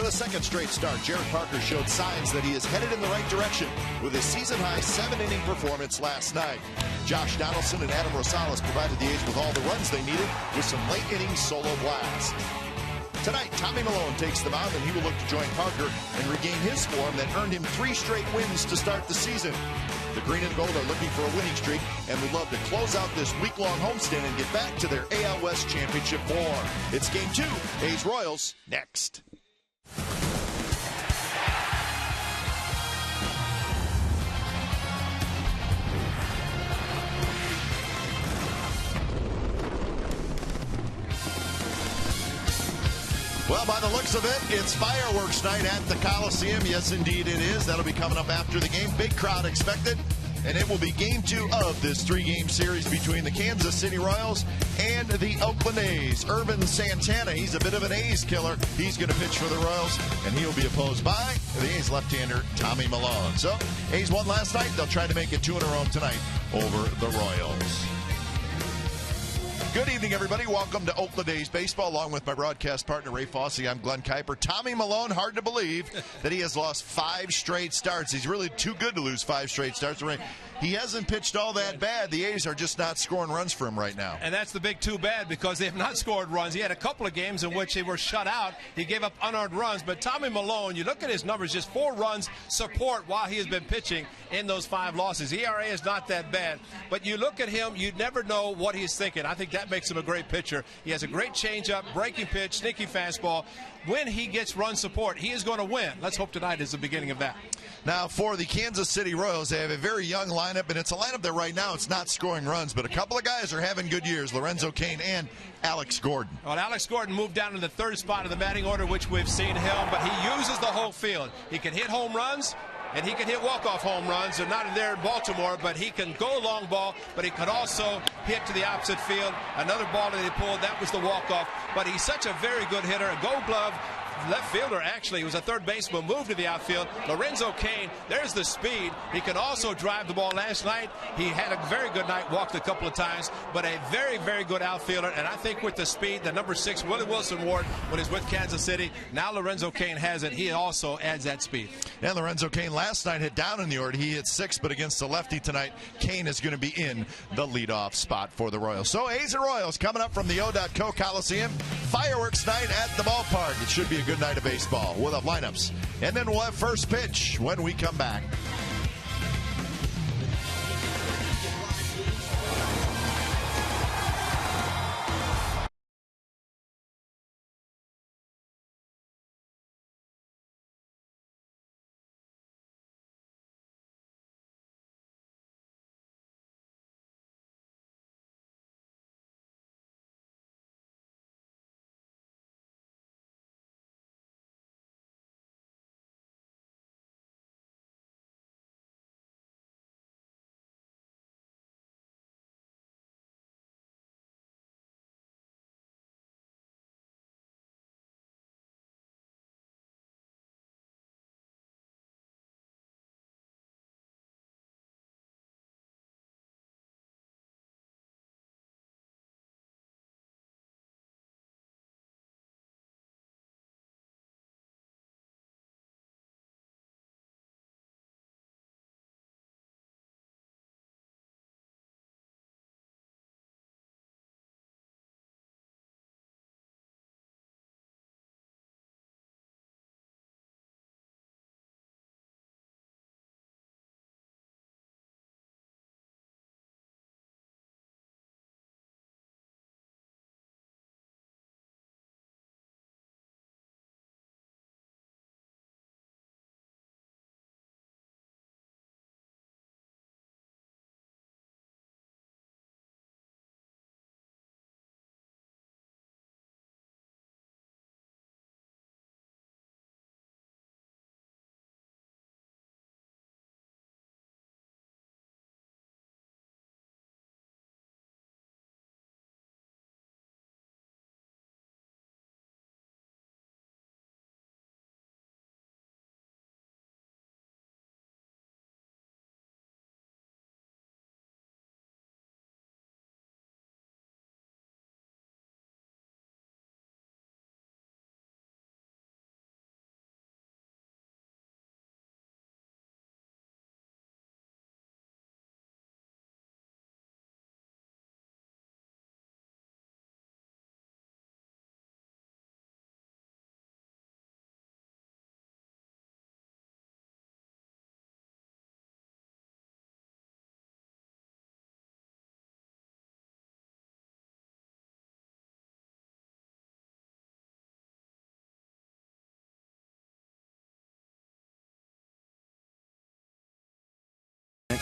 the second straight start, Jared Parker showed signs that he is headed in the right direction with his season-high 7-inning performance last night. Josh Donaldson and Adam Rosales provided the A's with all the runs they needed with some late-inning solo blasts. Tonight, Tommy Milone takes the mound, and he will look to join Parker and regain his form that earned him 3 straight wins to start the season. The Green and Gold are looking for a winning streak and would love to close out this week-long homestand and get back to their AL West championship form. It's Game 2, A's Royals, next. Well, by the looks of it, it's fireworks night at the Coliseum. Yes, indeed it is. That'll be coming up after the game. Big crowd expected. And it will be Game 2 of this 3-game series between the Kansas City Royals and the Oakland A's. Irvin Santana, he's a bit of an A's killer. He's going to pitch for the Royals, and he'll be opposed by the A's left-hander, Tommy Milone. So, A's won last night. They'll try to make it 2 in a row tonight over the Royals. Good evening, everybody. Welcome to Oakland A's Baseball, along with my broadcast partner, Ray Fosse. I'm Glenn Kuiper. Tommy Milone, hard to believe that he has lost 5 straight starts. He's really too good to lose 5 straight starts. He hasn't pitched all that bad. The A's are just not scoring runs for him right now. And that's the big too bad, because they have not scored runs. He had a couple of games in which they were shut out. He gave up unearned runs. But Tommy Milone, you look at his numbers, just 4 runs support while he has been pitching in those 5 losses. ERA is not that bad. But you look at him, you never know what he's thinking. I think that makes him a great pitcher. He has a great changeup, breaking pitch, sneaky fastball. When he gets run support, he is going to win. Let's hope tonight is the beginning of that. Now, for the Kansas City Royals, they have a very young lineup, and it's a lineup that right now it's not scoring runs, but a couple of guys are having good years, Lorenzo Cain and Alex Gordon. Well, Alex Gordon moved down to the 3rd spot of the batting order, which we've seen him, but he uses the whole field. He can hit home runs, and he can hit walk-off home runs. They're not there in Baltimore, but he can go a long ball, but he can also hit to the opposite field. Another ball that he pulled, that was the walk-off. But he's such a very good hitter, a gold glove left fielder. Actually, he was a third baseman, moved to the outfield. Lorenzo Cain, there's the speed. He can also drive the ball. Last night, he had a very good night, walked a couple of times, but a very, very good outfielder. And I think with the speed, the number 6, Willie Wilson Ward, when he's with Kansas City, now Lorenzo Cain has it. He also adds that speed. And Lorenzo Cain last night hit down in the order. He hit 6, but against the lefty tonight, Cain is going to be in the leadoff spot for the Royals. So A's and Royals coming up from the O.co Coliseum. Fireworks night at the ballpark. It should be a good night of baseball. We'll have lineups, and then we'll have first pitch when we come back.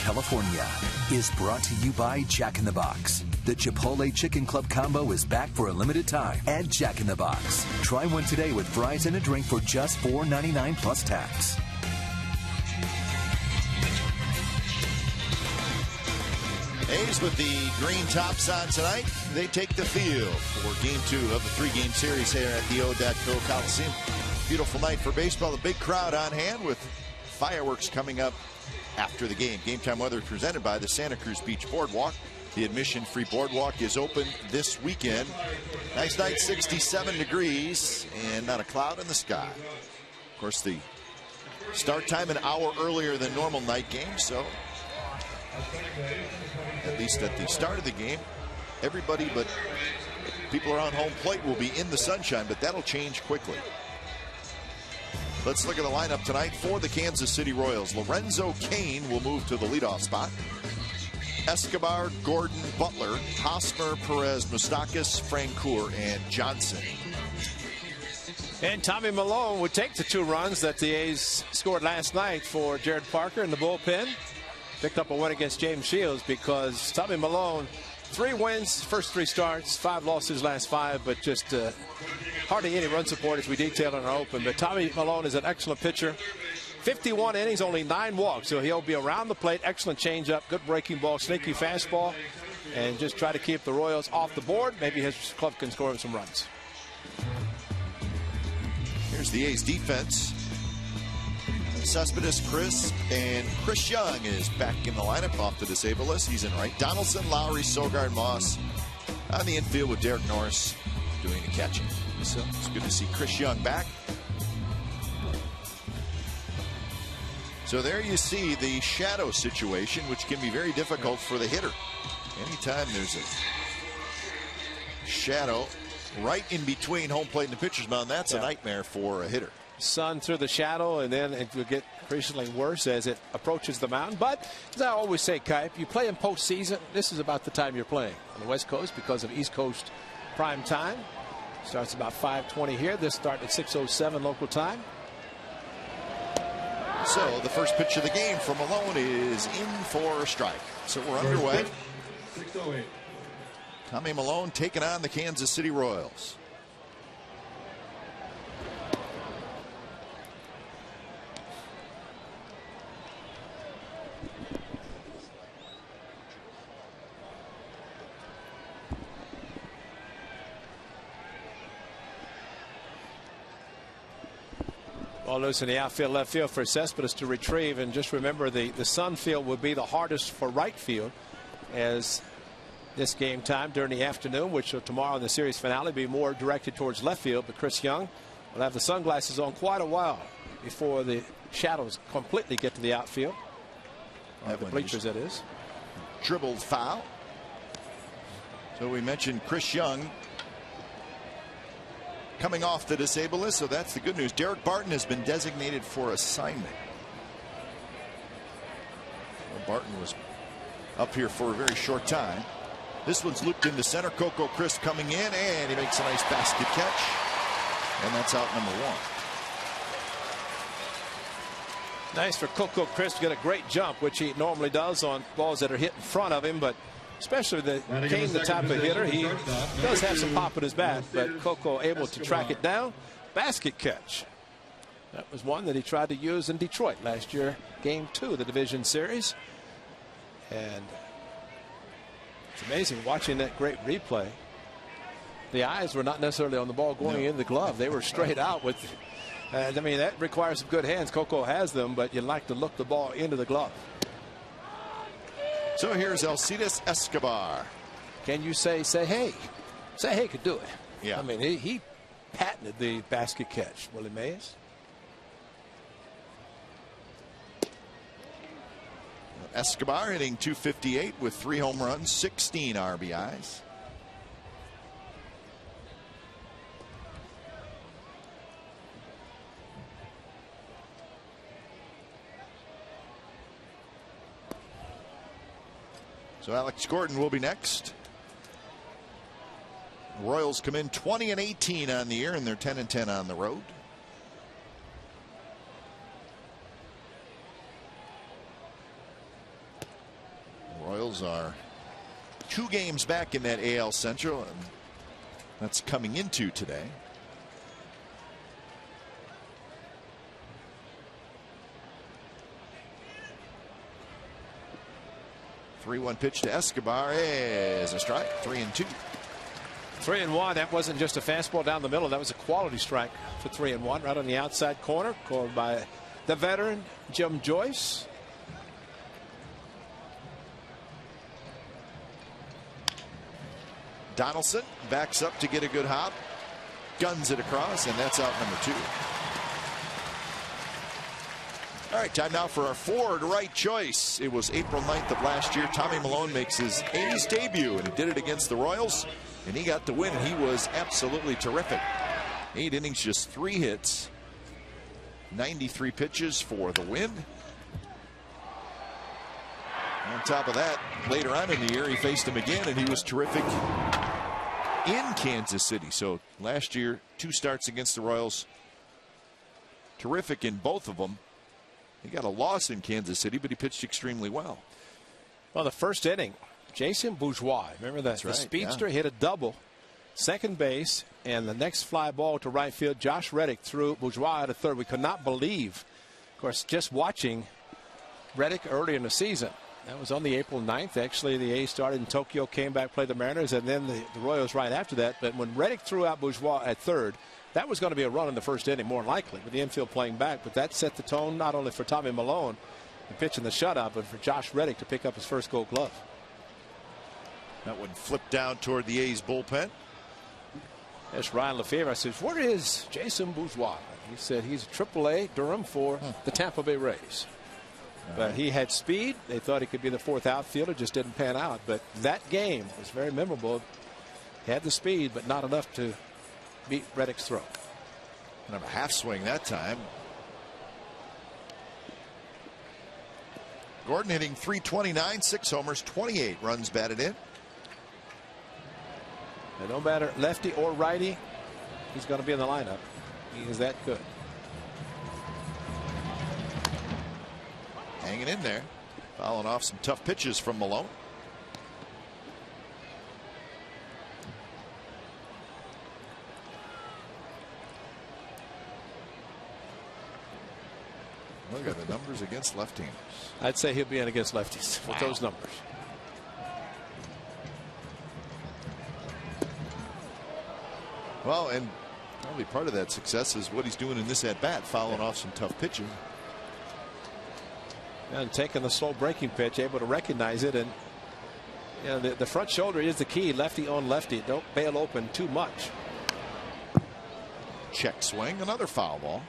California, is brought to you by Jack in the Box. The Chipotle Chicken Club Combo is back for a limited time at Jack in the Box. Try one today with fries and a drink for just $4.99 plus tax. A's with the green tops on tonight. They take the field for Game 2 of the three-game series here at the AT OAK Coliseum. Beautiful night for baseball. A big crowd on hand with fireworks coming up after the game. Game time weather presented by the Santa Cruz Beach Boardwalk. The admission-free boardwalk is open this weekend. Nice night, 67 degrees, and not a cloud in the sky. Of course, the start time an hour earlier than normal night games, so at least at the start of the game, everybody but people around home plate will be in the sunshine, but that'll change quickly. Let's look at the lineup tonight for the Kansas City Royals. Lorenzo Cain will move to the leadoff spot. Escobar, Gordon, Butler, Hosmer, Perez, Moustakas, Francoeur, and Johnson. And Tommy Malone would take the 2 runs that the A's scored last night for Jared Parker in the bullpen. Picked up a win against James Shields because Tommy Malone, 3 wins, first 3 starts, 5 losses, last 5, but just hardly any run support as we detailed in our open. But Tommy Malone is an excellent pitcher. 51 innings, only 9 walks, so he'll be around the plate. Excellent changeup, good breaking ball, sneaky fastball, and just try to keep the Royals off the board. Maybe his club can score him some runs. Here's the A's defense. Cespedes, Chris, and Chris Young is back in the lineup off the disabled list. He's in right. Donaldson, Lowry, Sogard, Moss on the infield with Derek Norris doing the catching. So it's good to see Chris Young back. So there you see the shadow situation, which can be very difficult for the hitter. Anytime there's a shadow right in between home plate and the pitcher's mound, that's a nightmare for a hitter. Sun through the shadow, and then it will get increasingly worse as it approaches the mound. But as I always say, Kipe, you play in postseason. This is about the time you're playing on the West Coast because of East Coast prime time. Starts about 5:20 here. This start at 6:07 local time. So the first pitch of the game from Malone is in for a strike. So we're underway. Tommy Malone taking on the Kansas City Royals. Ball loose in the outfield, left field for Cespedes to retrieve. And just remember, the Sun field will be the hardest for right field as this game time during the afternoon, which will tomorrow in the series finale be more directed towards left field. But Chris Young will have the sunglasses on quite a while before the shadows completely get to the outfield. The bleachers, that is. Dribbled foul. So we mentioned Chris Young coming off the disabled list, so that's the good news. Derek Barton has been designated for assignment. Well, Barton was up here for a very short time. This one's looped into center. Coco Crisp coming in, and he makes a nice basket catch, and that's out number 1. Nice for Coco Crisp to get a great jump, which he normally does on balls that are hit in front of him, but especially the Cain, the type of hitter, he does have some pop in his bat, but Coco able to track it down. Basket catch. That was one that he tried to use in Detroit last year, game 2 of the division series. And it's amazing watching that great replay. The eyes were not necessarily on the ball going in the glove. They were straight out with, I mean, that requires some good hands. Coco has them, but you like to look the ball into the glove. So here's Alcides Escobar. Can you say hey? Say hey could do it. Yeah. I mean, he patented the basket catch, Willie Mays. Escobar hitting .258 with 3 home runs, 16 RBIs. So Alex Gordon will be next. The Royals come in 20-18 on the year, and they're 10-10 on the road. Royals are 2 games back in that AL Central, and that's coming into today. Three-one pitch to Escobar is a strike. 3-2. 3-1. That wasn't just a fastball down the middle. That was a quality strike for 3-1 right on the outside corner, called by the veteran Jim Joyce. Donaldson backs up to get a good hop, guns it across, and that's out number 2. All right, time now for our Ford right choice. It was April 9th of last year. Tommy Milone makes his A's debut, and he did it against the Royals, and he got the win, and he was absolutely terrific. 8 innings, just 3 hits, 93 pitches for the win. On top of that, later on in the year, he faced him again, and he was terrific in Kansas City. So last year, 2 starts against the Royals, terrific in both of them. He got a loss in Kansas City, but he pitched extremely well. Well, the first inning, Jason Bourgeois, remember that? The speedster hit a double, second base, and the next fly ball to right field, Josh Reddick threw Bourgeois out of third. We could not believe, of course, just watching Reddick early in the season. That was on the April 9th. Actually, the A's started in Tokyo, came back, played the Mariners, and then the Royals right after that. But when Reddick threw out Bourgeois at third, that was going to be a run in the first inning, more likely, with the infield playing back. But that set the tone not only for Tommy Milone and pitching the shutout, but for Josh Reddick to pick up his first Gold Glove. That one flipped down toward the A's bullpen. As Ryan Lefebvre says, where is Jason Bourgeois? He said he's a AAA Durham for the Tampa Bay Rays. But he had speed. They thought he could be the 4th outfielder, just didn't pan out. But that game was very memorable. He had the speed, but not enough to beat Reddick's throw. Kind of a half swing that time. Gordon hitting .329, 6 homers, 28 runs batted in. And no matter lefty or righty, he's going to be in the lineup. He is that good. Hanging in there, fouling off some tough pitches from Milone. Look at the numbers against left-handers. I'd say he'll be in against lefties with those numbers. Well, and probably part of that success is what he's doing in this at-bat, fouling off some tough pitches. And taking the slow breaking pitch, able to recognize it, and you know, the front shoulder is the key. Lefty on lefty. Don't bail open too much. Check swing, another foul ball.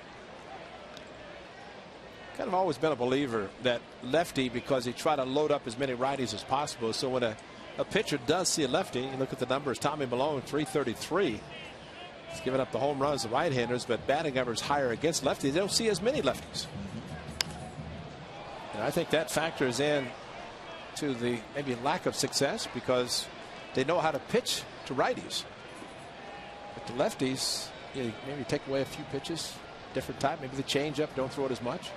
Kind of always been a believer that lefty, because he try to load up as many righties as possible. So when a pitcher does see a lefty, you look at the numbers. Tommy Milone, 333. He's giving up the home runs to right-handers, but batting average higher against lefties. They don't see as many lefties. And I think that factors in to the maybe lack of success, because they know how to pitch to righties. But the lefties, you know, maybe take away a few pitches, different type, maybe the change up, don't throw it as much.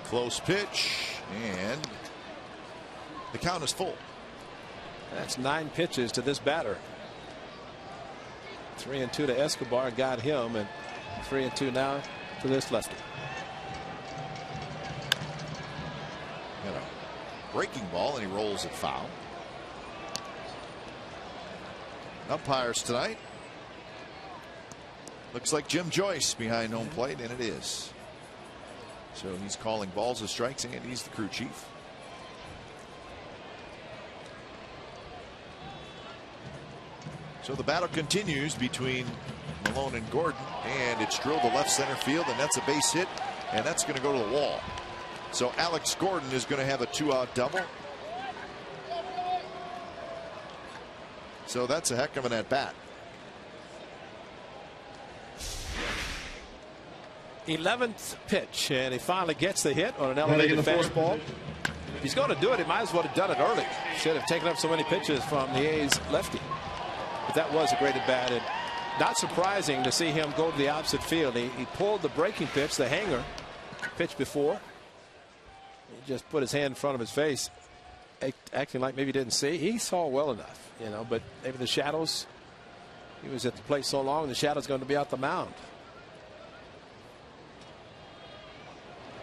Close pitch, and the count is full. That's 9 pitches to this batter. 3-2 to Escobar, got him, and 3-2 now to this lefty. Got a breaking ball, and he rolls it foul. Umpires tonight. Looks like Jim Joyce behind home plate, and it is. So he's calling balls as strikes, and he's the crew chief. So the battle continues between Milone and Gordon, and it's drilled to left center field, and that's a base hit, and that's going to go to the wall. So Alex Gordon is going to have a 2-out double. So that's a heck of an at-bat. 11th pitch, and he finally gets the hit on an elevated fastball. If he's going to do it, he might as well have done it early. Should have taken up so many pitches from the A's lefty. But that was a great at bat, and not surprising to see him go to the opposite field. He pulled the breaking pitch, the hanger, pitch before. He just put his hand in front of his face, acting like maybe he didn't see. He saw well enough, you know, but maybe the shadows. He was at the plate so long, the shadow's going to be out the mound.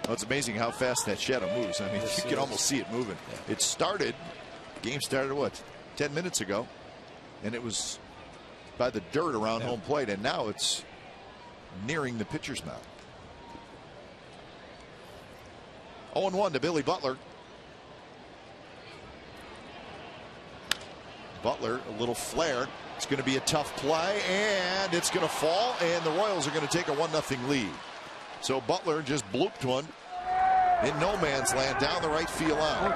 Well, it's amazing how fast that shadow moves. I mean, you can almost see it moving. Yeah. It started, game started, what, 10 minutes ago, and it was by the dirt around home plate, and now it's nearing the pitcher's mound. 0-1 to Billy Butler. Butler, a little flare. It's going to be a tough play, and it's going to fall, and the Royals are going to take a 1-0 lead. So Butler just blooped one in no man's land down the right field line.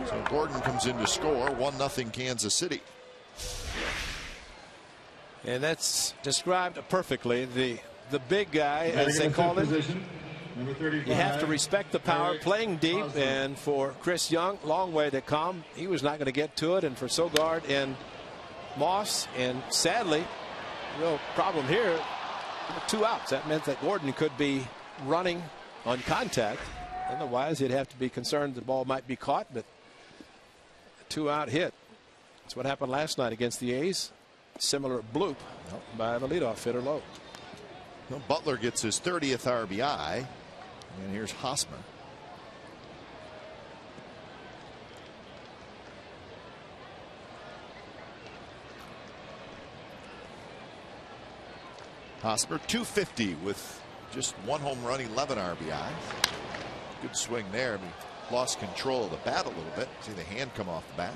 So Gordon comes in to score. 1-0 Kansas City. And that's described perfectly. The big guy, as they call it. You have to respect the power, playing deep, and for Chris Young, long way to come. He was not going to get to it, and for Sogard and Moss, and sadly, real problem here, 2 outs. That meant that Gordon could be running on contact. Otherwise, he'd have to be concerned the ball might be caught, but a 2-out hit. That's what happened last night against the A's. Similar bloop by the leadoff hitter Lowe. Well, Butler gets his 30th RBI. And here's Hosmer. Hosmer 250 with just 1 home run, 11 RBI. Good swing there. He lost control of the bat a little bit. See the hand come off the bat.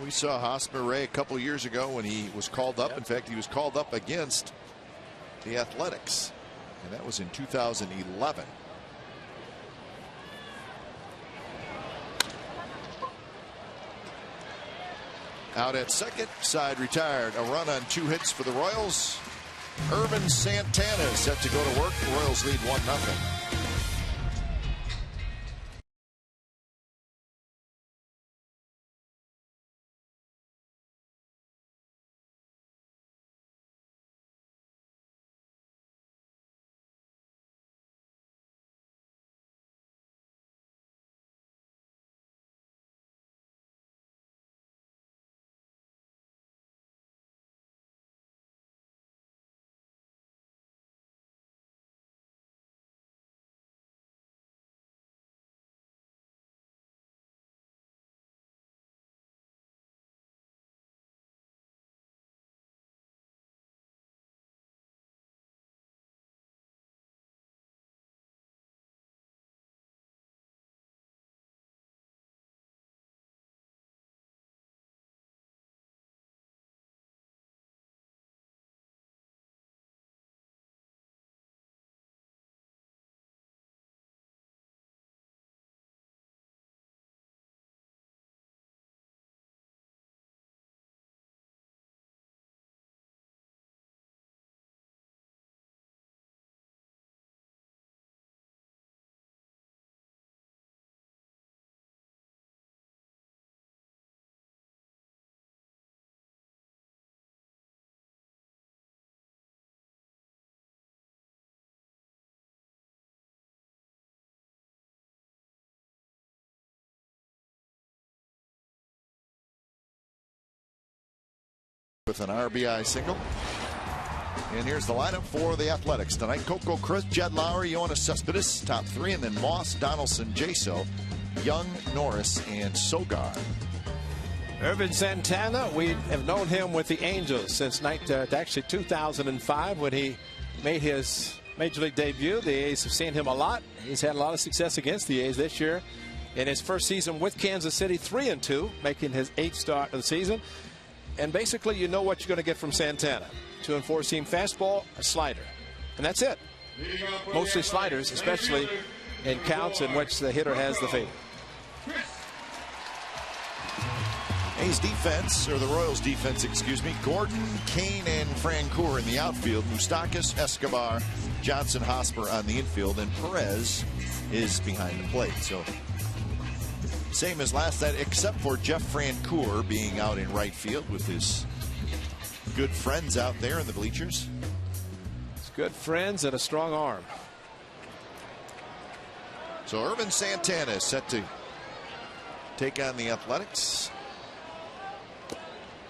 We saw Hosmer, Ray, a couple years ago when he was called up. In fact, he was called up against the Athletics, and that was in 2011. Out at second, side retired. A run on 2 hits for the Royals. Irvin Santana is set to go to work. The Royals lead 1-0. With an RBI single. And here's the lineup for the Athletics tonight. Coco Chris, Jed Lowry, Yoenis Cespedes, top 3, and then Moss, Donaldson, Jaso, Young, Norris, and Sogard. Irvin Santana, we have known him with the Angels since actually 2005 when he made his Major League debut. The A's have seen him a lot. He's had a lot of success against the A's this year. In his first season with Kansas City, 3-2, making his 8th start of the season. And basically, you know what you're going to get from Santana. 2- and 4-seam fastball, a slider. And that's it. Mostly sliders, especially in counts in which the hitter has the favor. A's defense, or the Royals defense, excuse me. Gordon, Kane, and Francoeur in the outfield. Moustakas, Escobar, Johnson, Hosmer on the infield. And Perez is behind the plate. So same as last night, except for Jeff Francoeur being out in right field with his good friends out there in the bleachers. It's good friends and a strong arm. So Ervin Santana is set to take on the Athletics.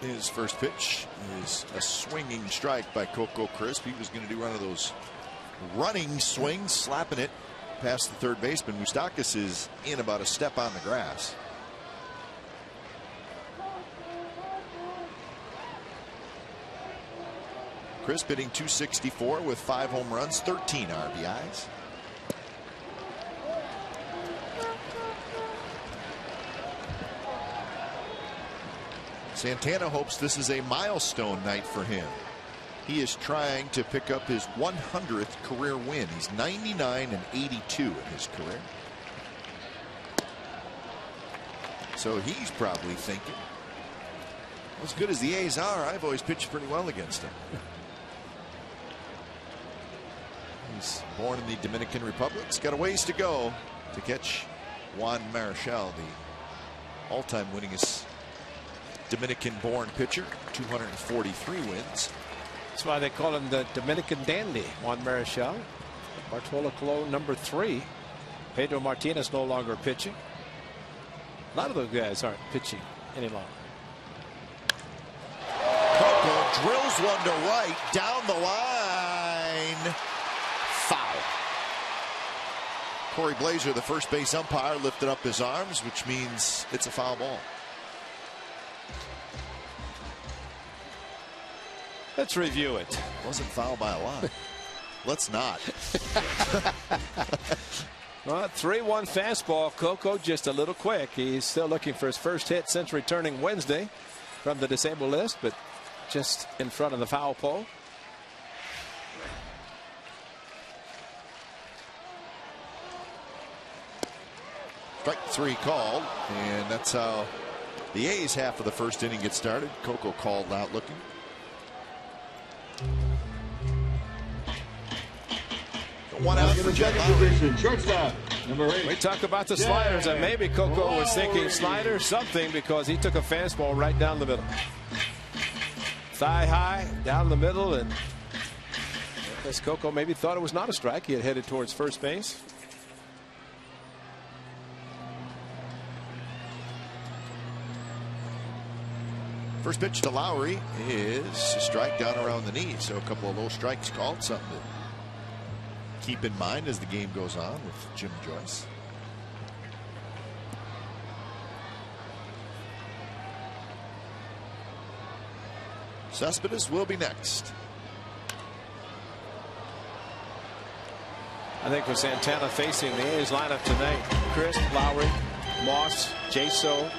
His first pitch is a swinging strike by Coco Crisp. He was going to do one of those running swings, slapping it past the third baseman. Moustakas is in about a step on the grass. Crisp hitting .264 with 5 home runs, 13 RBIs. Santana hopes this is a milestone night for him. He is trying to pick up his 100th career win. He's 99 and 82 in his career. So he's probably thinking, as good as the A's are, I've always pitched pretty well against them. He's born in the Dominican Republic. He's got a ways to go to catch Juan Marichal, the all-time winningest Dominican-born pitcher, 243 wins. That's why they call him the Dominican dandy, Juan Marichal. Bartolo Colon, number 3. Pedro Martinez no longer pitching. A lot of those guys aren't pitching any longer. Coco drills one to right, down the line. Foul. Corey Blazer, the first base umpire, lifted up his arms, which means it's a foul ball. Let's review it. Wasn't foul by a lot. Let's not. Well, 3-1 fastball. Coco just a little quick. He's still looking for his first hit since returning Wednesday from the disabled list, but just in front of the foul pole. Strike 3 called, and that's how the A's half of the first inning gets started. Coco called out looking. One out for Jet Lowry. Shortstop, number 8. We talk about the sliders, and maybe Coco was thinking slider something because he took a fastball right down the middle. Thigh high, down the middle, and I guess Coco maybe thought it was not a strike. He had headed towards first base. First pitch to Lowry is a strike down around the knee. So a couple of low strikes called, something to keep in mind as the game goes on with Jim Joyce. Cespedes will be next. I think with Santana facing the A's lineup tonight, Crisp, Lowry, Moss, Jaso,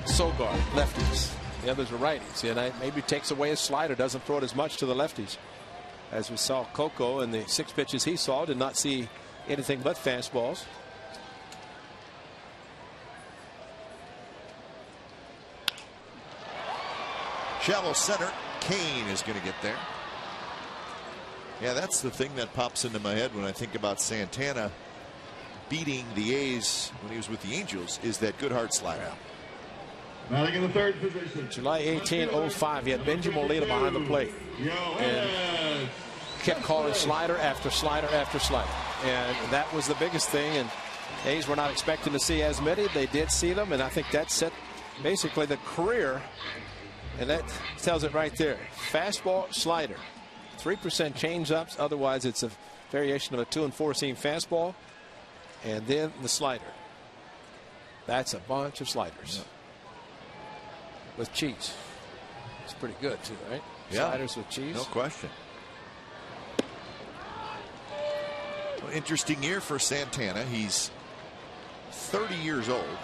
Sogard, lefties. The others are righties, and maybe takes away his slider, doesn't throw it as much to the lefties. As we saw Coco in the 6 pitches he saw, did not see anything but fastballs. Shallow center. Kane is going to get there. Yeah, that's the thing that pops into my head when I think about Santana beating the A's when he was with the Angels, is that good hard slider. Batting in the third position. July 18, 05. He had Benji Molina behind the plate. And kept calling slider after slider after slider. And that was the biggest thing. And A's were not expecting to see as many. They did see them. And I think that set basically the career. And that tells it right there. Fastball, slider. 3% change ups. Otherwise, it's a variation of a 2 and 4 seam fastball. And then the slider. That's a bunch of sliders. Yeah. With cheese. It's pretty good too, right? Yeah. Sliders with cheese. No question. Well, interesting year for Santana. He's 30 years old.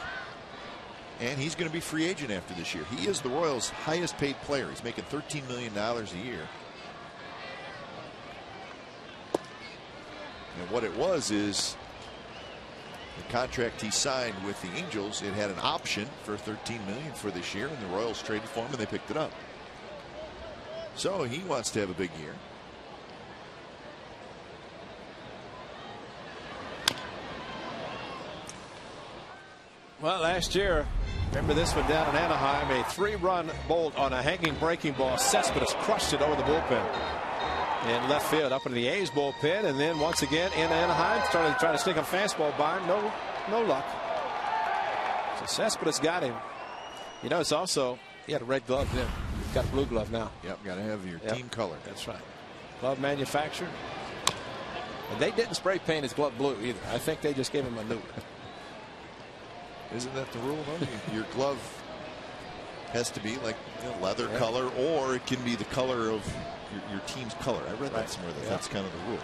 And he's going to be free agent after this year. He is the Royals' highest paid player. He's making $13 million a year. And what it was is the contract he signed with the Angels, it had an option for $13 million for this year, and the Royals traded for him and they picked it up. So he wants to have a big year. Well, last year Remember this one down in Anaheim, a 3-run bolt on a hanging breaking ball. Cespedes crushed it over the bullpen in left field up into the A's bullpen, and then once again in Anaheim started to try to stick a fastball by him. No luck. So Cespedes got him. You know, it's also, he had a red glove then. Got a blue glove now. Yep, got to have your team color. That's right. Glove manufacturer. And they didn't spray paint his glove blue either. I think they just gave him a new. Isn't that the rule, though? Your glove has to be like leather color, or it can be the color of your team's color. I read that somewhere that that's kind of the rule.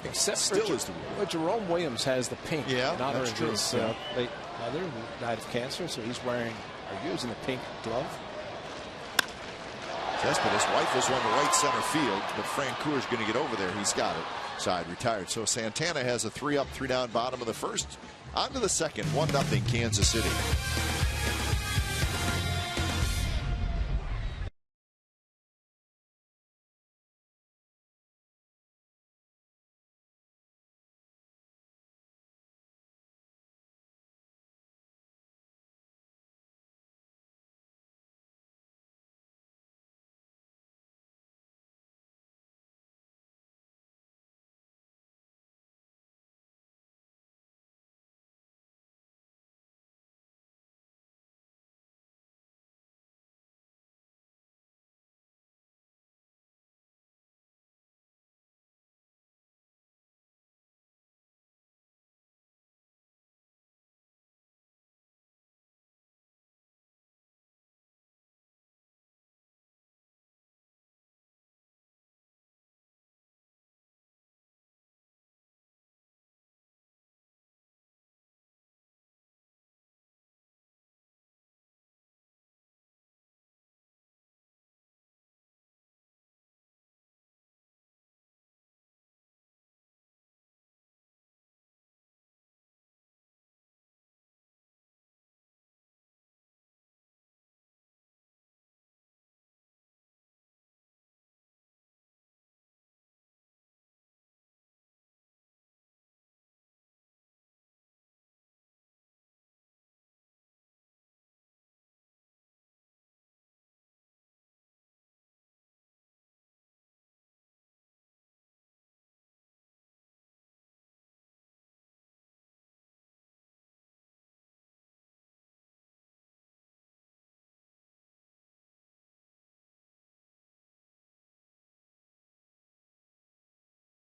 Except still is the rule. Well, Jerome Williams has the pink. Yeah, that's true. His late mother who died of cancer, so he's wearing or using the pink glove. Cespedes rifles one to right center field, but Francoeur is going to get over there. He's got it. Side retired. So Santana has a 3-up, 3-down bottom of the first. On to the second. 1-0 Kansas City.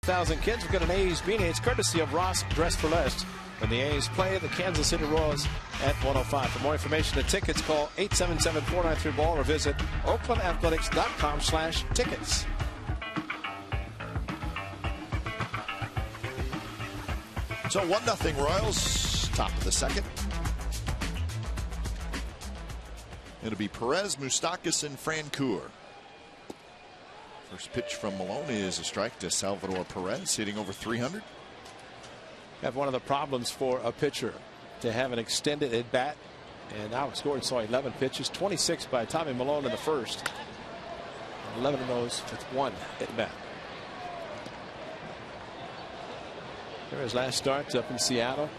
Thousand kids will get an A's beanie. It's courtesy of Ross Dress for Less. When the A's play the Kansas City Royals at 105. For more information and tickets, call 877-493-BALL or visit oaklandathletics.com/tickets. So 1-0 Royals, top of the second. It'll be Perez, Moustakas, and Francoeur. First pitch from Malone is a strike to Salvador Perez, hitting over 300. Have one of the problems for a pitcher to have an extended at bat, and Alex Gordon saw 11 pitches, 26 by Tommy Malone in the first, 11 of those with one at bat. Here his last start up in Seattle.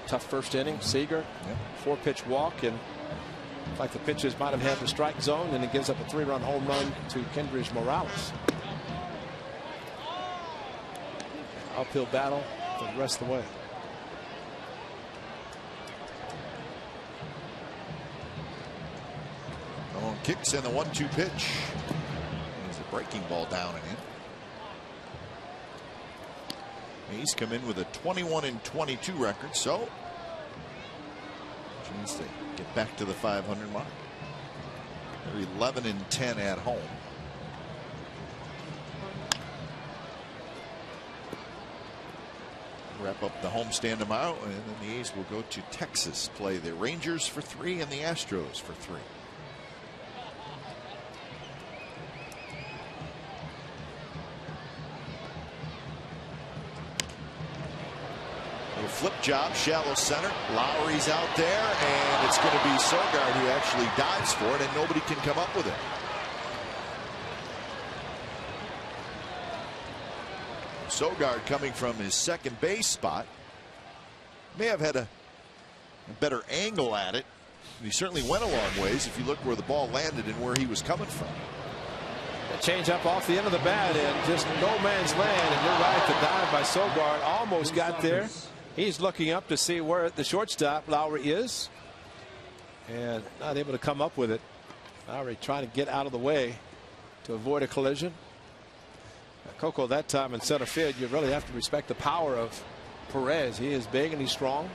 Tough first inning. Seager, 4-pitch walk, and like the pitches might have had the strike zone, and it gives up a 3-run home run to Kendrys Morales. Uphill battle for the rest of the way. Malone kicks in the 1-2 pitch. There's a breaking ball down and in. He's come in with a 21-22 record, so chance to get back to the 500 mark. They're 11-10 at home. Wrap up the homestand tomorrow, and then the A's will go to Texas, play the Rangers for 3 and the Astros for 3. Little flip job, shallow center. Lowry's out there, and it's going to be Sogard who actually dives for it, and nobody can come up with it. Sogard, coming from his second base spot, may have had a better angle at it He certainly went a long ways if you look where the ball landed and where he was coming from. A change up off the end of the bat and just no man's land. And you're right, the dive by Sogard almost got there. He's looking up to see where the shortstop Lowry is and not able to come up with it. Lowry trying to get out of the way to avoid a collision. Coco that time in center field, you really have to respect the power of Perez. He is big and he's strong.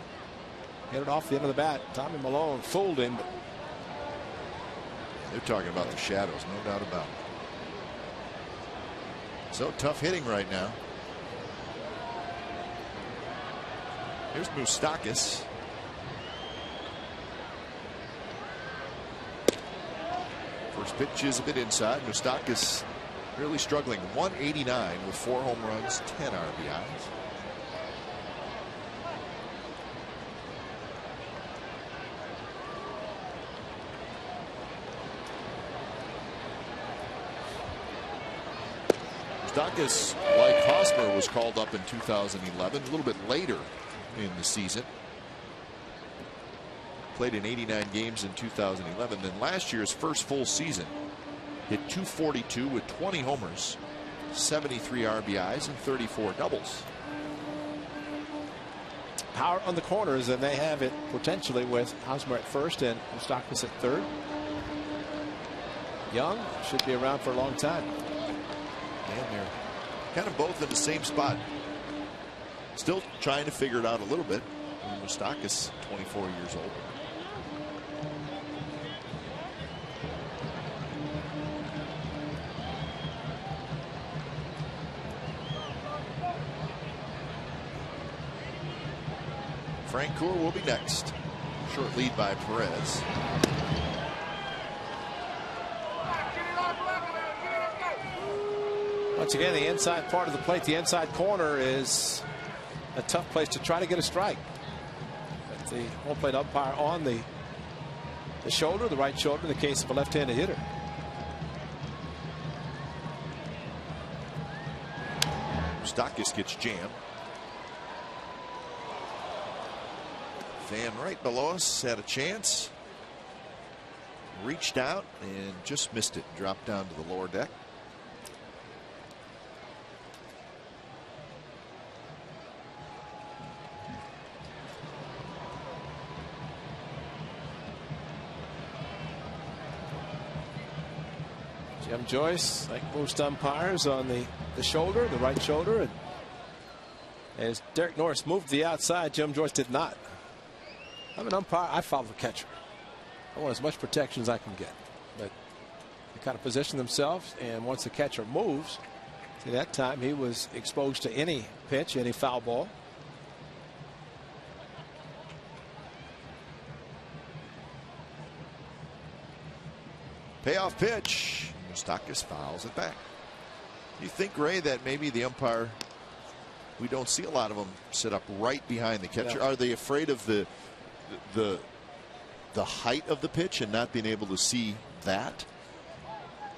Hit it off the end of the bat. Tommy Malone fooled him. They're talking about the shadows, no doubt about it. So tough hitting right now. Here's Moustakas. First pitch is a bit inside. Moustakas really struggling. 189 with 4 home runs, 10 RBIs. Moustakas, like Hosmer, was called up in 2011, a little bit later in the season. Played in 89 games in 2011. Then last year's first full season, hit .242 with 20 homers, 73 RBIs, and 34 doubles. Power on the corners, and they have it potentially with Hosmer at first and Moustakas at third. Young should be around for a long time. And they're kind of both in the same spot. Still trying to figure it out a little bit. Moustakas, 24 years old. Frank Coor will be next. Short lead by Perez. Once again, the inside part of the plate, the inside corner, is a tough place to try to get a strike. But the home plate umpire on the shoulder, the right shoulder, in the case of a left-handed hitter. Moustakas gets jammed. Fan right below us had a chance. Reached out and just missed it. Dropped down to the lower deck. Jim Joyce, like most umpires, on the shoulder, the right shoulder. And as Derek Norris moved to the outside, Jim Joyce did not. I'm an umpire. I follow the catcher. I want as much protection as I can get. But they kind of position themselves, and once the catcher moves, at that time he was exposed to any pitch, any foul ball. Payoff pitch. Moustakas fouls it back. You think, Ray, that maybe the umpire, we don't see a lot of them sit up right behind the catcher? Yeah. Are they afraid of the height of the pitch and not being able to see that?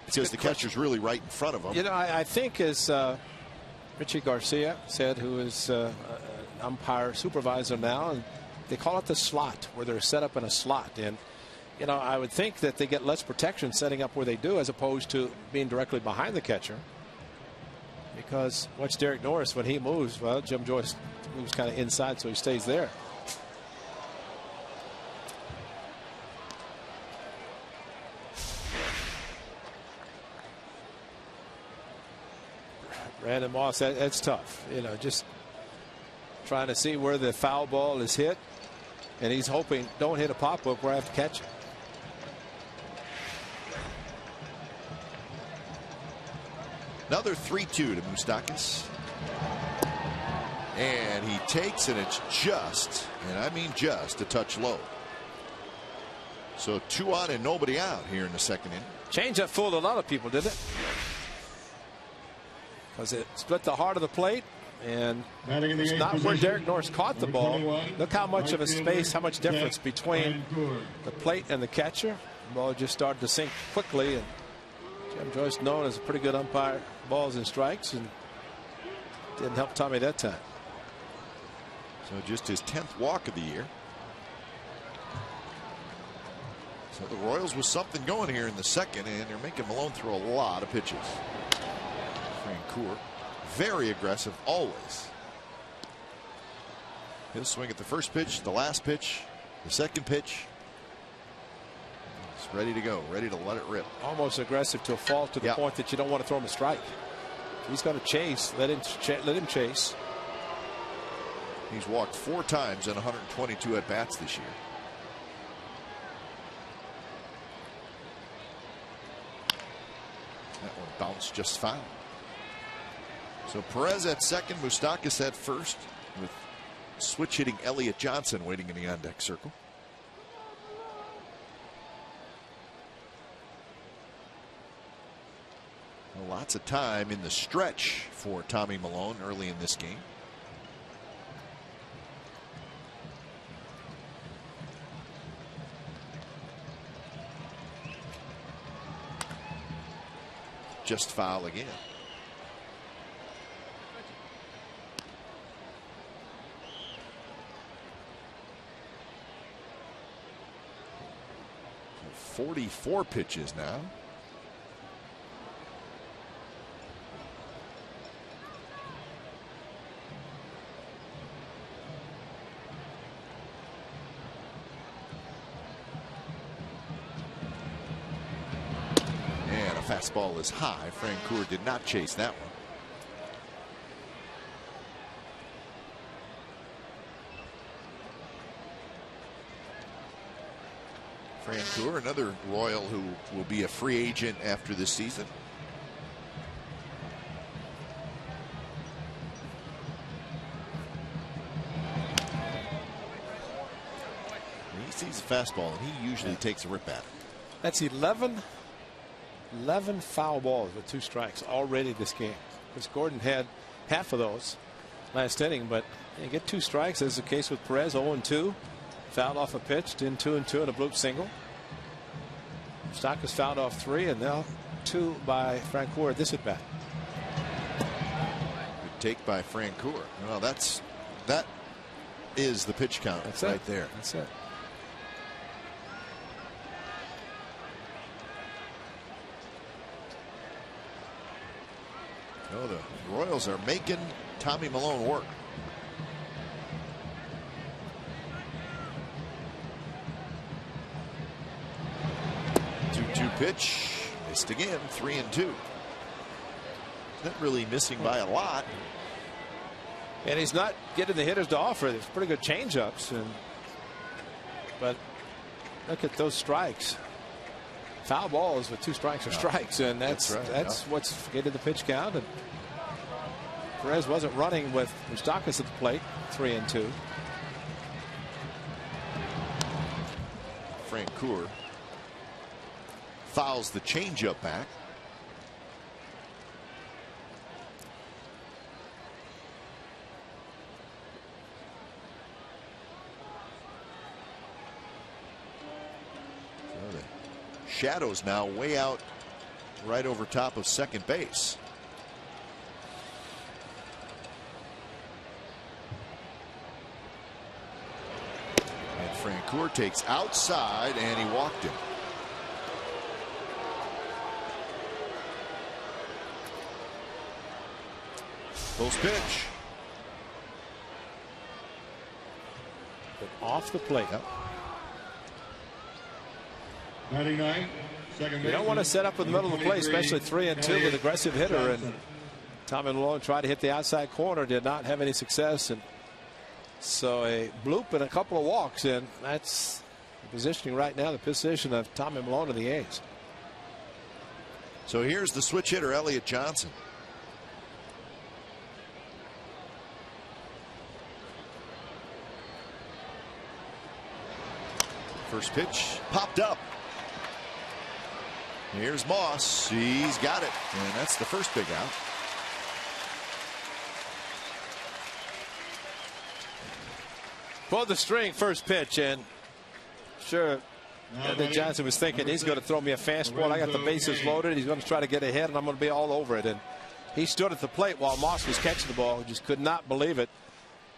Because the catcher's really right in front of them. You know, I think, as Richie Garcia said, who is an umpire supervisor now, and they call it the slot, where they're set up in a slot. And you know, I would think that they get less protection setting up where they do, as opposed to being directly behind the catcher. Because watch Derek Norris, when he moves, well, Jim Joyce moves kind of inside, so he stays there. Brandon Moss, that's tough. You know, just trying to see where the foul ball is hit. And he's hoping, don't hit a pop-up where I have to catch it. Another 3-2 to Moustakas. And he takes, and it's just, and I mean just, a touch low. So 2 on and nobody out here in the second inning. Changeup fooled a lot of people, didn't it? Because it split the heart of the plate, and it's not where Derek Norris caught the ball. Look how much of a space, how much difference between the plate and the catcher. The ball just started to sink quickly, and Jim Joyce, known as a pretty good umpire, balls and strikes, and didn't help Tommy that time. So just his 10th walk of the year. So the Royals with something going here in the second, and they're making Malone throw a lot of pitches. Francoeur, very aggressive always. He'll swing at the first pitch, the last pitch, the second pitch. He's ready to go, ready to let it rip. Almost aggressive to a fault, to the point that you don't want to throw him a strike. He's got to chase. Let him chase. He's walked 4 times in 122 at bats this year. That one bounced just fine. So Perez at second, Moustakas at first, with switch hitting Elliott Johnson waiting in the on deck circle. Well, lots of time in the stretch for Tommy Milone early in this game. Just foul again. So 44 pitches now. Fastball is high. Francoeur did not chase that one. Francoeur, another Royal who will be a free agent after this season. He sees a fastball and he usually takes a rip at it. That's 11 foul balls with 2 strikes already this game. Chris Gordon had half of those last inning, but you get 2 strikes, as is the case with Perez. 0-2, fouled off a pitch, in 2-2 and a bloop single. Moustakas fouled off 3, and now 2 by Francoeur at this at bat. Good take by Francoeur. Well, that is the pitch count. That's right there. That's it. No, the Royals are making Tommy Milone work. 2-2 pitch. Missed again. 3-2. Not really missing by a lot. And he's not getting the hitters to offer. There's pretty good changeups. But look at those strikes. Foul balls with 2 strikes are strikes, and that's what's getting the pitch count. And Perez wasn't running with Moustakas at the plate. 3-2. Francoeur fouls the changeup back. So the shadows now way out right over top of second base. And Francoeur takes outside and he walked him. Post pitch. But off the plate. Yep. 99, second base. You don't want to set up in the middle of the plate, especially 3-2 with aggressive hitter. And Tommy Milone tried to hit the outside corner, did not have any success. And so a bloop and a couple of walks, and that's the positioning right now, the position of Tommy Milone of the A's. So here's the switch hitter, Elliott Johnson. First pitch popped up. Here's Moss. He's got it. And that's the first big out. Pulled the string, first pitch, and sure, I think Johnson was thinking he's going to throw me a fastball. I got the bases loaded. He's going to try to get ahead, and I'm going to be all over it. And he stood at the plate while Moss was catching the ball. Just could not believe it.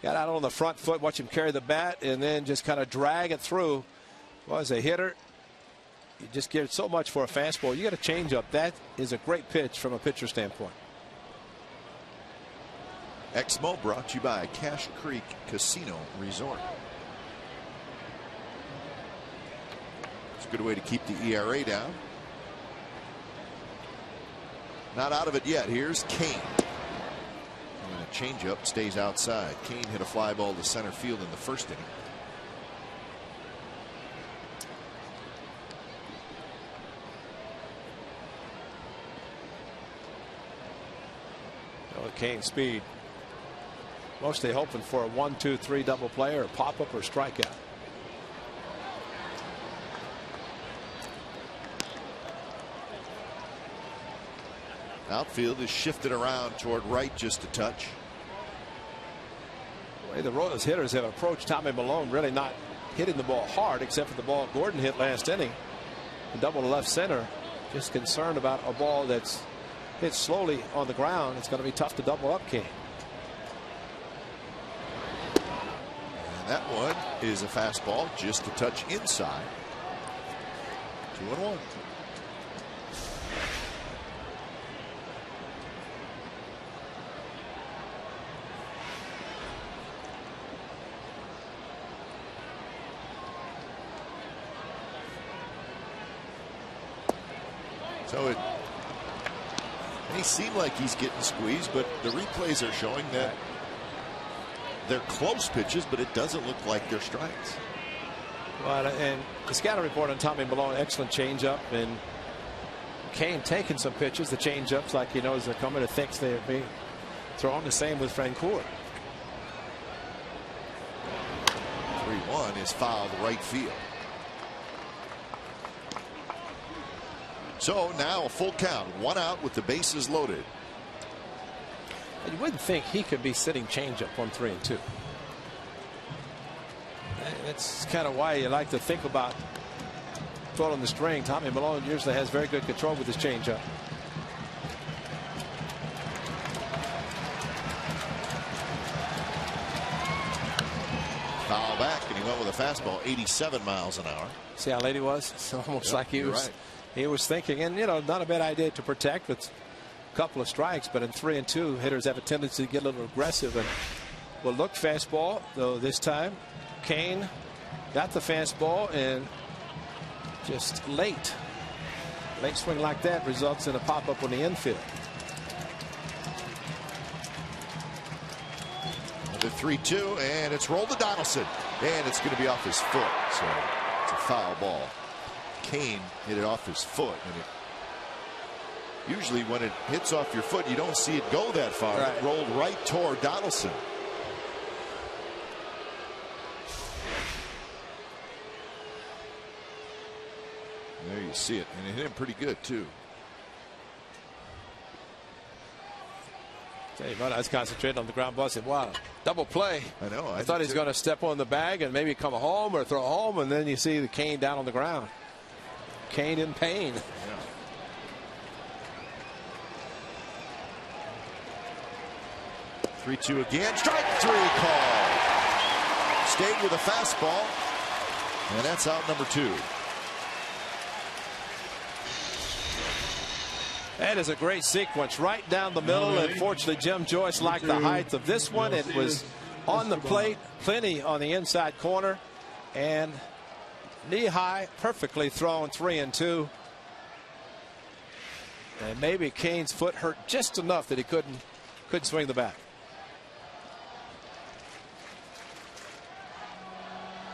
Got out on the front foot, watch him carry the bat, and then just kind of drag it through. Was a hitter You just give so much for a fastball. You got a changeup. That is a great pitch from a pitcher standpoint. Exmo brought to you by Cache Creek Casino Resort. It's a good way to keep the ERA down. Not out of it yet. Here's Kane. And a changeup stays outside. Kane hit a fly ball to center field in the first inning. Oh, Kane speed. Mostly hoping for a 1-2-3 double play or a pop up or strikeout. Outfield is shifted around toward right just a touch. The way the Royals hitters have approached Tommy Milone, really not hitting the ball hard except for the ball Gordon hit last inning. And double to left center. Just concerned about a ball that's hit slowly on the ground. It's going to be tough to double up Kane. And that one is a fastball just a touch inside. 2-1. So it may seem like he's getting squeezed, but the replays are showing that they're close pitches, but it doesn't look like they're strikes. Well, and the scouting report on Tommy Milone, excellent changeup, and Kane taking some pitches, the changeups, like he knows they're coming and thinks they're being thrown. The same with Francoeur. 3-1 is fouled right field. So now a full count, 1 out with the bases loaded. And you wouldn't think he could be sitting changeup on 3-2. That's kind of why you like to think about pulling the string. Tommy Milone usually has very good control with his changeup. Foul back, and he went with a fastball, 87 miles an hour. See how late he was? It's almost like he was. Right. He was thinking, and not a bad idea to protect with a couple of strikes, but in 3-2, hitters have a tendency to get a little aggressive and will look fastball. Though this time, Kane got the fastball and just late swing like that results in a pop up on the infield. The 3-2, and it's rolled to Donaldson, and it's going to be off his foot, so it's a foul ball. Kane hit it off his foot, and usually when it hits off your foot, you don't see it go that far. Right. It rolled right toward Donaldson. There you see it, and it hit him pretty good too. Tell you what, I was concentrating on the ground ball. I said, wow, double play. I know. I thought he was going to step on the bag and maybe come home or throw home, and then you see the Kane down on the ground. Kane in pain. Yeah. "3-2 again. Strike 3 call. Stayed with a fastball, and that's out number 2. That is a great sequence right down the middle. Unfortunately, Jim Joyce liked the height of this one. It was on the plate, plenty on the inside corner, and knee high, perfectly thrown 3-2. And maybe Kane's foot hurt just enough that he couldn't swing the bat.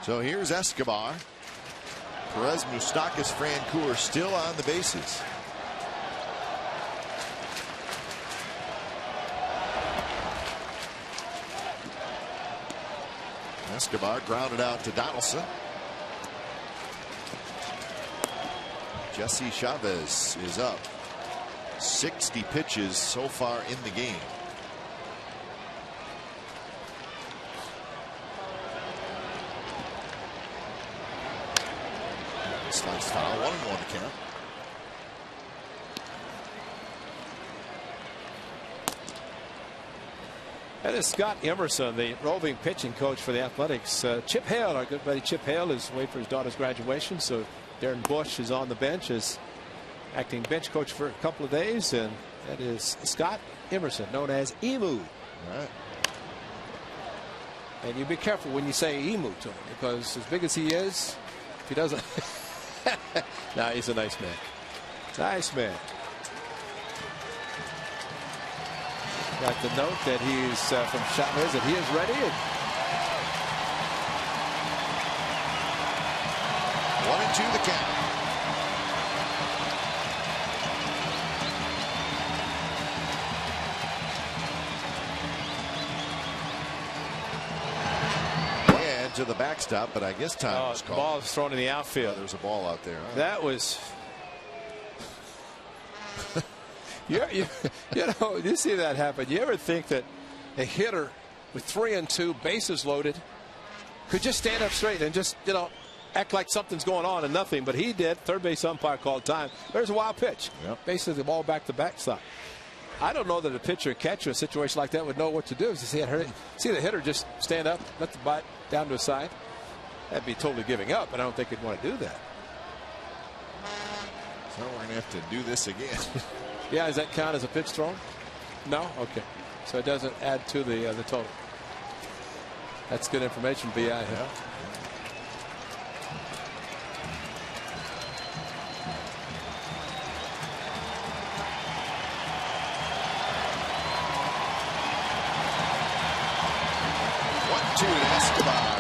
So here's Escobar. Perez, Moustakas, Francoeur still on the bases. Escobar grounded out to Donaldson. Jesse Chavez is up. 60 pitches so far in the game. Slice foul, 1-1 to count. That is Scott Emerson, the roving pitching coach for the Athletics. Chip Hale, our good buddy Chip Hale, is waiting for his daughter's graduation, so Darren Bush is on the bench as acting bench coach for a couple of days, and that is Scott Emerson, known as Emu. All right. And you be careful when you say Emu to him, because as big as he is, if he doesn't. Nah, he's a nice man. Nice man. Got the note that he's from Chavez that he is ready. 1-2 the count. And to the backstop, but I guess time was called. The ball was thrown in the outfield. There's a ball out there. Huh? That was. you know, you see that happen. You ever think that a hitter with 3-2, bases loaded, could just stand up straight and just, you know, act like something's going on and nothing? But he did. Third base umpire called time. There's a wild pitch. Yep. Basically, the ball back to backstop. I don't know that a pitcher or catcher in a situation like that would know what to do. See the hitter just stand up, let the bat down to his side. That'd be totally giving up, and I don't think he'd want to do that. So we're going to have to do this again. Yeah, does that count as a pitch thrown? No? Okay. So it doesn't add to the total. That's good information, BI. Yeah.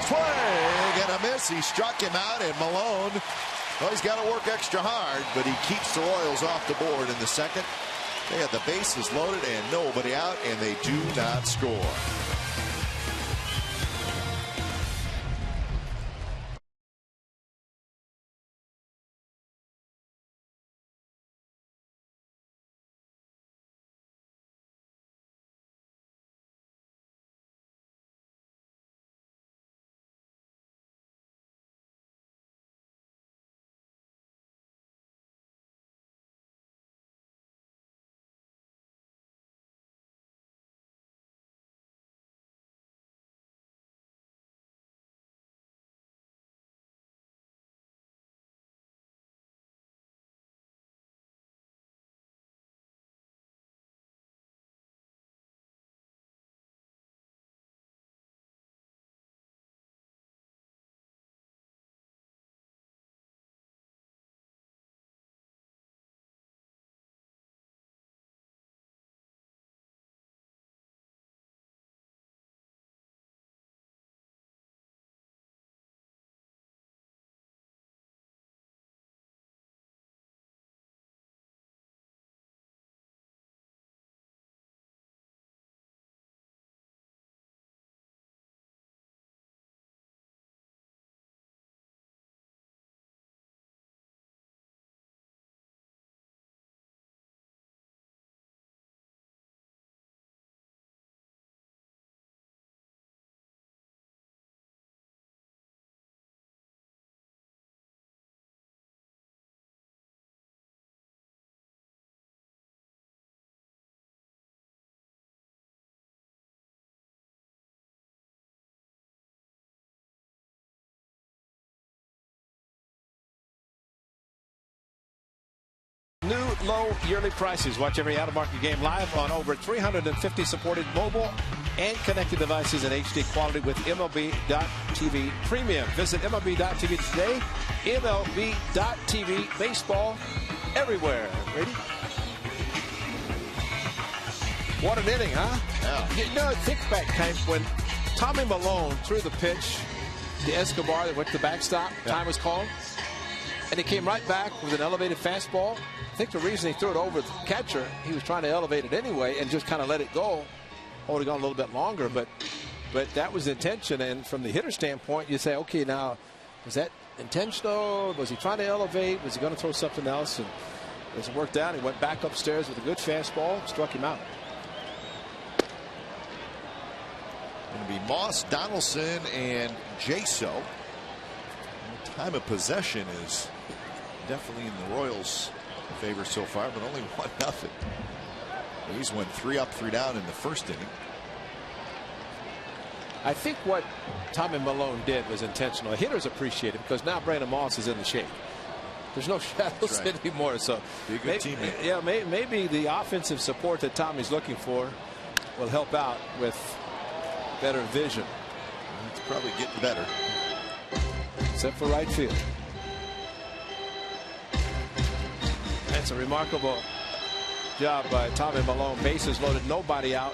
Swing and a miss. He struck him out, and Malone, well, he's got to work extra hard, but he keeps the Royals off the board in the second. They had the bases loaded and nobody out, and they do not score. New low yearly prices. Watch every out-of-market game live on over 350 supported mobile and connected devices in HD quality with MLB.TV Premium. Visit MLB.TV today. MLB.TV baseball everywhere. Ready? What an inning, huh? Yeah. You know, think back, Hank, when Tommy Malone threw the pitch to Escobar that went to the backstop. Yeah. Time was called. And he came right back with an elevated fastball. I think the reason he threw it over the catcher, he was trying to elevate it anyway and just kind of let it go. Hold it on a little bit longer, but that was the intention. And from the hitter standpoint, you say, okay, now, was that intentional? Was he trying to elevate? Was he going to throw something else? And as it worked out, he went back upstairs with a good fastball, struck him out. Going to be Moss, Donaldson, and Jaso. Time of possession is definitely in the Royals' favor so far, but only 1-0. He's went 3 up, 3 down in the first inning. I think what Tommy Malone did was intentional. The hitters appreciate it because now Brandon Moss is in the shade. There's no shadows anymore. So be a good teammate. Yeah, maybe the offensive support that Tommy's looking for will help out with better vision. It's probably getting better. Except for right field. That's a remarkable job by Tommy Malone. Bases loaded, nobody out.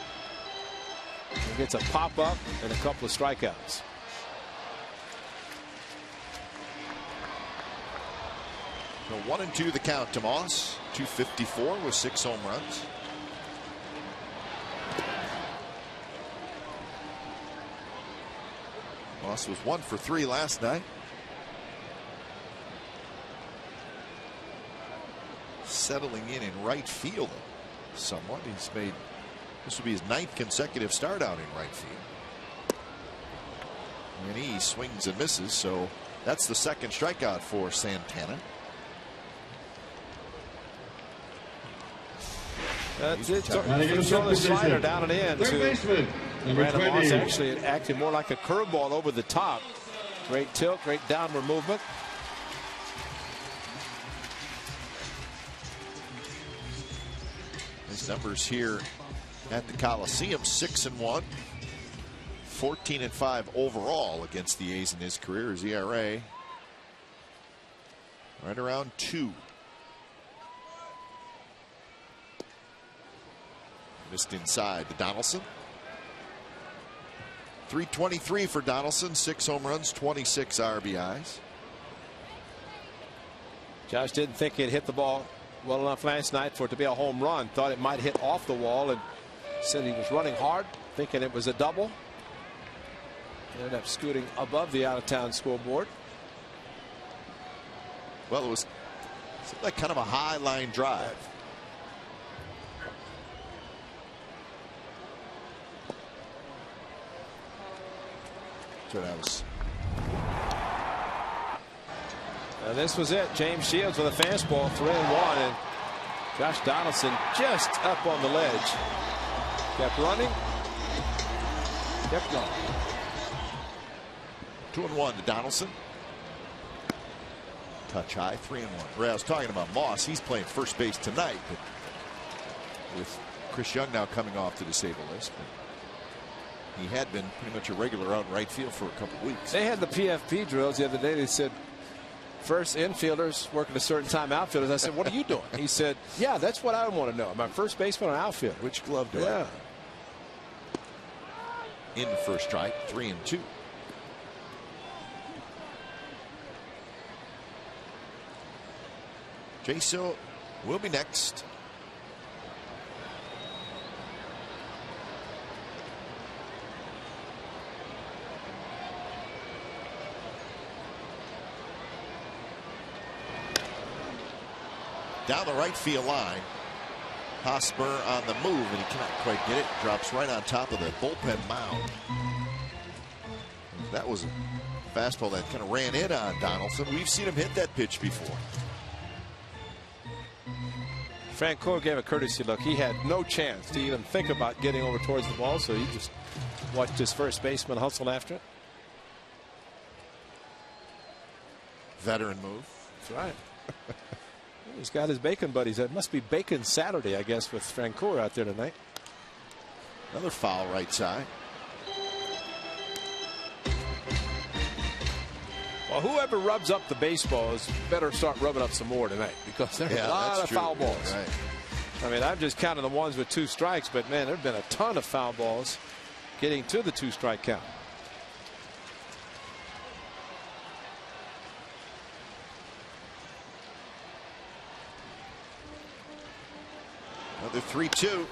He gets a pop-up and a couple of strikeouts. So 1-2 the count to Moss. 254 with 6 home runs. Moss was 1 for 3 last night. Settling in right field somewhat. He's made, this will be his 9th consecutive start out in right field. And he swings and misses, so that's the 2nd strikeout for Santana. That's it. Throwing the slider down and in to Brandon Moss. Actually, it acted more like a curveball over the top. Great tilt, great downward movement. His numbers here at the Coliseum: 6-1, 14-5 overall against the A's in his career. His ERA right around 2. Missed inside to Donaldson. 323 for Donaldson, 6 home runs, 26 RBIs. Josh didn't think he'd hit the ball well enough last night for it to be a home run. Thought it might hit off the wall and said he was running hard, thinking it was a double. Ended up scooting above the out-of-town scoreboard. Well, it was like kind of a high line drive. So that was. And this was it. James Shields with a fastball, 3-1, and Josh Donaldson just up on the ledge. Kept running. Kept going. 2-1 to Donaldson. Touch high, 3-1. I was talking about Moss. He's playing first base tonight, but with Chris Young now coming off the disabled list. He had been pretty much a regular out in right field for a couple of weeks. They had the PFP drills the other day. They said first infielders work at a certain time, outfielders. I said, what are you doing? He said, yeah, that's what I want to know. Am I first baseman or outfield? Which glove do I? In the first strike, 3-2. Jaso will be next. Down the right field line. Hosmer on the move, and he cannot quite get it. Drops right on top of the bullpen mound. That was a fastball that kind of ran in on Donaldson. We've seen him hit that pitch before. Francoeur gave a courtesy look. He had no chance to even think about getting over towards the ball, so he just watched his first baseman hustle after it. Veteran move. That's right. He's got his bacon buddies. It must be Bacon Saturday, I guess, with Francoeur out there tonight. Another foul right side. Well, whoever rubs up the baseballs better start rubbing up some more tonight, because there are a lot of foul balls. Right. I mean, I've just counted the ones with 2 strikes, but man, there have been a ton of foul balls getting to the 2-strike count. Another 3-2,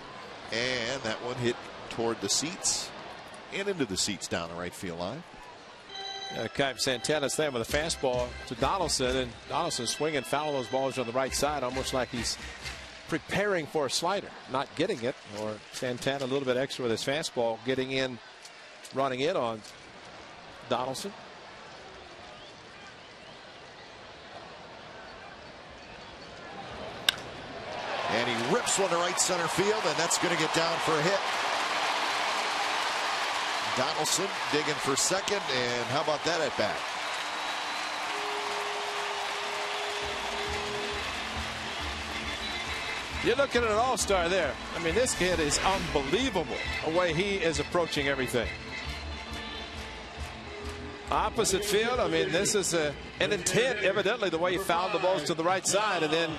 and that one hit toward the seats and into the seats down the right field line. Santana's there with a fastball to Donaldson, and Donaldson swinging, fouling those balls on the right side, almost like he's preparing for a slider, not getting it, or Santana a little bit extra with his fastball, getting in, running in on Donaldson. And he rips one to right center field, and that's going to get down for a hit. Donaldson digging for second, and how about that at bat? You're looking at an all-star there. I mean, this kid is unbelievable the way he is approaching everything. Opposite field, I mean, this is an intent, evidently, the way he fouled the balls to the right side, and then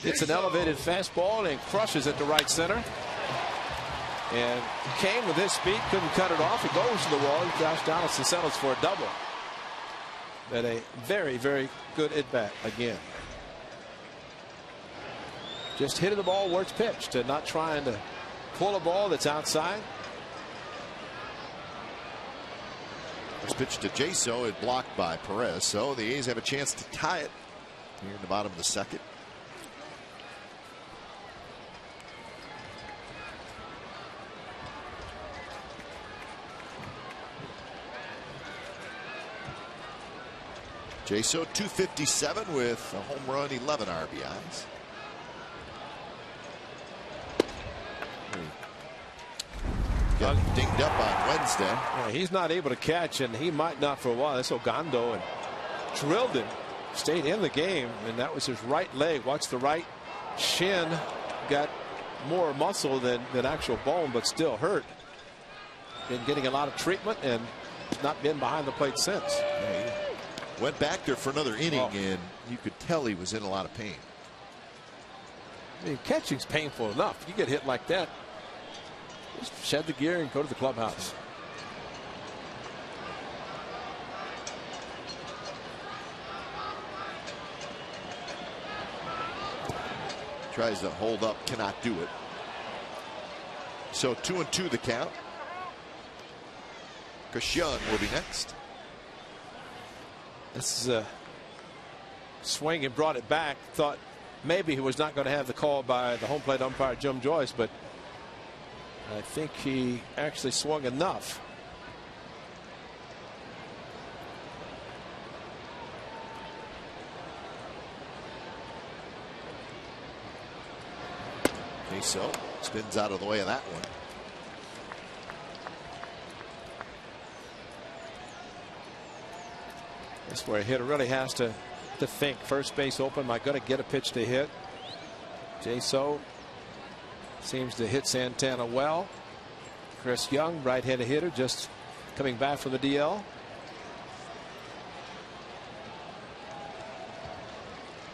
it's an elevated fastball and crushes it to right center. And Kane, with his speed, couldn't cut it off. He goes to the wall. Josh Donaldson settles for a double. But a very, very good at-bat again. Just hitting the ball where it's pitched and not trying to pull a ball that's outside. First pitch to Jaso, it blocked by Perez. So the A's have a chance to tie it here in the bottom of the second. Jaso 257 with a home run, 11 RBIs. Got dinged up on Wednesday. Yeah, he's not able to catch, and he might not for a while. That's Ogando, and drilled him. Stayed in the game, and that was his right leg. Watch the right shin. Got more muscle than actual bone, but still hurt. Been getting a lot of treatment and not been behind the plate since. Yeah, he went back there for another inning, and you could tell he was in a lot of pain. I mean, catching's painful enough. You get hit like that, just shed the gear and go to the clubhouse. Tries to hold up, cannot do it. So 2-2 the count. Chris Young will be next. This is a swing and brought it back. Thought maybe he was not going to have the call by the home plate umpire Jim Joyce, but I think he actually swung enough. Okay, so spins out of the way of that one. That's where a hitter really has to think. First base open. Am I going to get a pitch to hit? Jaso seems to hit Santana well. Chris Young, right-handed hitter, just coming back from the DL.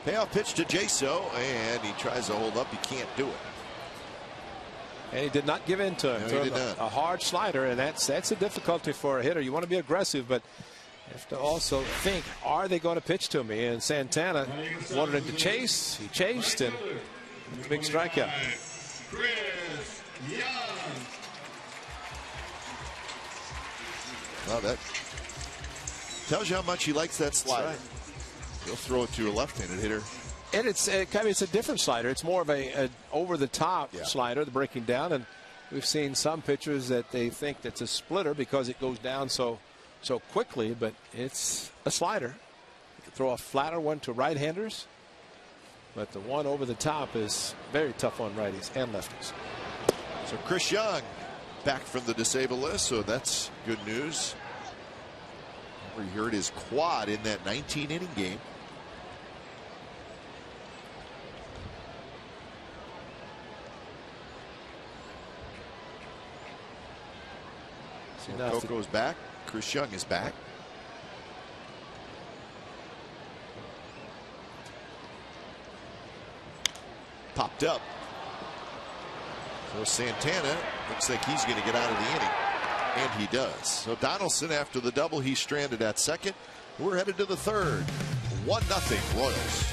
Payoff pitch to Jaso, and he tries to hold up. He can't do it. And he did not give in to him. No, he did not. A hard slider, and that's a difficulty for a hitter. You want to be aggressive, but you have to also think, are they going to pitch to me? And Santana wanted him to chase. He chased, and it's a big strikeout. Chris Young. Well, that tells you how much he likes that slider. Right. He'll throw it to a left-handed hitter. And it's a different slider. It's more of a over-the-top slider, the breaking down. And we've seen some pitchers that they think that's a splitter because it goes down so quickly, but it's a slider. You can throw a flatter one to right-handers, but the one over the top is very tough on righties and lefties. So Chris Young back from the disabled list, so that's good news. We heard his quad in that 19-inning game. So Coco's back. Chris Young is back. Popped up. So Santana looks like he's going to get out of the inning. And he does. So Donaldson, after the double, he's stranded at second. We're headed to the third. 1-0 Royals.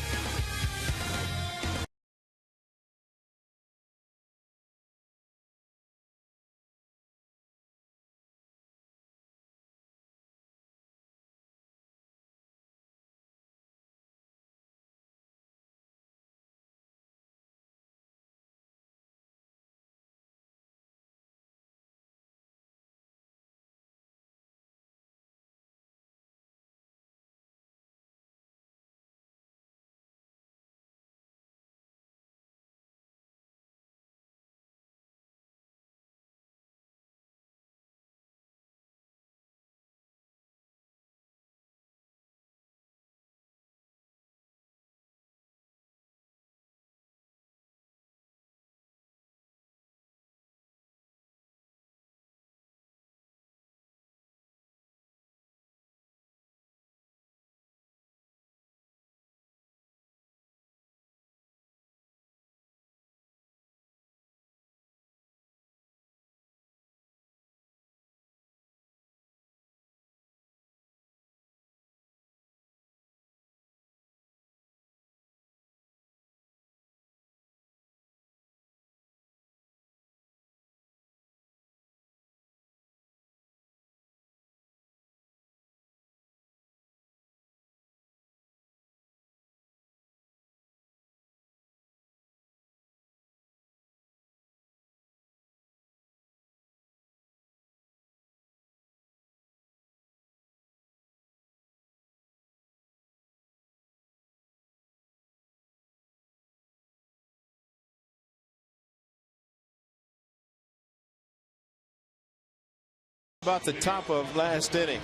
About the top of last inning.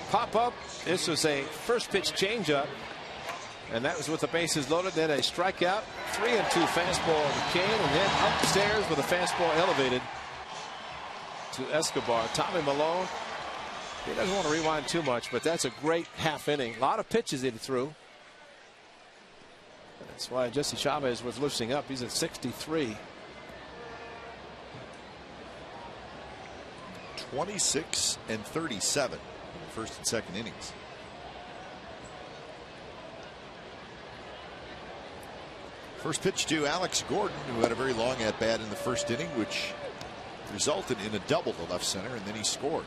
Pop up. This was a first pitch changeup, and that was with the bases loaded. Then a strikeout, 3-2 fastball to Kane, and then upstairs with a fastball elevated to Escobar. Tommy Milone, he doesn't want to rewind too much, but that's a great half inning. A lot of pitches that he threw. And that's why Jesse Chavez was loosening up. He's at 63. 26 and 37 in the first and second innings. First pitch to Alex Gordon, who had a very long at bat in the first inning, which resulted in a double to left center, and then he scored.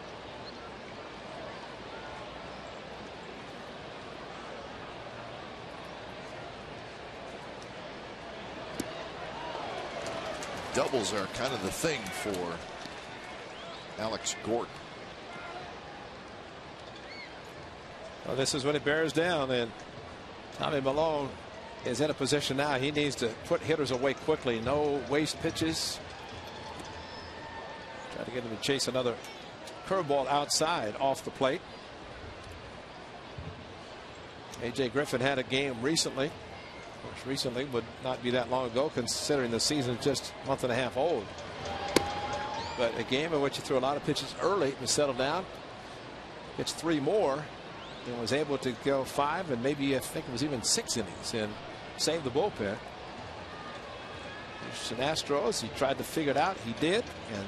Doubles are kind of the thing for Alex Gordon. Well, this is when it bears down, and Tommy Milone is in a position now. He needs to put hitters away quickly. No waste pitches. Try to get him to chase another curveball outside off the plate. A.J. Griffin had a game recently. Of course, recently would not be that long ago, considering the season is just a month and a half old. But a game in which he threw a lot of pitches early and settled down. Pitched 3 more and was able to go 5 and maybe I think it was even 6 innings and save the bullpen. Houston Astros, he tried to figure it out. He did, and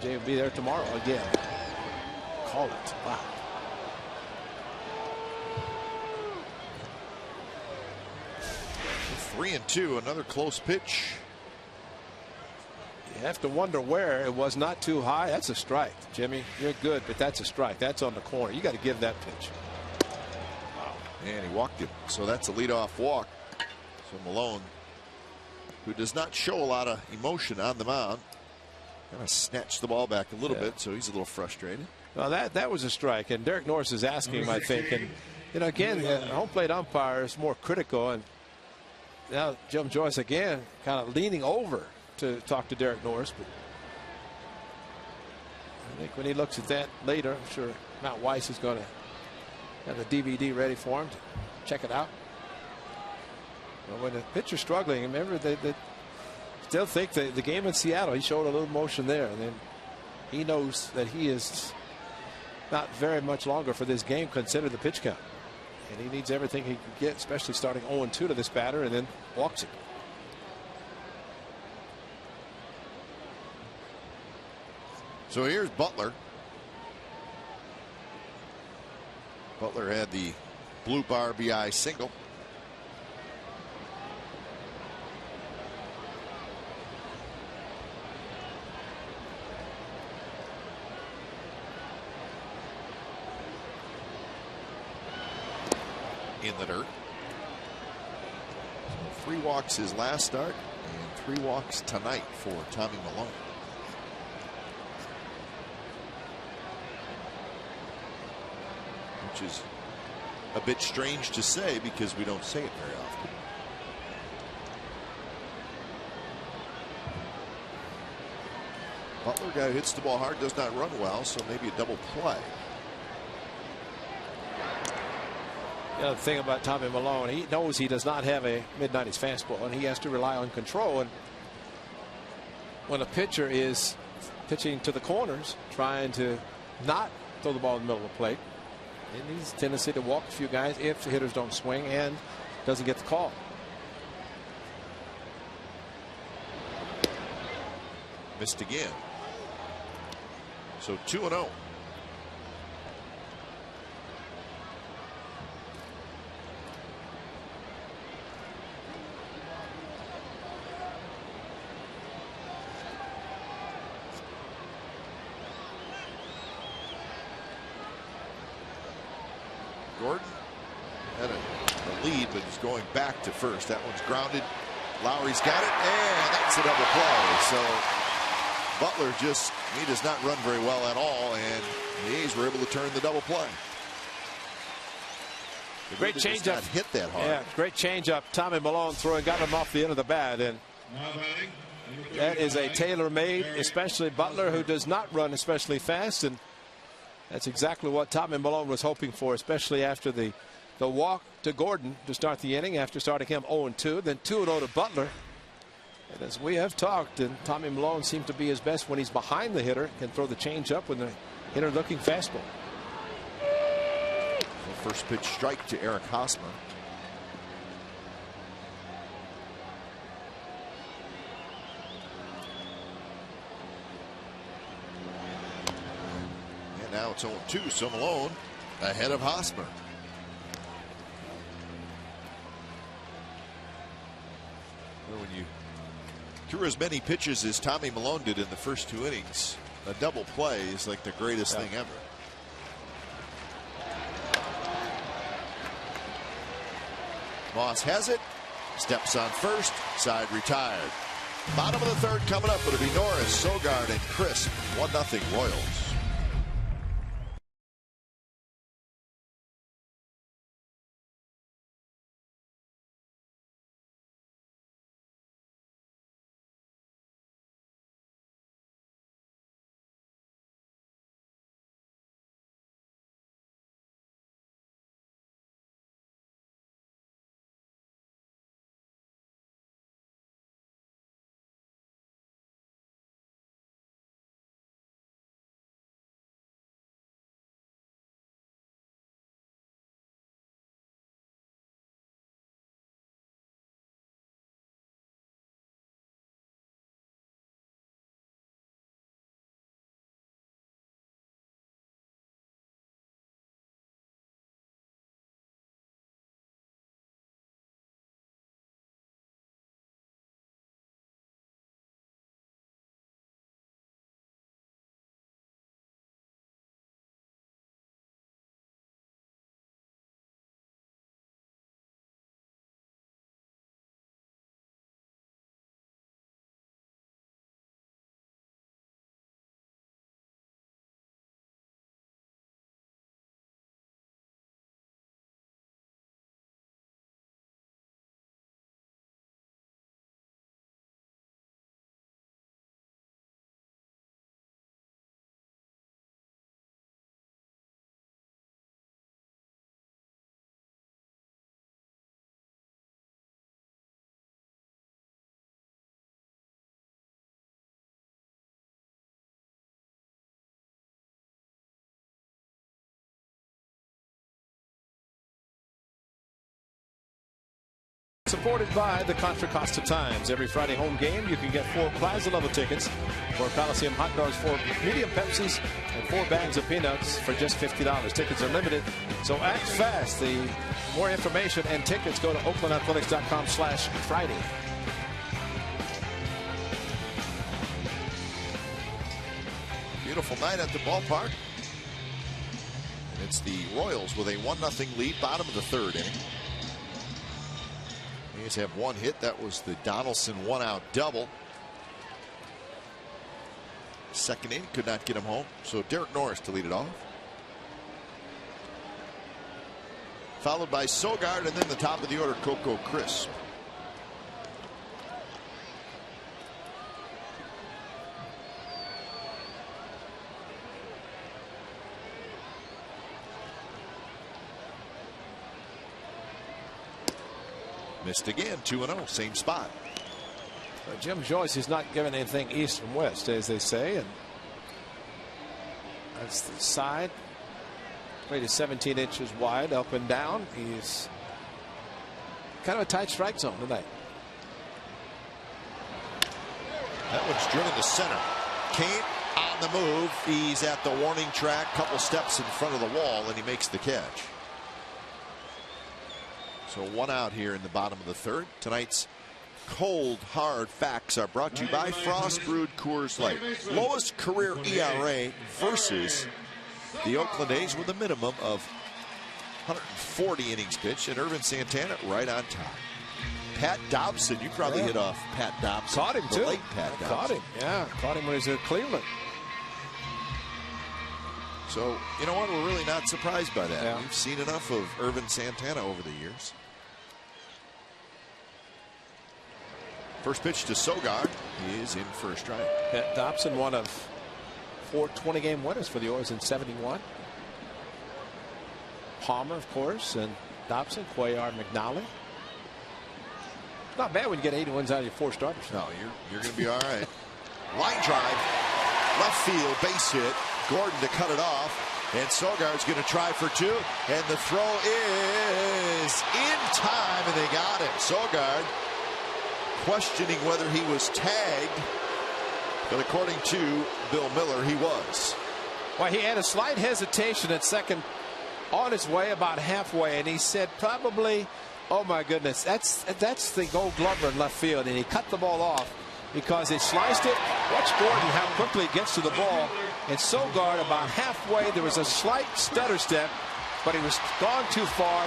AJ will be there tomorrow again. Call it. Wow. So 3-2, another close pitch. You have to wonder where. It was not too high. That's a strike. Jimmy, you're good, but that's a strike. That's on the corner. You got to give that pitch. Wow. And he walked it. So that's a leadoff walk. So Milone, who does not show a lot of emotion on the mound, kind of snatched the ball back a little bit, so he's a little frustrated. Well, that was a strike, and Derek Norris is asking him, I think. And, you know, again, the home plate umpire is more critical, and now Jim Joyce again kind of leaning over to talk to Derek Norris, but I think when he looks at that later, I'm sure Matt Weiss is going to have the DVD ready for him to check it out. But when the pitcher's struggling, remember they still think the game in Seattle, he showed a little motion there, and then he knows that he is not very much longer for this game, consider the pitch count, and he needs everything he can get, especially starting 0-2 to this batter, and then walks it. So here's Butler. Butler had the blue bar RBI single. In the dirt. So 3 walks his last start and 3 walks tonight for Tommy Milone. Which is a bit strange to say because we don't say it very often. Butler, guy who hits the ball hard, does not run well, so maybe a double play. The other thing about Tommy Milone, he knows he does not have a mid-90s fastball, and he has to rely on control. And when a pitcher is pitching to the corners, trying to not throw the ball in the middle of the plate, it needs a tendency to walk a few guys if the hitters don't swing and doesn't get the call. Missed again. So 2-0. Gordon had a lead, but he's going back to first. That one's grounded. Lowry's got it, and that's a double play. So Butler he does not run very well at all, and the A's were able to turn the double play. Great changeup. Hit that hard. Yeah, great changeup. Tommy Milone throwing, got him off the end of the bat, and Now batting, That is a tailor-made, especially Butler, who does not run especially fast, and that's exactly what Tommy Malone was hoping for, especially after the walk to Gordon to start the inning after starting him 0-2, then 2-0 to Butler. And as we have talked, and Tommy Malone seems to be his best when he's behind the hitter, can throw the changeup when the hitter looking fastball. The first pitch strike to Eric Hosmer. And now it's 0-2, so Malone ahead of Hosmer. When you threw as many pitches as Tommy Malone did in the first 2 innings, a double play is like the greatest thing ever. Moss has it, steps on first, side retired. Bottom of the third coming up. It'll be Norris, Sogard, and Crisp. 1-0 Royals. Supported by the Contra Costa Times. Every Friday home game, you can get 4 Plaza level tickets, 4 Coliseum hot dogs, 4 medium Pepsis, and 4 bags of peanuts for just $50. Tickets are limited, so act fast. The more information and tickets, go to oaklandathletics.com/Friday. Beautiful night at the ballpark. And it's the Royals with a 1-0 lead, bottom of the third inning. A's have 1 hit. That was the Donaldson 1-out double. Second inning, could not get him home. So Derek Norris to lead it off. Followed by Sogard, and then the top of the order, Coco Crisp. Missed again, 2-0, same spot. Jim Joyce is not giving anything east from west, as they say, and that's the side. Plate is 17 inches wide, up and down. He's kind of a tight strike zone tonight. That one's driven to center. Kane on the move. He's at the warning track, couple steps in front of the wall, and he makes the catch. So 1 out here in the bottom of the third. Tonight's cold, hard facts are brought to you by Frost Brewed Coors Light. Lowest career ERA versus the Oakland A's with a minimum of 140 innings pitched, and Irvin Santana right on top. Pat Dobson, you probably hit off Pat Dobson. Caught him too. Late Pat Dobson. Caught him, yeah. Caught him when he was in Cleveland. So, you know what? We're really not surprised by that. Yeah. We've seen enough of Irvin Santana over the years. First pitch to Sogard. He is in for a strike. Dobson, one of 4 20-game winners for the Orioles in '71. Palmer, of course, and Dobson, Cuellar, McNally. Not bad when you get 80 wins out of your 4 starters. No, you're going to be all right. Line drive, left field, base hit. Gordon to cut it off, and Sogard's going to try for 2, and the throw is in time, and they got him. Sogard questioning whether he was tagged, but according to Bill Miller, he was. Well, he had a slight hesitation at second on his way about halfway, and he said probably, oh my goodness, that's the Gold Glover in left field, and he cut the ball off because he sliced it. Watch Gordon how quickly it gets to the ball, and Sogard about halfway, there was a slight stutter step, but he was gone too far.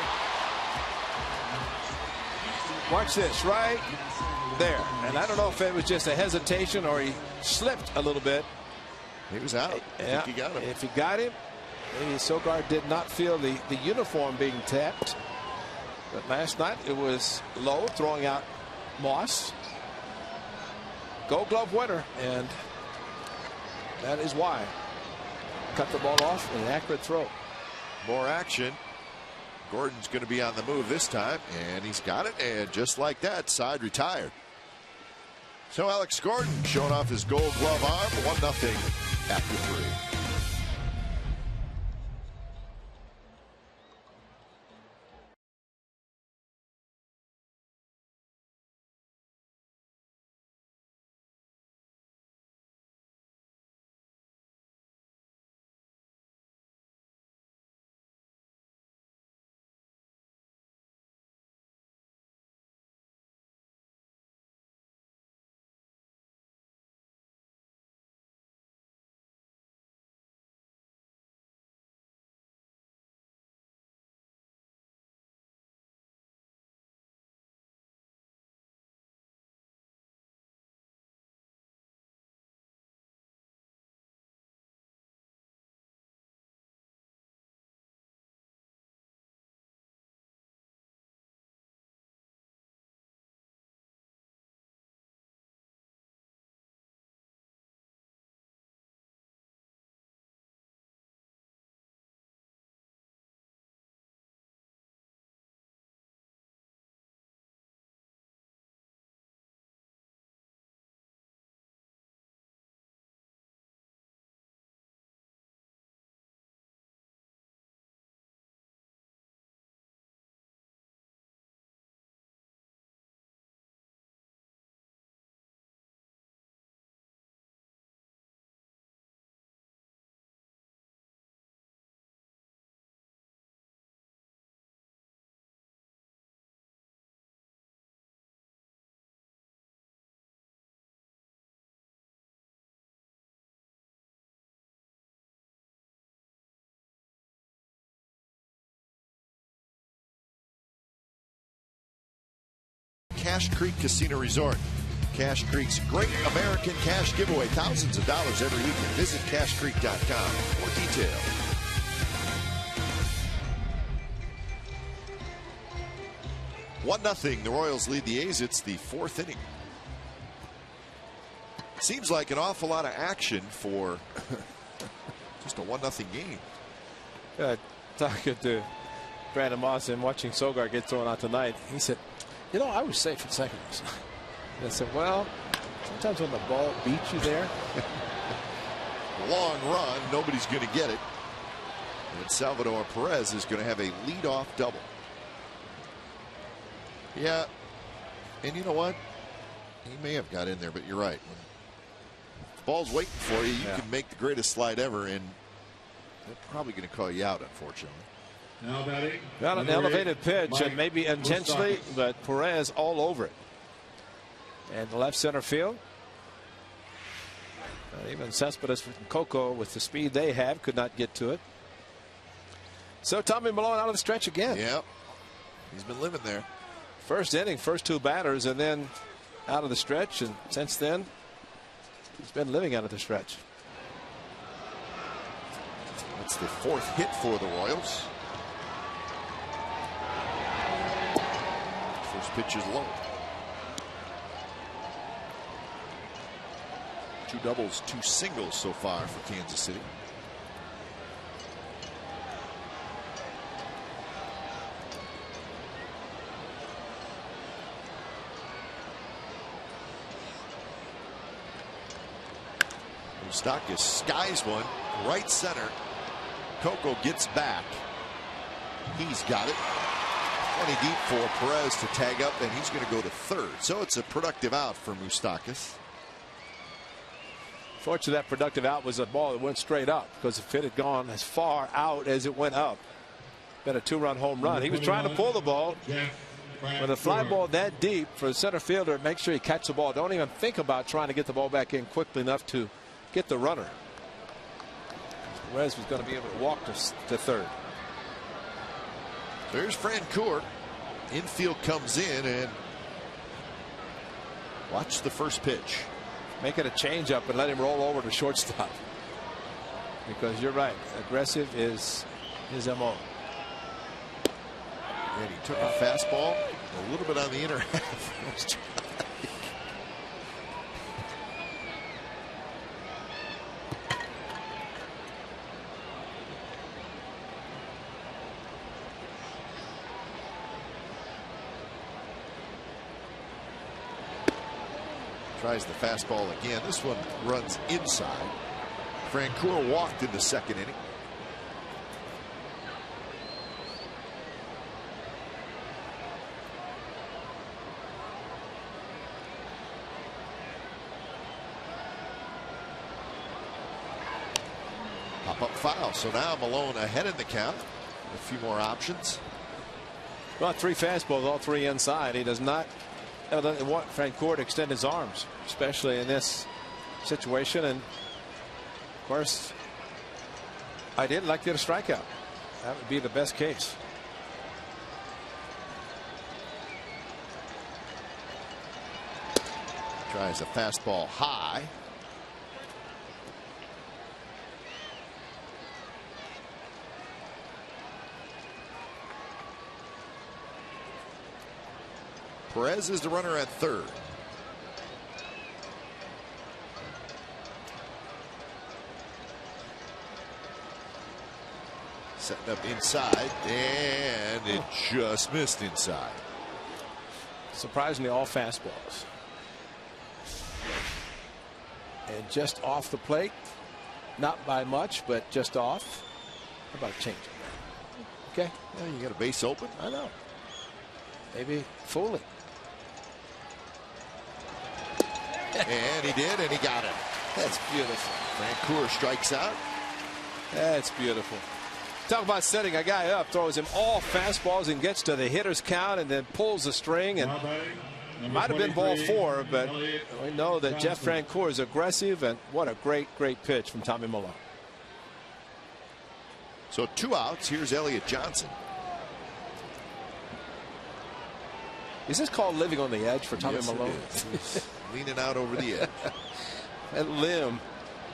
Watch this right there, and I don't know if it was just a hesitation or he slipped a little bit. He was out. I think he got him. If he got him, maybe Sogard did not feel the uniform being tapped. But last night it was Lowe throwing out Moss. Gold Glove winner, and that is why. Cut the ball off with an accurate throw. More action. Gordon's going to be on the move this time, and he's got it, and just like that, side retired. So Alex Gordon showing off his Gold Glove arm, 1-0 after 3. Cache Creek Casino Resort. Cache Creek's Great American Cash Giveaway. Thousands of dollars every weekend. Visit cashcreek.com for details. One 0. The Royals lead the A's. It's the 4th inning. Seems like an awful lot of action for just a 1-0 game. Talking to Brandon Moss and watching Sogard get thrown out tonight, he said, you know, I was safe at second. I said, well, sometimes when the ball beats you there. Long run, nobody's going to get it. And Salvador Perez is going to have a leadoff double. Yeah, and you know what? He may have got in there, but you're right. When the ball's waiting for you, you can make the greatest slide ever, and they're probably going to call you out, unfortunately. Got an elevated pitch, and maybe intentionally, but Perez all over it. And the left center field. Even Cespedes and Coco, with the speed they have, could not get to it. So Tommy Malone out of the stretch again. Yeah, he's been living there. First inning, first 2 batters, and then out of the stretch, and since then he's been living out of the stretch. That's the 4th hit for the Royals. First pitch is low. 2 doubles, 2 singles so far for Kansas City. Moustakas skies one right center. Coco gets back. He's got it. 20 deep for Perez to tag up, and he's going to go to third. So it's a productive out for Moustakas. Fortunately, that productive out was a ball that went straight up, because if it had gone as far out as it went up, been a 2-run home run. He was trying to pull the ball. With a fly ball that deep for the center fielder, make sure you catch the ball. Don't even think about trying to get the ball back in quickly enough to get the runner. Perez was going to be able to walk to third. There's Francoeur. Infield comes in, and watch the first pitch. Make it a changeup and let him roll over to shortstop. Because you're right, aggressive is his MO. And he took a fastball a little bit on the inner half. Tries the fastball again. This one runs inside. Francoeur walked in the second inning. Pop-up foul. So now Malone ahead in the count. A few more options. Well, 3 fastballs, all 3 inside. He does not want Francoeur to extend his arms, especially in this situation. And of course, I did like to get a strikeout. That would be the best case. Tries a fastball high. Perez is the runner at third. Setting up inside, and it just missed inside. Surprisingly, all fastballs. And just off the plate. Not by much, but just off. How about a change? Okay. Well, you got a base open. I know. Maybe fooling. And he did, and he got it. That's beautiful. Francoeur strikes out. That's beautiful. Talk about setting a guy up, throws him all fastballs and gets to the hitter's count and then pulls the string. And it might have been ball 4, but we know that Jeff Francoeur is aggressive, and what a great pitch from Tommy Malone. So 2 outs. Here's Elliott Johnson. Is this called living on the edge for Tommy Yes, Malone? it is. Leaning out over the edge. That limb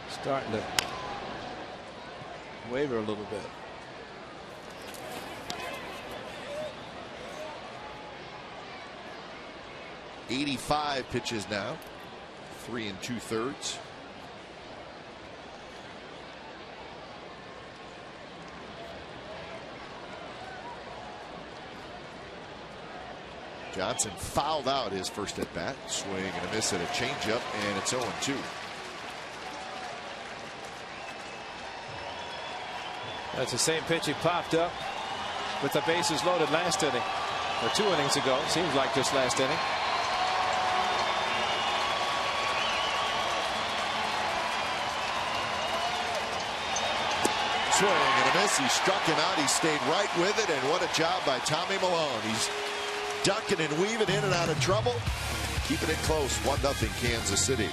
starting to waver a little bit. '85 pitches now. 3 2/3. Johnson fouled out his first at bat. Swing and a miss at a changeup, and it's 0-2. That's the same pitch he popped up with the bases loaded last inning, or 2 innings ago. Seems like just last inning. Swing and a miss. He struck him out. He stayed right with it, and what a job by Tommy Malone. He's ducking and weaving in and out of trouble, keeping it close. 1-0 Kansas City.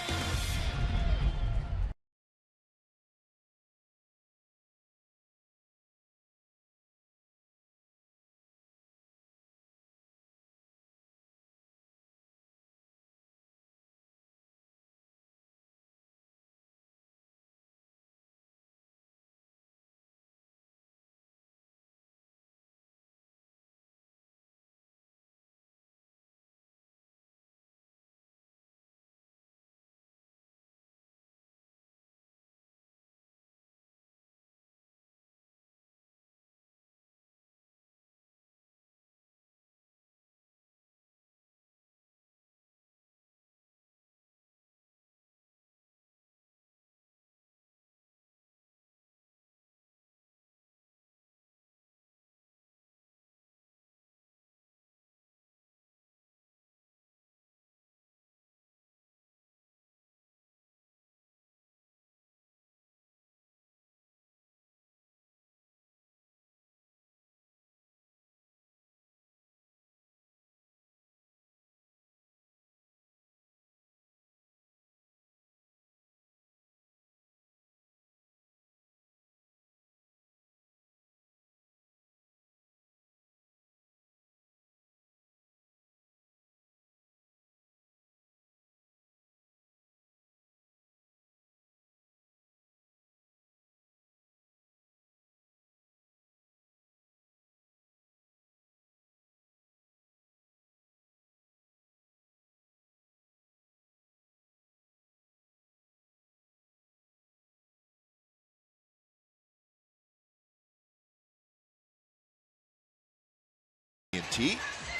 JT,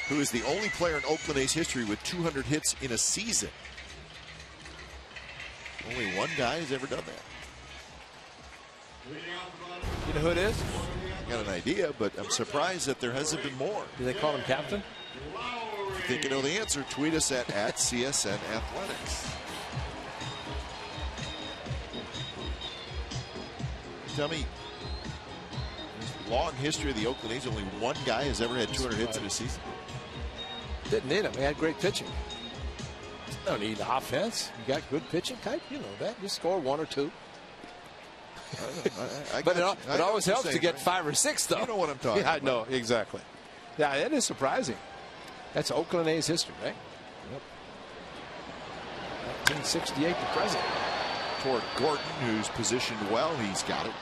who is the only player in Oakland A's history with 200 hits in a season. Only one guy has ever done that. You know who it is? I got an idea, but I'm surprised that there hasn't been more. Do they call him captain? If you think you know the answer, tweet us at CSN Athletics. Tell me, long history of the Oakland A's, only one guy has ever had 200 hits in a season. Didn't need him. He had great pitching. You don't need offense. You got good pitching type. You know that. Just score 1 or 2. But it always helps to get 5 or 6, though. You know what I'm talking about. I know, exactly. Yeah, it is surprising. That's Oakland A's history, right? Yep. 1968 to present. Toward Gordon, who's positioned well. He's got it.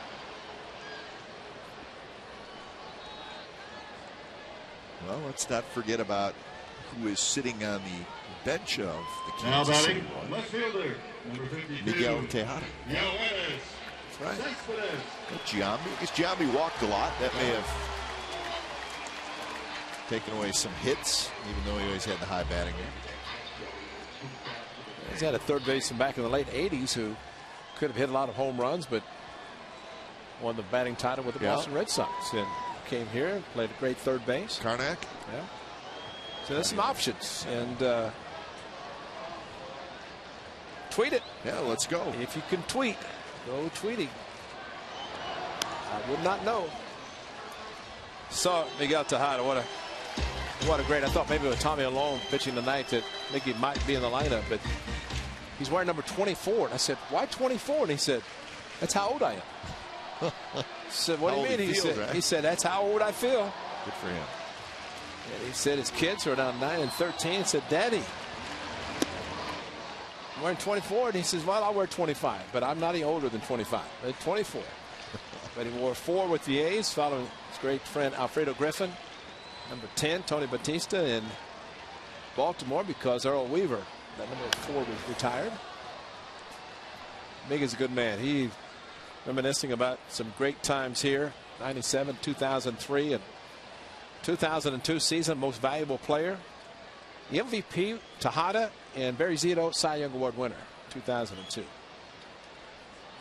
Well, let's not forget about who is sitting on the bench of the Kansas City Royals. Left fielder, number 52. Miguel Tejada. That's right. Giambi. Because Giambi walked a lot. That may have taken away some hits, even though he always had the high batting there. He's had a third baseman back in the late 80s who could have hit a lot of home runs, but won the batting title with the Boston Red Sox. And came here and played a great third base. Karnak. Yeah. So there's some options. And tweet it. Yeah, let's go. If you can tweet, go tweeting. I would not know. So Miguel Tejada, what a great. I thought maybe with Tommy Alone pitching tonight that Mickey might be in the lineup, but he's wearing number 24. And I said, why 24? And he said, that's how old I am. I said, what do you mean? He said, that's how old I feel. Good for him. And he said his kids are now 9 and 13. He said, Daddy, I'm wearing 24. And he says, well, I'll wear 25, but I'm not any older than 25. 24. But he wore 4 with the A's, following his great friend Alfredo Griffin. Number 10, Tony Batista in Baltimore, because Earl Weaver, that number 4, was retired. Miguel's a good man. He reminiscing about some great times here. 97, 2003, and 2002 season, most valuable player. The MVP, Tejada, and Barry Zito, Cy Young Award winner, 2002.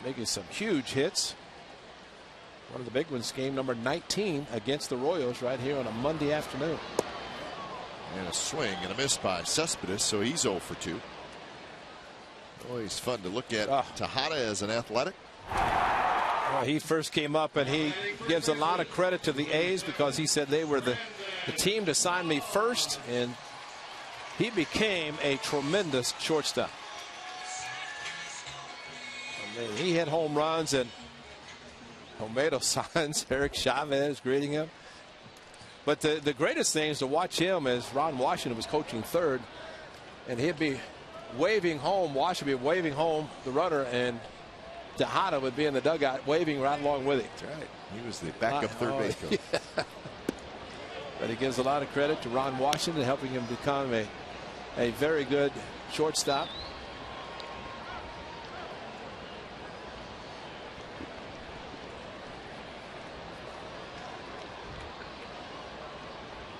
Making some huge hits. One of the big ones, game number 19 against the Royals right here on a Monday afternoon. And a swing and a miss by Cespedes, so he's 0 for 2. Always fun to look at Tejada as an athletic. Well, he first came up, and he gives a lot of credit to the A's because he said they were the team to sign me first, and he became a tremendous shortstop. I mean, he hit home runs, and tomato signs, Eric Chavez greeting him. But the greatest thing is to watch him as Ron Washington was coaching third, and he'd be waving home. Washington would be waving home the runner, and Tejada would be in the dugout waving right along with him. That's right. He was the backup third base coach. Yeah. But he gives a lot of credit to Ron Washington, helping him become a very good shortstop.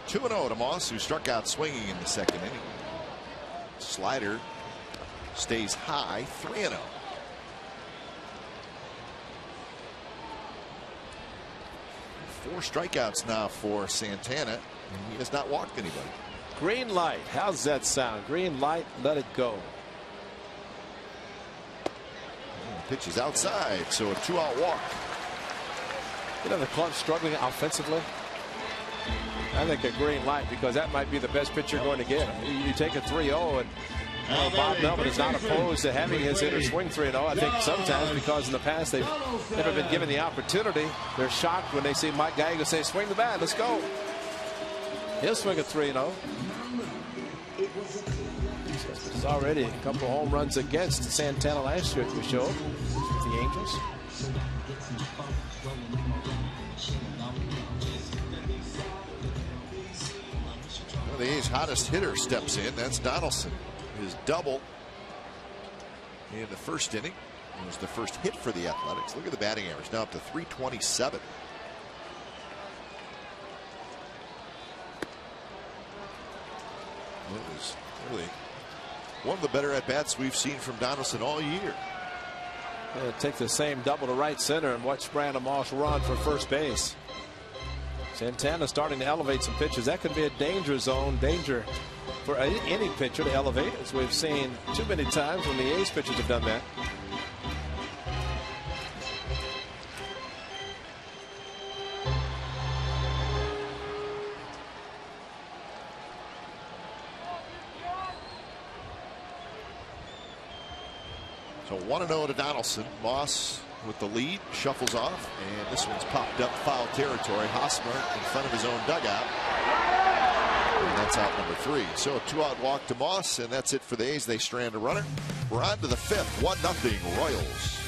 Two 2-0 to Moss, who struck out swinging in the second inning. Slider stays high, 3-0. Four strikeouts now for Santana, and he has not walked anybody. Green light. How's that sound? Green light, let it go. Pitch is outside, so a 2-out walk. You know, the club's struggling offensively. I think a green light, because that might be the best pitch you're going to get. You take a 3-0, and Bob Melvin is not opposed to having his hitter swing 3-0. I think sometimes because in the past they've never been given the opportunity. They're shocked when they see Mike Gallagher say, swing the bat, let's go. He'll swing a 3-0. There's already a couple of home runs against Santana last year at the show with the Angels. Well, the A's hottest hitter steps in. That's Donaldson. His double in the first inning. It was the first hit for the Athletics. Look at the batting average, now up to 327. Really, one of the better at bats we've seen from Donaldson all year. Take the same double to right center and watch Brandon Moss run for first base. Santana starting to elevate some pitches. That could be a danger zone, danger for any pitcher to elevate, as we've seen too many times when the A's pitchers have done that. So 1-0 to Donaldson. Moss with the lead, shuffles off, and this one's popped up foul territory. Hosmer in front of his own dugout. And that's out number 3. So a 2-out walk to Moss, and that's it for the A's. They strand a runner. We're on to the 5th. 1-0 Royals.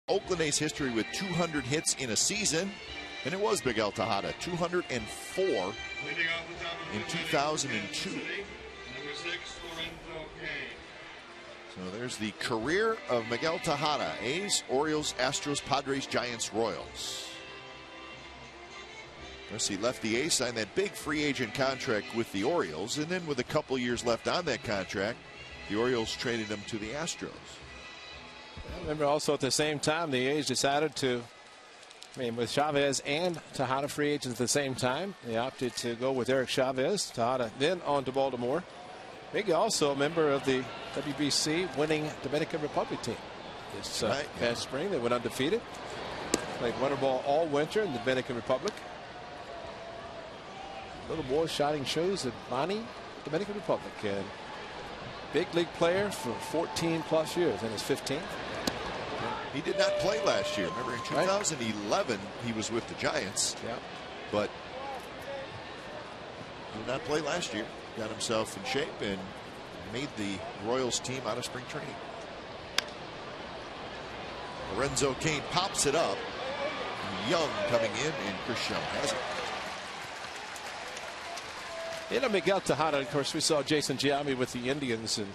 Oakland A's history with 200 hits in a season, and it was Miguel Tejada, 204 in 2002. So there's the career of Miguel Tejada. A's, Orioles, Astros, Padres, Giants, Royals. First, he left the A's, signed that big free agent contract with the Orioles, and then with a couple years left on that contract, the Orioles traded him to the Astros. I remember also at the same time the A's decided to, with Chavez and Tejada free agents at the same time, they opted to go with Eric Chavez. Tejada then on to Baltimore. Miguel also a member of the WBC winning Dominican Republic team. This past spring they went undefeated. Played winter ball all winter in the Dominican Republic. Little boy shouting shows at Bonnie, Dominican Republic, and big league player for 14 plus years, and his 15th. He did not play last year. Remember, in 2011, he was with the Giants. Yeah. But did not play last year. Got himself in shape and made the Royals team out of spring training. Lorenzo Cain pops it up. Young coming in, and Chris Young has it. Miguel Tejada, of course, we saw Jason Giambi with the Indians, and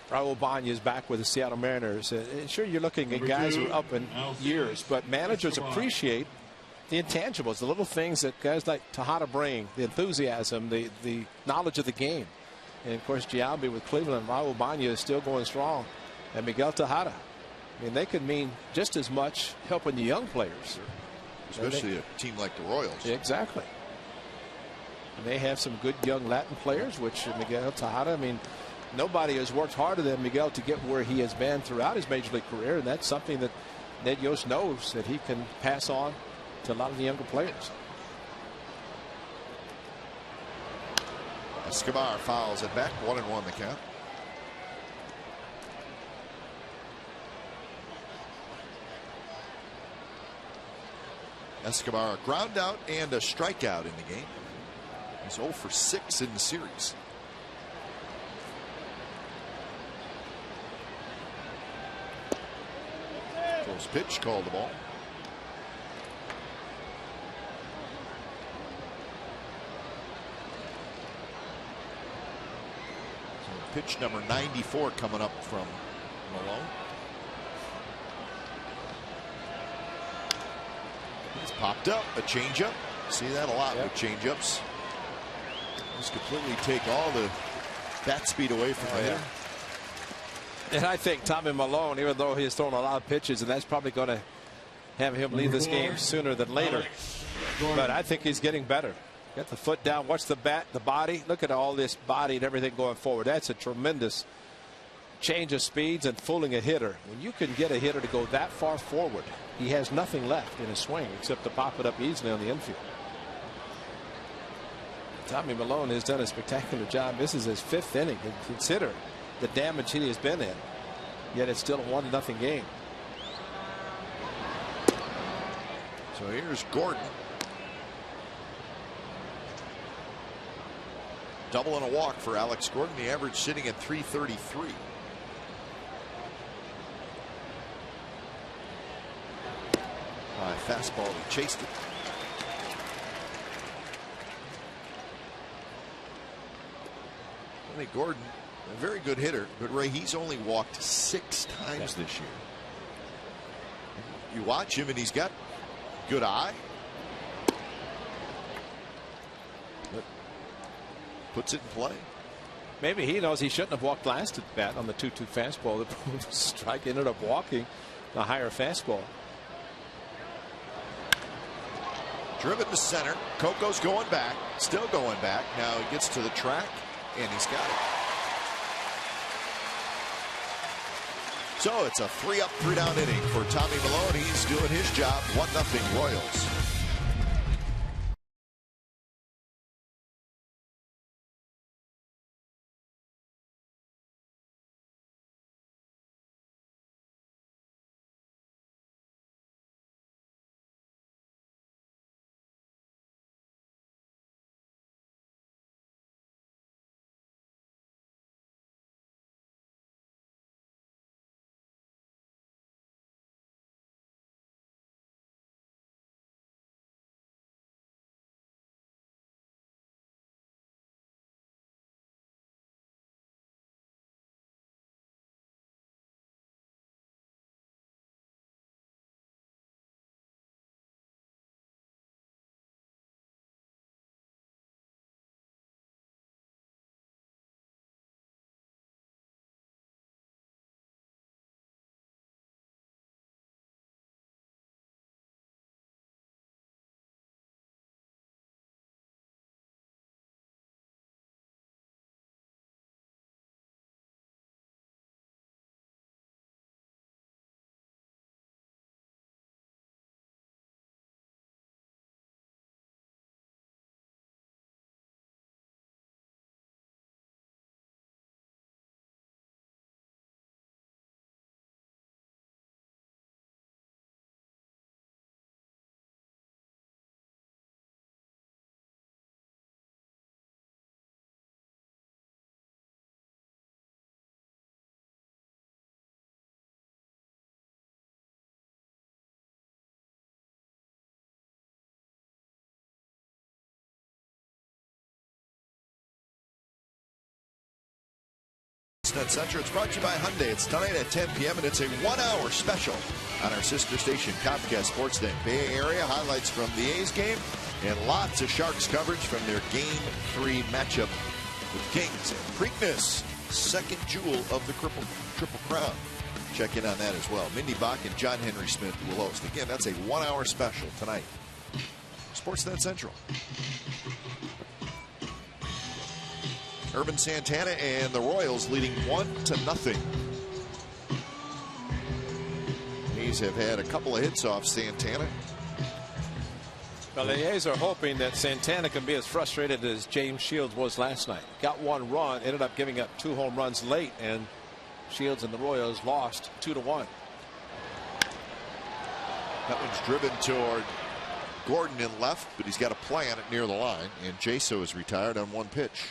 Raul Banya's back with the Seattle Mariners. And sure, you're looking at guys who are up in years, but managers appreciate the intangibles, the little things that guys like Tejada bring, the enthusiasm, the knowledge of the game. And of course, Giambi with Cleveland, Raul Banya is still going strong, and Miguel Tejada. They could mean just as much helping the young players, especially a team like the Royals. Exactly. And they have some good young Latin players, which Miguel Tejada, nobody has worked harder than Miguel to get where he has been throughout his major league career, and that's something that Ned Yost knows that he can pass on to a lot of the younger players. Escobar fouls it back, 1-1 the count. Escobar, a ground out and a strikeout in the game. He's 0 for 6 in the series. Close pitch, called the ball. So pitch number 94 coming up from Malone. It's popped up, a changeup. See that a lot with changeups. Just completely take all the bat speed away from the hitter. And I think Tommy Malone, even though he's thrown a lot of pitches, and that's probably going to have him leave this game sooner than later. But I think he's getting better. Got the foot down. Watch the bat, the body. Look at all this body and everything going forward. That's a tremendous change of speeds and fooling a hitter. When you can get a hitter to go that far forward, he has nothing left in his swing except to pop it up easily on the infield. Tommy Malone has done a spectacular job. This is his 5th inning. Consider the damage he has been in, yet it's still a 1-0 game. So here's Gordon. Double and a walk for Alex Gordon. The average sitting at 333. Fastball, he chased it. Ray Gordon, a very good hitter, but Ray, he's only walked 6 times this year. You watch him and he's got good eye. But puts it in play. Maybe he knows he shouldn't have walked last at bat on the 2-2 fastball. The strike ended up walking the higher fastball. Driven to center. Coco's going back, still going back. Now he gets to the track and he's got it. So it's a 3-up, 3-down inning for Tommy Malone. He's doing his job. 1-0 Royals. Center. It's brought to you by Hyundai. It's tonight at 10 p.m. and it's a 1-hour special on our sister station Comcast Sportsnet. Bay Area highlights from the A's game and lots of Sharks coverage from their Game 3 matchup with Kings. And Preakness, second jewel of the Triple Crown. Check in on that as well. Mindy Bach and John Henry Smith will host. Again, that's a 1-hour special tonight. Sportsnet Central. Urban Santana and the Royals leading 1-0. A's have had a couple of hits off Santana. Well, the A's are hoping that Santana can be as frustrated as James Shields was last night. Got 1 run, ended up giving up 2 home runs late, and Shields and the Royals lost 2-1. That one's driven toward Gordon in left, but he's got a play on it near the line, and Jaso is retired on one pitch.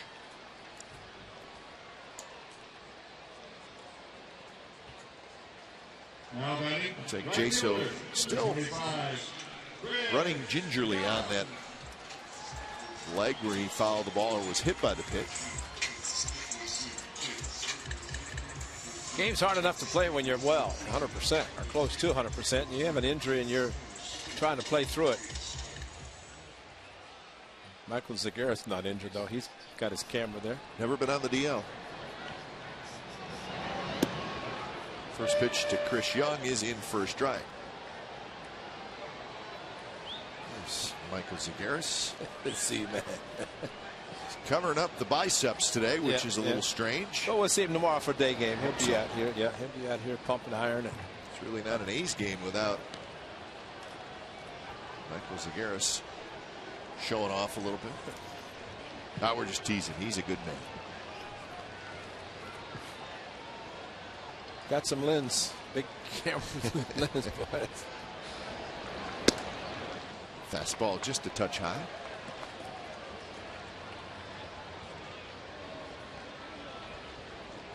Looks like Jaso still running gingerly on that leg where he fouled the ball or was hit by the pitch. Game's hard enough to play when you're 100% or close to 100%, and you have an injury and you're trying to play through it. Michael Zagaris not injured though. He's got his camera there. Never been on the DL. First pitch to Chris Young is in first strike. There's Michael Zagaris. Let's see, man. Covering up the biceps today, which is a little strange. But we'll see him tomorrow for a day game. He'll be out here. Yeah, he'll be out here pumping iron. It's really not an A's game without Michael Zagaris showing off a little bit. Now we're just teasing. He's a good man. Got some lens, big camera lens. Fastball just a touch high.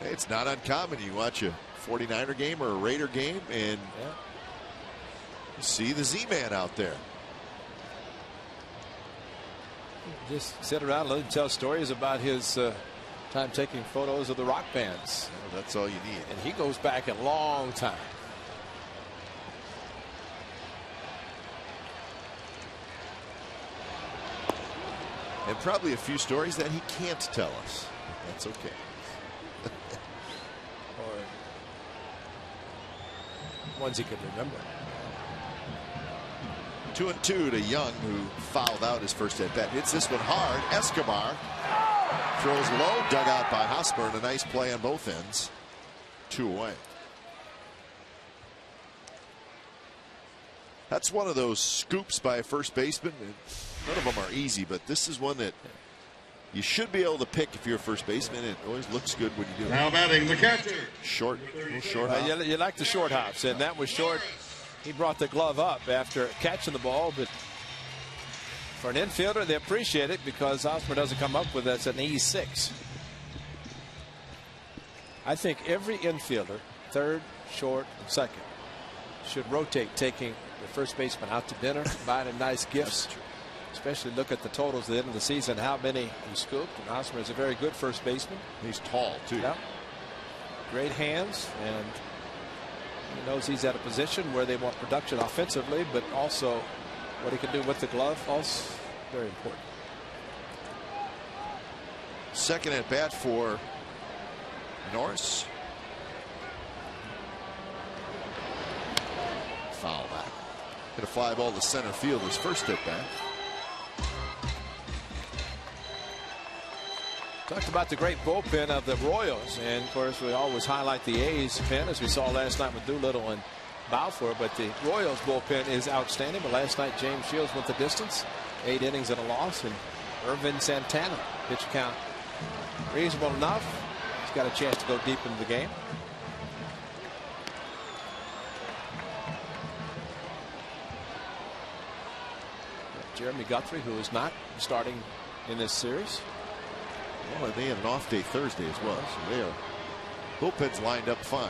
Hey, it's not uncommon. You watch a 49er game or a Raider game and you see the Z-Man out there. Just sit around, let him tell stories about his time taking photos of the rock bands. Well, that's all you need. And he goes back a long time. And probably a few stories that he can't tell us. That's okay. Or ones he could remember. 2-2 to Young, who fouled out his first at bat. Hits this one hard. Escobar throws low, dug out by Hosmer, and a nice play on both ends. 2 away. That's one of those scoops by a first baseman. None of them are easy, but this is one that you should be able to pick if you're a first baseman. It always looks good when you do it. Now batting the catcher. Short, little short hop. You like the short hops, and that was short. He brought the glove up after catching the ball, but for an infielder, they appreciate it because Hosmer doesn't come up with that's an E6. I think every infielder, third, short, and second, should rotate taking the first baseman out to dinner, buying him nice gifts. Especially look at the totals at the end of the season, how many he scooped. And Hosmer is a very good first baseman. He's tall, too. Yeah. Great hands, and he knows he's at a position where they want production offensively, but also what he can do with the glove, also very important. Second at bat for Norris. Foul back. Hit a fly ball to center field his first at bat. Talked about the great bullpen of the Royals, and of course we always highlight the A's pen as we saw last night with Doolittle and Balfour, but the Royals bullpen is outstanding. But last night James Shields went the distance, 8 innings and a loss, and Irvin Santana pitch count reasonable enough. He's got a chance to go deep into the game. Jeremy Guthrie, who is not starting in this series. Well, they had an off day Thursday as well, so they are bullpen's lined up fine.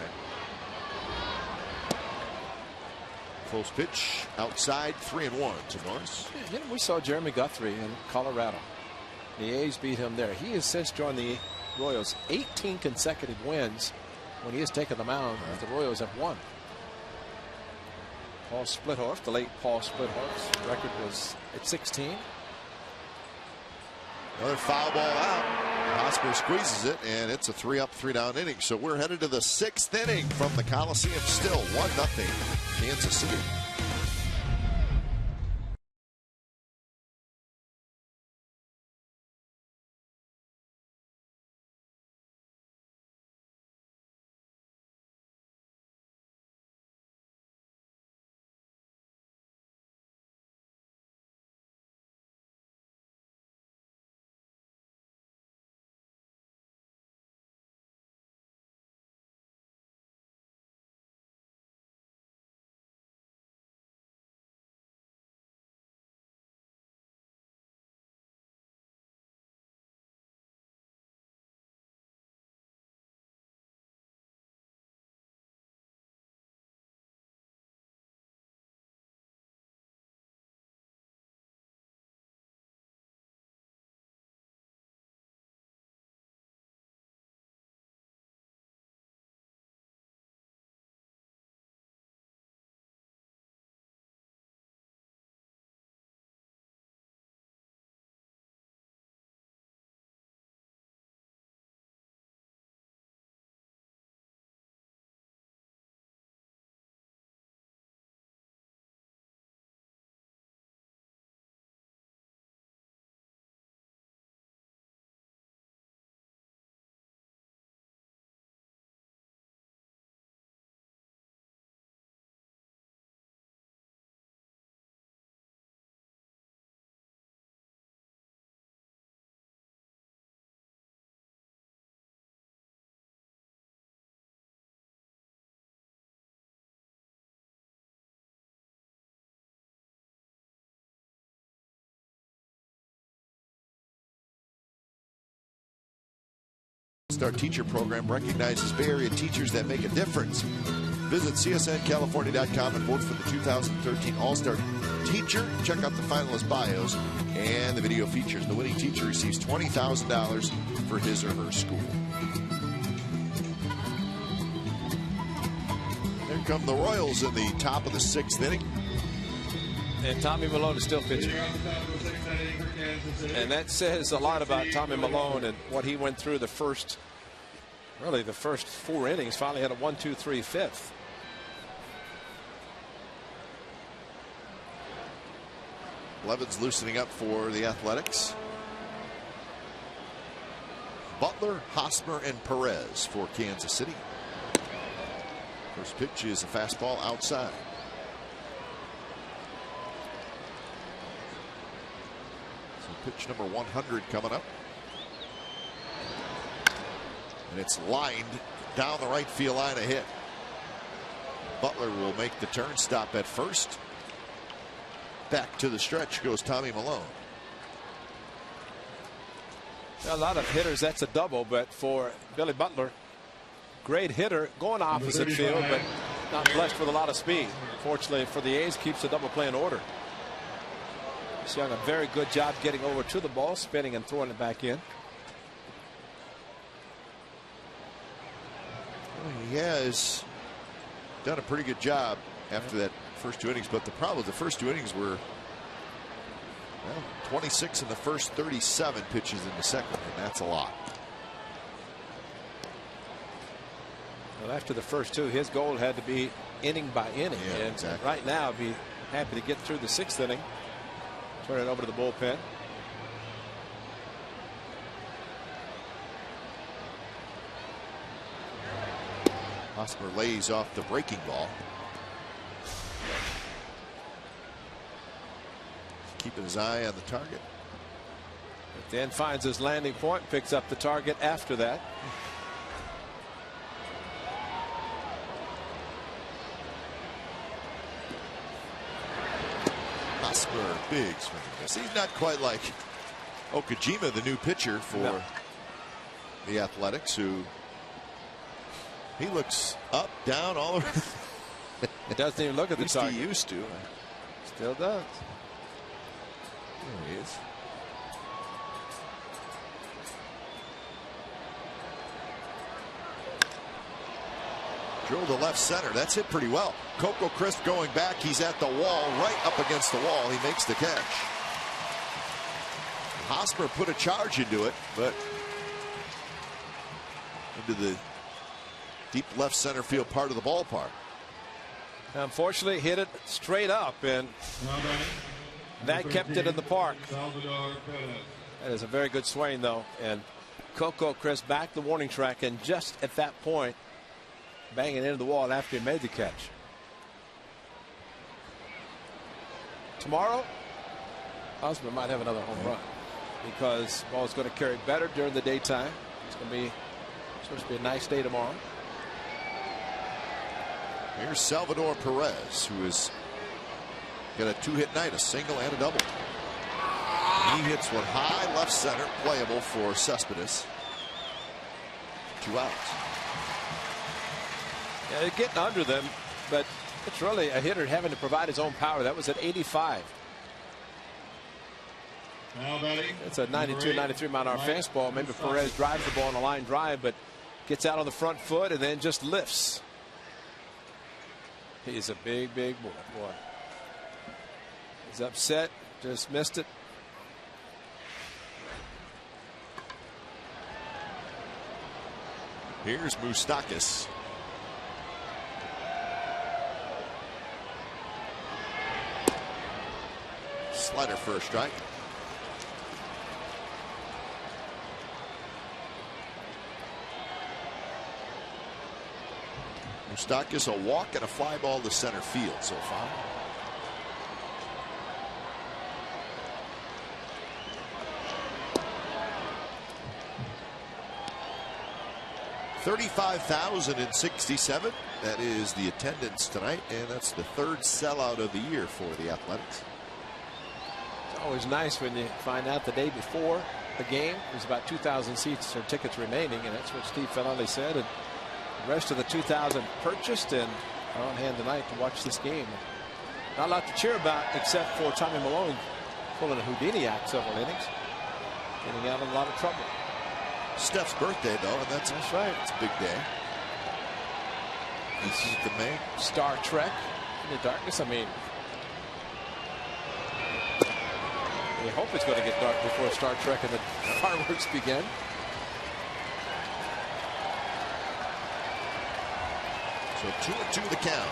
Close pitch outside, 3-1 to Norris. You know, we saw Jeremy Guthrie in Colorado. The A's beat him there. He has since joined the Royals. 18 consecutive wins when he has taken the mound. The Royals have won. Paul Splithorf, the late Paul Splithorf's record was at 16. Another foul ball out. Hosmer squeezes it, and it's a 3-up, 3-down inning. So we're headed to the 6th inning from the Coliseum. Still 1-0 Kansas City. All-Star Teacher Program recognizes Bay Area teachers that make a difference. Visit csncalifornia.com and vote for the 2013 All-Star Teacher. Check out the finalist bios and the video features. The winning teacher receives $20,000 for his or her school. There come the Royals in the top of the 6th inning. And Tommy Malone is still pitching. And that says a lot about Tommy Malone and what he went through the first 4 innings. Finally had a 1-2-3 fifth. Levin's loosening up for the Athletics. Butler, Hosmer, and Perez for Kansas City. First pitch is a fastball outside. So pitch number 100 coming up. And it's lined down the right field line, a hit. Butler will make the turn, stop at first. Back to the stretch goes Tommy Malone. A lot of hitters, that's a double, but for Billy Butler, great hitter going opposite field, but not blessed with a lot of speed. Fortunately for the A's, keeps the double play in order. He's done a very good job getting over to the ball, spinning and throwing it back in. He has done a pretty good job after that first 2 innings, but the problem with the first 2 innings were 26 in the first, 37 pitches in the second, and that's a lot. Well, after the first 2, his goal had to be inning by inning. Yeah, and exactly. Right now, be happy to get through the 6th inning, turn it over to the bullpen. Hosmer lays off the breaking ball. Keeping his eye on the target. But then finds his landing point, picks up the target after that. Hosmer, big swing. He's not quite like Okajima, the new pitcher for the Athletics, who he looks up, down, all over. He doesn't even look at the target. He used to. Still does. There he is. Drilled to left center. That's hit pretty well. Coco Crisp going back. He's at the wall, right up against the wall. He makes the catch. Hosmer put a charge into it, but into the deep left center field part of the ballpark. Unfortunately, hit it straight up, and that kept it in the park. That is a very good swing, though. And Coco Crisp back the warning track, and just at that point, banging into the wall after he made the catch. Tomorrow, Hosmer might have another home run because the ball is going to carry better during the daytime. It's supposed to be a nice day tomorrow. Here's Salvador Perez, who has got a 2-hit night, a single and a double. He hits one high left center, playable for Cespedes. 2 outs. Yeah, they're getting under them, but it's really a hitter having to provide his own power. That was at 85. It's a 92, 93 mile-an-hour fastball. Maybe Perez drives the ball on a line drive, but gets out on the front foot and then just lifts. He's a big, big boy. He's upset. Just missed it. Here's Moustakis. Slider for a strike. Moustakis, a walk and a fly ball to center field so far. $35,067. That is the attendance tonight, and that's the 3rd sellout of the year for the Athletics. It's always nice when you find out the day before a game. There's about 2,000 seats or tickets remaining, and that's what Steve Fennelly said. And the rest of the 2,000 purchased and are on hand tonight to watch this game. Not a lot to cheer about except for Tommy Malone pulling a Houdini act several innings, getting out of a lot of trouble. Steph's birthday, though, and that's right. It's a big day. This is the May. Star Trek in the darkness. I mean, we hope it's going to get dark before Star Trek and the fireworks begin. So 2-2 the count.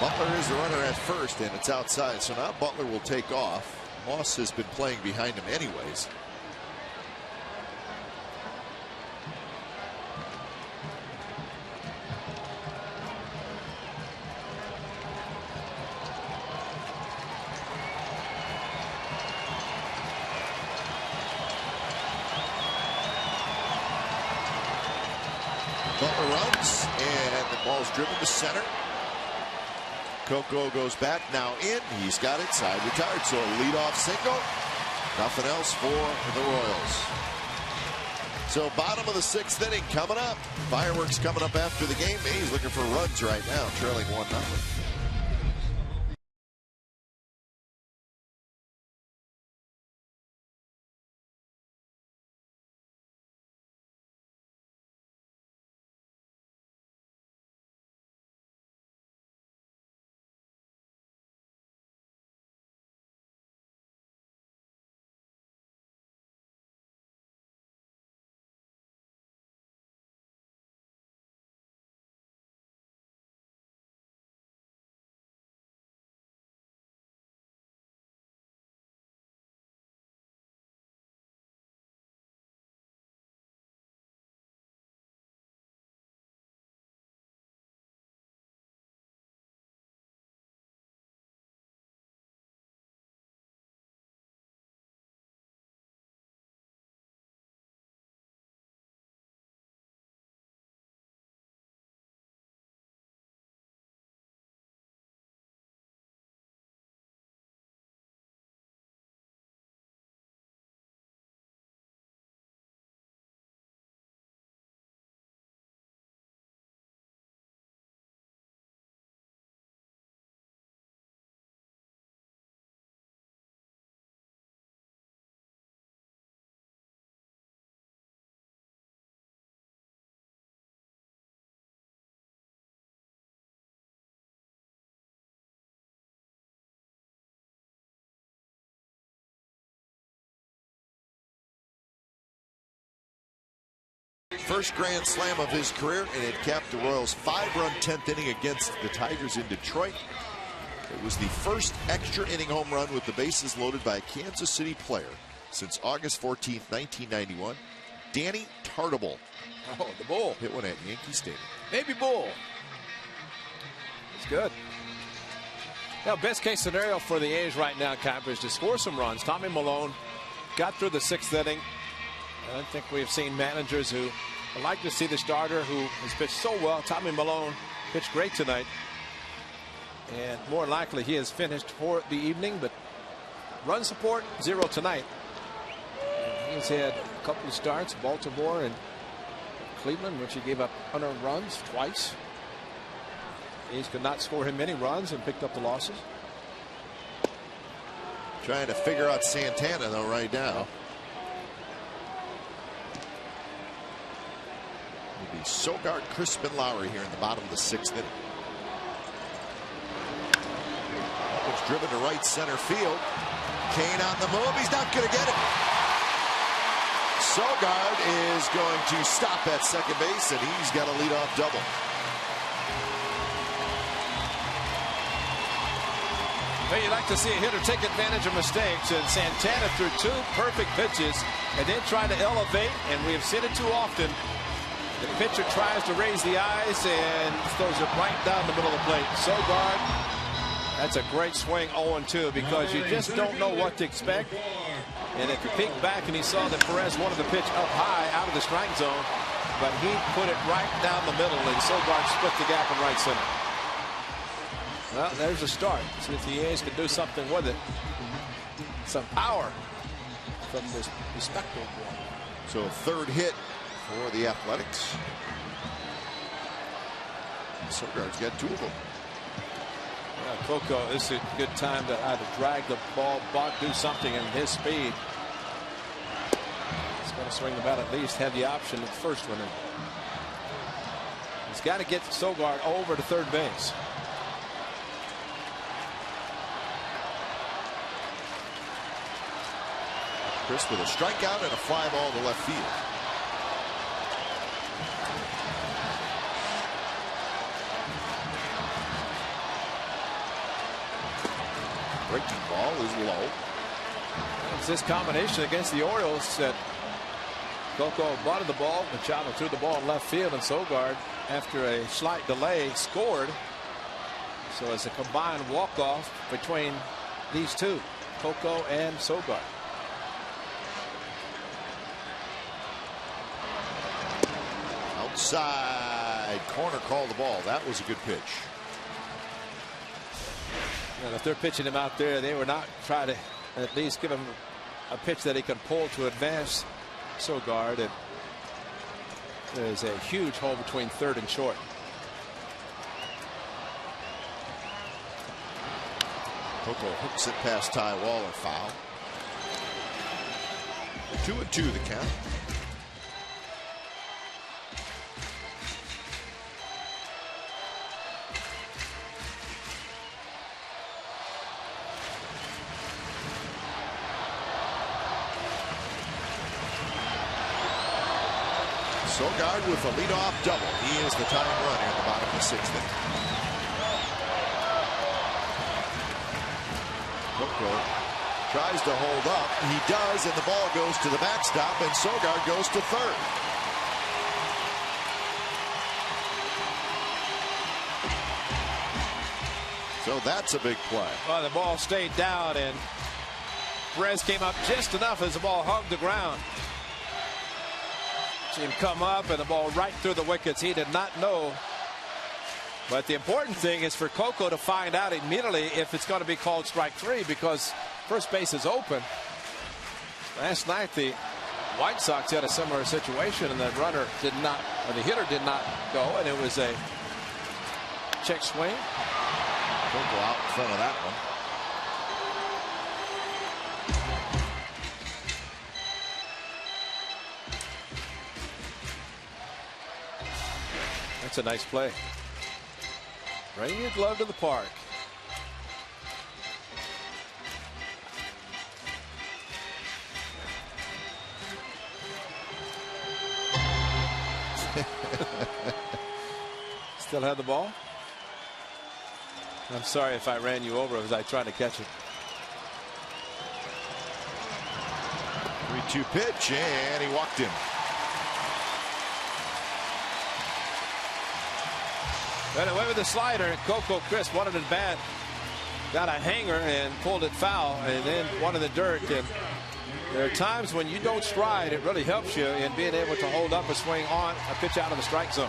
Butler is the runner at first, and it's outside, so now Butler will take off. Moss has been playing behind him anyways. Butler runs, and the ball's driven to center. Coco goes back, now in. He's got it, side retired, so a leadoff single. Nothing else for the Royals. So bottom of the 6th inning coming up. Fireworks coming up after the game. He's looking for runs right now, trailing 1-0. First grand slam of his career, and it capped the Royals' 5-run 10th inning against the Tigers in Detroit. It was the first extra inning home run with the bases loaded by a Kansas City player since August 14th, 1991. Danny Tartabull. Oh, the Bull. Hit one at Yankee Stadium. Maybe Bull. It's good. Now, best case scenario for the A's right now, Cap, is to score some runs. Tommy Malone got through the 6th inning. I think we've seen managers who would like to see the starter who has pitched so well. Tommy Malone pitched great tonight. And more likely he has finished for the evening, but run support 0 tonight. And he's had a couple of starts, Baltimore and Cleveland, which he gave up unearned runs twice. A's could not score him many runs and picked up the losses. Trying to figure out Santana, though, right now. It'll be Sogard, Crispin, Lowry here in the bottom of the 6th inning. It's driven to right center field. Kane on the move. He's not going to get it. Sogard is going to stop at second base, and he's got a leadoff double. Well, you like to see a hitter take advantage of mistakes, and Santana threw 2 perfect pitches and then tried to elevate, and we have seen it too often. The pitcher tries to raise the eyes and throws it right down the middle of the plate. Sogard, that's a great swing 0-2 because you just don't know what to expect. And if you peek back and he saw that Perez wanted the pitch up high out of the strike zone, but he put it right down the middle, and Sogard split the gap in right center. Well, there's a start. See if the A's can do something with it. Some power from this respectable ball. So third hit for the Athletics. Sogard's got two of them. Yeah, Coco, this is a good time to either drag the ball, do something in his speed. He's going to swing the bat, at least have the option at first one. He's got to get Sogard over to third base. Chris with a strikeout and a fly ball to left field. Breaking ball is low. It's this combination against the Orioles that Coco botted the ball, Machado threw the ball in left field, and Sogard, after a slight delay, scored. So it's a combined walk-off between these two, Coco and Sogard. Outside corner, called the ball. That was a good pitch. And if they're pitching him out there, they were not trying to at least give him a pitch that he can pull to advance Sogard. And there's a huge hole between third and short. Coco hooks it past Ty Waller, foul. 2-2 the count. Sogard with a leadoff double. He is the tying run in the bottom of the sixth inning. Coco tries to hold up. He does, and the ball goes to the backstop, and Sogard goes to third. So that's a big play. Well, the ball stayed down, and Perez came up just enough as the ball hugged the ground. See him come up, and the ball right through the wickets. He did not know. But the important thing is for Coco to find out immediately if it's going to be called strike three, because first base is open. Last night the White Sox had a similar situation, and the runner did not, or the hitter did not go, and it was a check swing. Coco out in front of that one. That's a nice play. Bring your glove to the park. Still have the ball? I'm sorry if I ran you over as I tried to catch it. 3-2 pitch, and he walked him. Got away with the slider. Coco Chris wanted it bad. Got a hanger and pulled it foul, and then wanted the dirt. And there are times when you don't stride, it really helps you in being able to hold up a swing on a pitch out of the strike zone.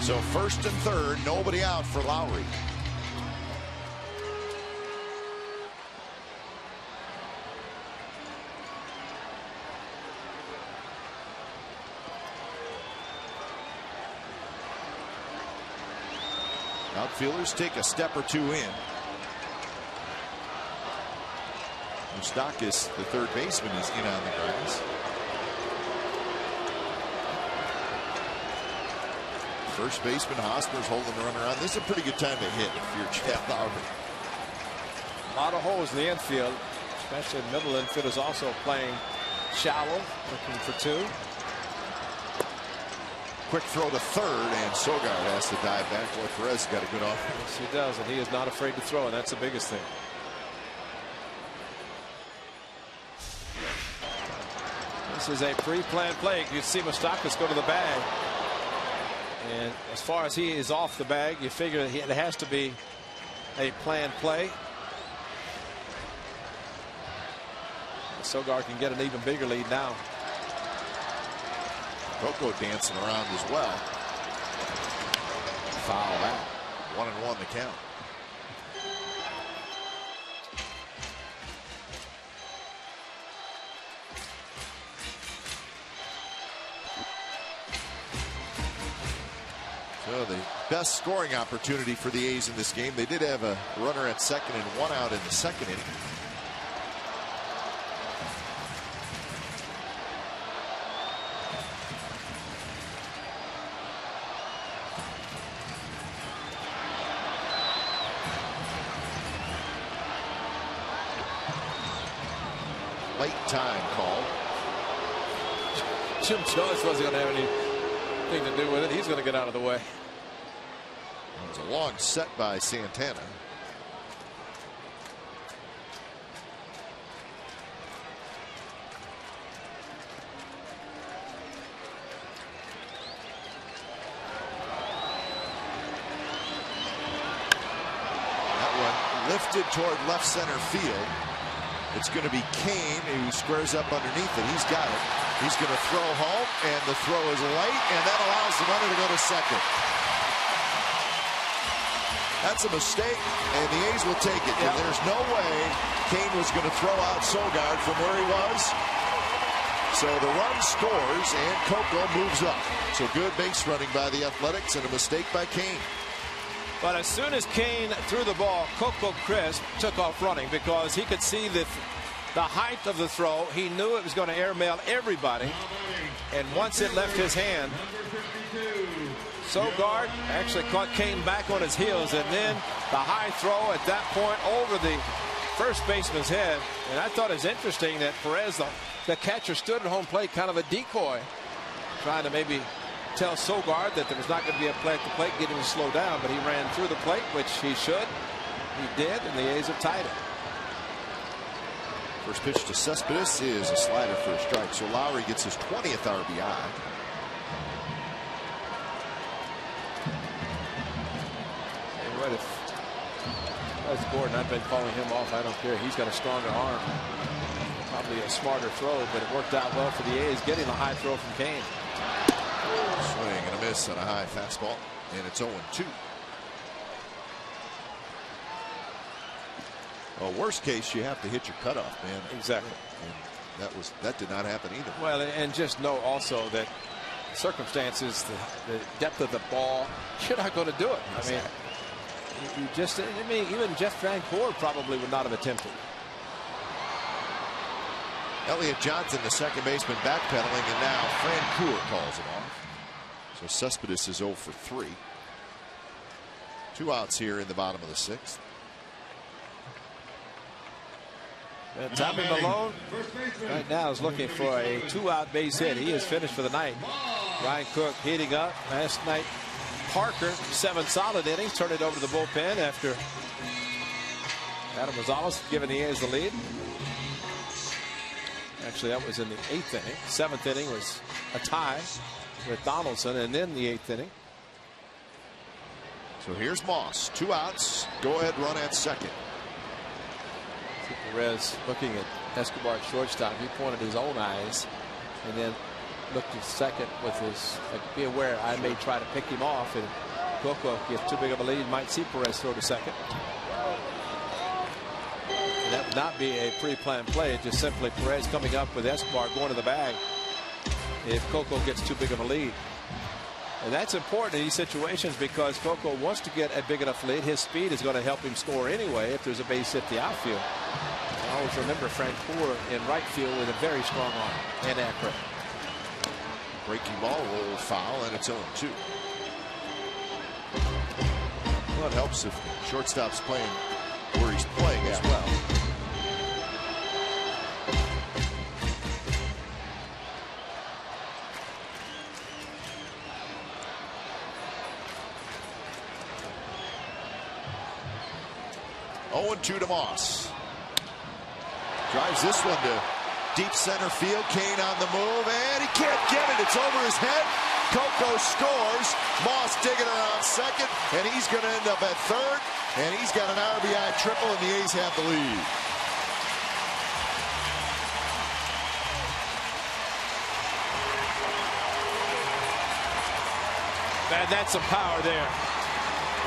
So first and third, nobody out for Lowry. Outfielders take a step or two in. Moustakas, the third baseman, is in on the grass. First baseman Hosmer's holding the runner on. This is a pretty good time to hit if you're Chad Lowry. A lot of holes in the infield, especially the middle infield is also playing shallow, looking for two. Quick throw to third, and Sogard has to dive back. Boy, Perez got a good offense. Yes, he does, and he is not afraid to throw, and that's the biggest thing. This is a pre-planned play. You see Moustakas go to the bag, and as far as he is off the bag, you figure it has to be a planned play. Sogard can get an even bigger lead now. Coco dancing around as well. Foul out. 1-1 the count. So the best scoring opportunity for the A's in this game. They did have a runner at second and one out in the second inning. Late time call. Jim Joyce wasn't going to have anything to do with it. He's going to get out of the way. It was a long set by Santana. That one lifted toward left center field. It's going to be Kane who squares up underneath it. He's got it. He's going to throw home, and the throw is light, and that allows the runner to go to second. That's a mistake, and the A's will take it. And there's no way Kane was going to throw out Sogard from where he was. So the run scores, and Coco moves up. So good base running by the Athletics, and a mistake by Kane. But as soon as Kane threw the ball, Coco Crisp took off running because he could see the height of the throw. He knew it was going to airmail everybody. And once it left his hand, Sogard actually caught Kane back on his heels. And then the high throw at that point over the first baseman's head. And I thought it was interesting that Perez, the catcher, stood at home plate, kind of a decoy, trying to maybe tell Sogard that there was not going to be a play at the plate, get him to slow down, but he ran through the plate, which he should. He did, and the A's have tied it. First pitch to Cespedes is a slider for a strike, so Lowry gets his 20th RBI. And if Gordon, I've been calling him off, I don't care. He's got a stronger arm, probably a smarter throw, but it worked out well for the A's, getting a high throw from Kane. Swing and a miss on a high fastball, and it's 0-2. Well, worst case, you have to hit your cutoff, man. Exactly. And that did not happen either. Well, and just know also that circumstances, the depth of the ball, you're not going to do it. Exactly. I mean, even Jeff Van Coor probably would not have attempted. Elliott Johnson, the second baseman, backpedaling, and now Francoeur calls it off. So Cespedes is 0 for 3. 2 outs here in the bottom of the 6th. And Tommy Malone right now is looking for a 2-out base hit. He is finished for the night. Ryan Cook heating up. Last night, Parker, 7 solid innings, turned it over to the bullpen after Adam Rosales giving the A's the lead. Actually, that was in the 8th inning. 7th inning was a tie with Donaldson, and then the 8th inning. So here's Moss. 2 outs. Go ahead run at second. Perez looking at Escobar at shortstop. He pointed his own eyes and then looked at second with his, like, be aware I may try to pick him off, and Coco gets too big of a lead, might see Perez throw to second. And that would not be a pre-planned play. It's just simply Perez coming up with Escobar going to the bag if Coco gets too big of a lead. And that's important in these situations because Coco wants to get a big enough lead. His speed is going to help him score anyway if there's a base hit the outfield. I always remember Francoeur in right field with a very strong arm and accurate. Breaking ball, roll foul, and it's 0-2. Well, it helps if shortstop's playing where he's playing as well. To Moss. Drives this one to deep center field. Kane on the move, and he can't get it. It's over his head. Coco scores. Moss digging around second, and he's going to end up at third. And he's got an RBI triple, and the A's have the lead. And that's some power there.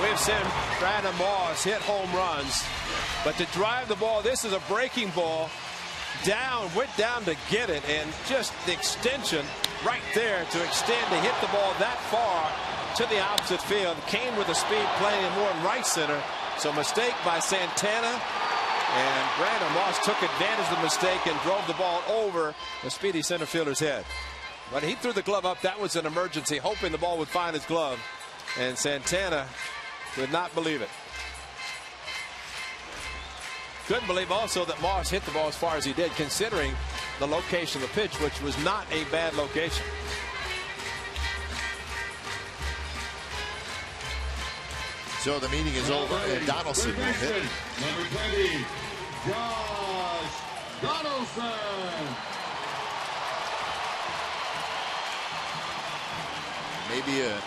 We've seen Brandon Moss hit home runs, but to drive the ball, this is a breaking ball. Went down to get it, and just the extension right there to extend to hit the ball that far to the opposite field. Kane with the speed playing more in right center. So mistake by Santana, and Brandon Moss took advantage of the mistake and drove the ball over the speedy center fielder's head. But he threw the glove up. That was an emergency, hoping the ball would find his glove, and Santana did not believe it. Couldn't believe also that Moss hit the ball as far as he did, considering the location of the pitch, which was not a bad location. So the meeting is over, and Donaldson will hit. Number 20, Josh Donaldson. Maybe a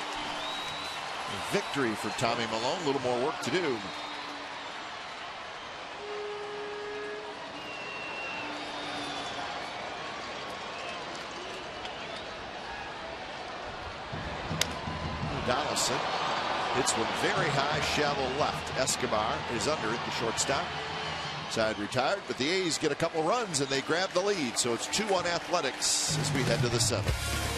victory for Tommy Malone. A little more work to do. Donaldson hits one very high, shallow left. Escobar is under it, the shortstop. Side retired, but the A's get a couple runs and they grab the lead. So it's 2-1 Athletics as we head to the 7th.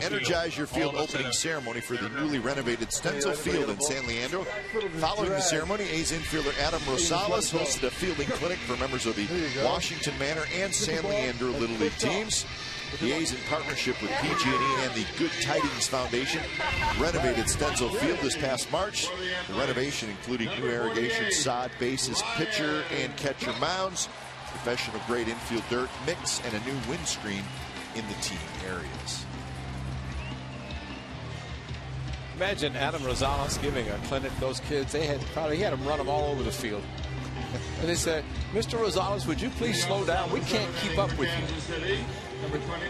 Energize Your Field opening ceremony for the newly renovated Stenzel Field in San Leandro. Following the ceremony, A's infielder Adam Rosales hosted a fielding clinic for members of the Washington Manor and San Leandro Little League teams. The A's, in partnership with PG&E and the Good Tidings Foundation, renovated Stenzel Field this past March. The renovation including new irrigation, sod, bases, pitcher and catcher mounds, professional grade infield dirt mix, and a new windscreen in the team areas. Imagine Adam Rosales giving a clinic to those kids. He had them run them all over the field. And they said, Mr. Rosales, would you please slow down? We can't keep up with you.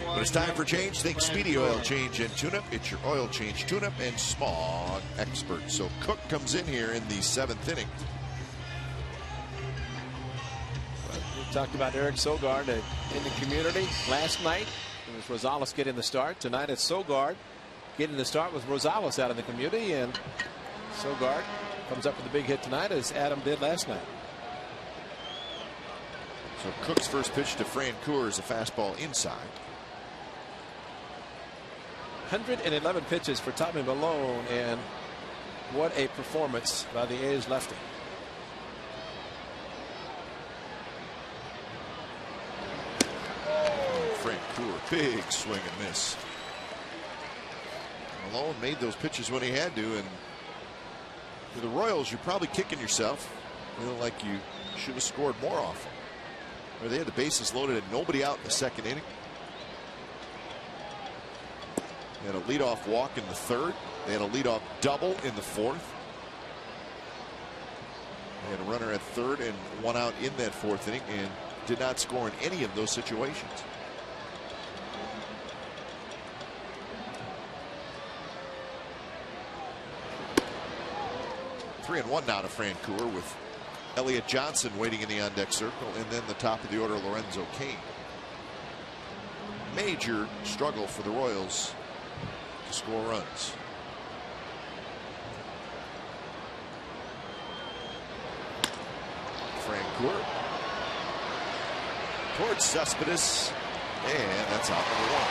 When it's time for change, think Speedy Oil Change and Tune-Up. It's your oil change, tune-up, and smog expert. So Cook comes in here in the 7th inning. We talked about Eric Sogard in the community last night. It was Rosales getting the start. Tonight it's Sogard getting the start with Rosales out in the community, and Sogard comes up with a big hit tonight, as Adam did last night. So Cook's first pitch to Francoeur is a fastball inside. 111 pitches for Tommy Malone, and what a performance by the A's lefty. Francoeur, big swing and miss. Malone made those pitches when he had to, and for the Royals, you're probably kicking yourself. Feel like you should have scored more often. Or they had the bases loaded and nobody out in the 2nd inning. They had a leadoff walk in the 3rd. They had a leadoff double in the 4th. They had a runner at third and one out in that fourth inning and did not score in any of those situations. Three and one now to Francoeur with Elliott Johnson waiting in the on-deck circle, and then the top of the order, Lorenzo Cain. Major struggle for the Royals to score runs. Francoeur towards Cespedes, and that's out number one.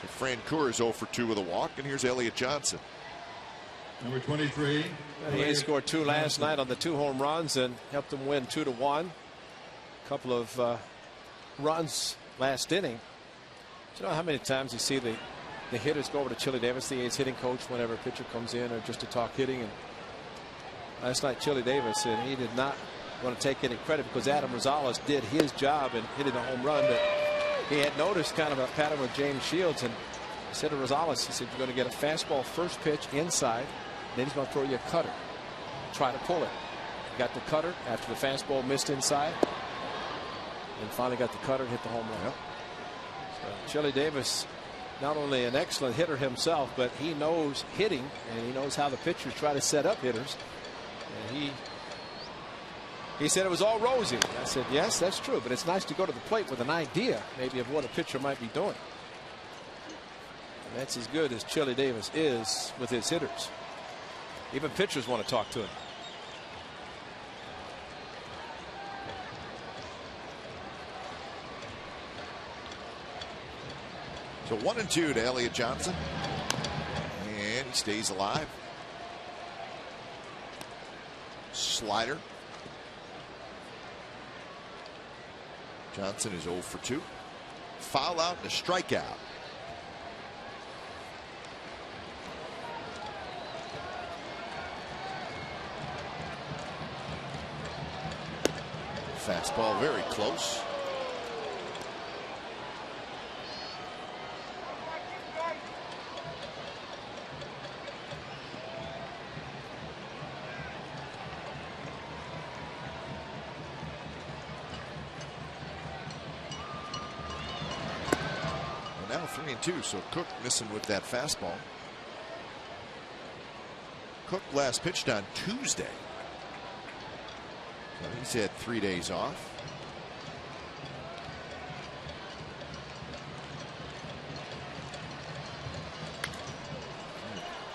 So Francoeur is 0 for 2 with a walk, and here's Elliott Johnson. Number 23. He scored 2 last night on the 2 home runs and helped them win 2-1. A couple of runs last inning. Do you know how many times you see the hitters go over to Chili Davis, the A's hitting coach, whenever a pitcher comes in or just to talk hitting? And last night Chili Davis said he did not want to take any credit because Adam Rosales did his job in hitting a home run, but he had noticed kind of a pattern with James Shields, and he said to Rosales, he said, you're going to get a fastball first pitch inside, then he's going to throw you a cutter. Try to pull it. He got the cutter after the fastball missed inside, and finally got the cutter and hit the home run. Yep. So Chili Davis, not only an excellent hitter himself, but he knows hitting, and he knows how the pitchers try to set up hitters. And he said it was all rosy. I said, yes, that's true, but it's nice to go to the plate with an idea maybe of what a pitcher might be doing. And that's as good as Chili Davis is with his hitters. Even pitchers want to talk to him. So 1-2 to Elliott Johnson, and he stays alive. Slider. Johnson is 0 for 2. Foul out and a strikeout. Fastball very close. Now 3-2, so Cook missing with that fastball. Cook last pitched on Tuesday. So he's had 3 days off.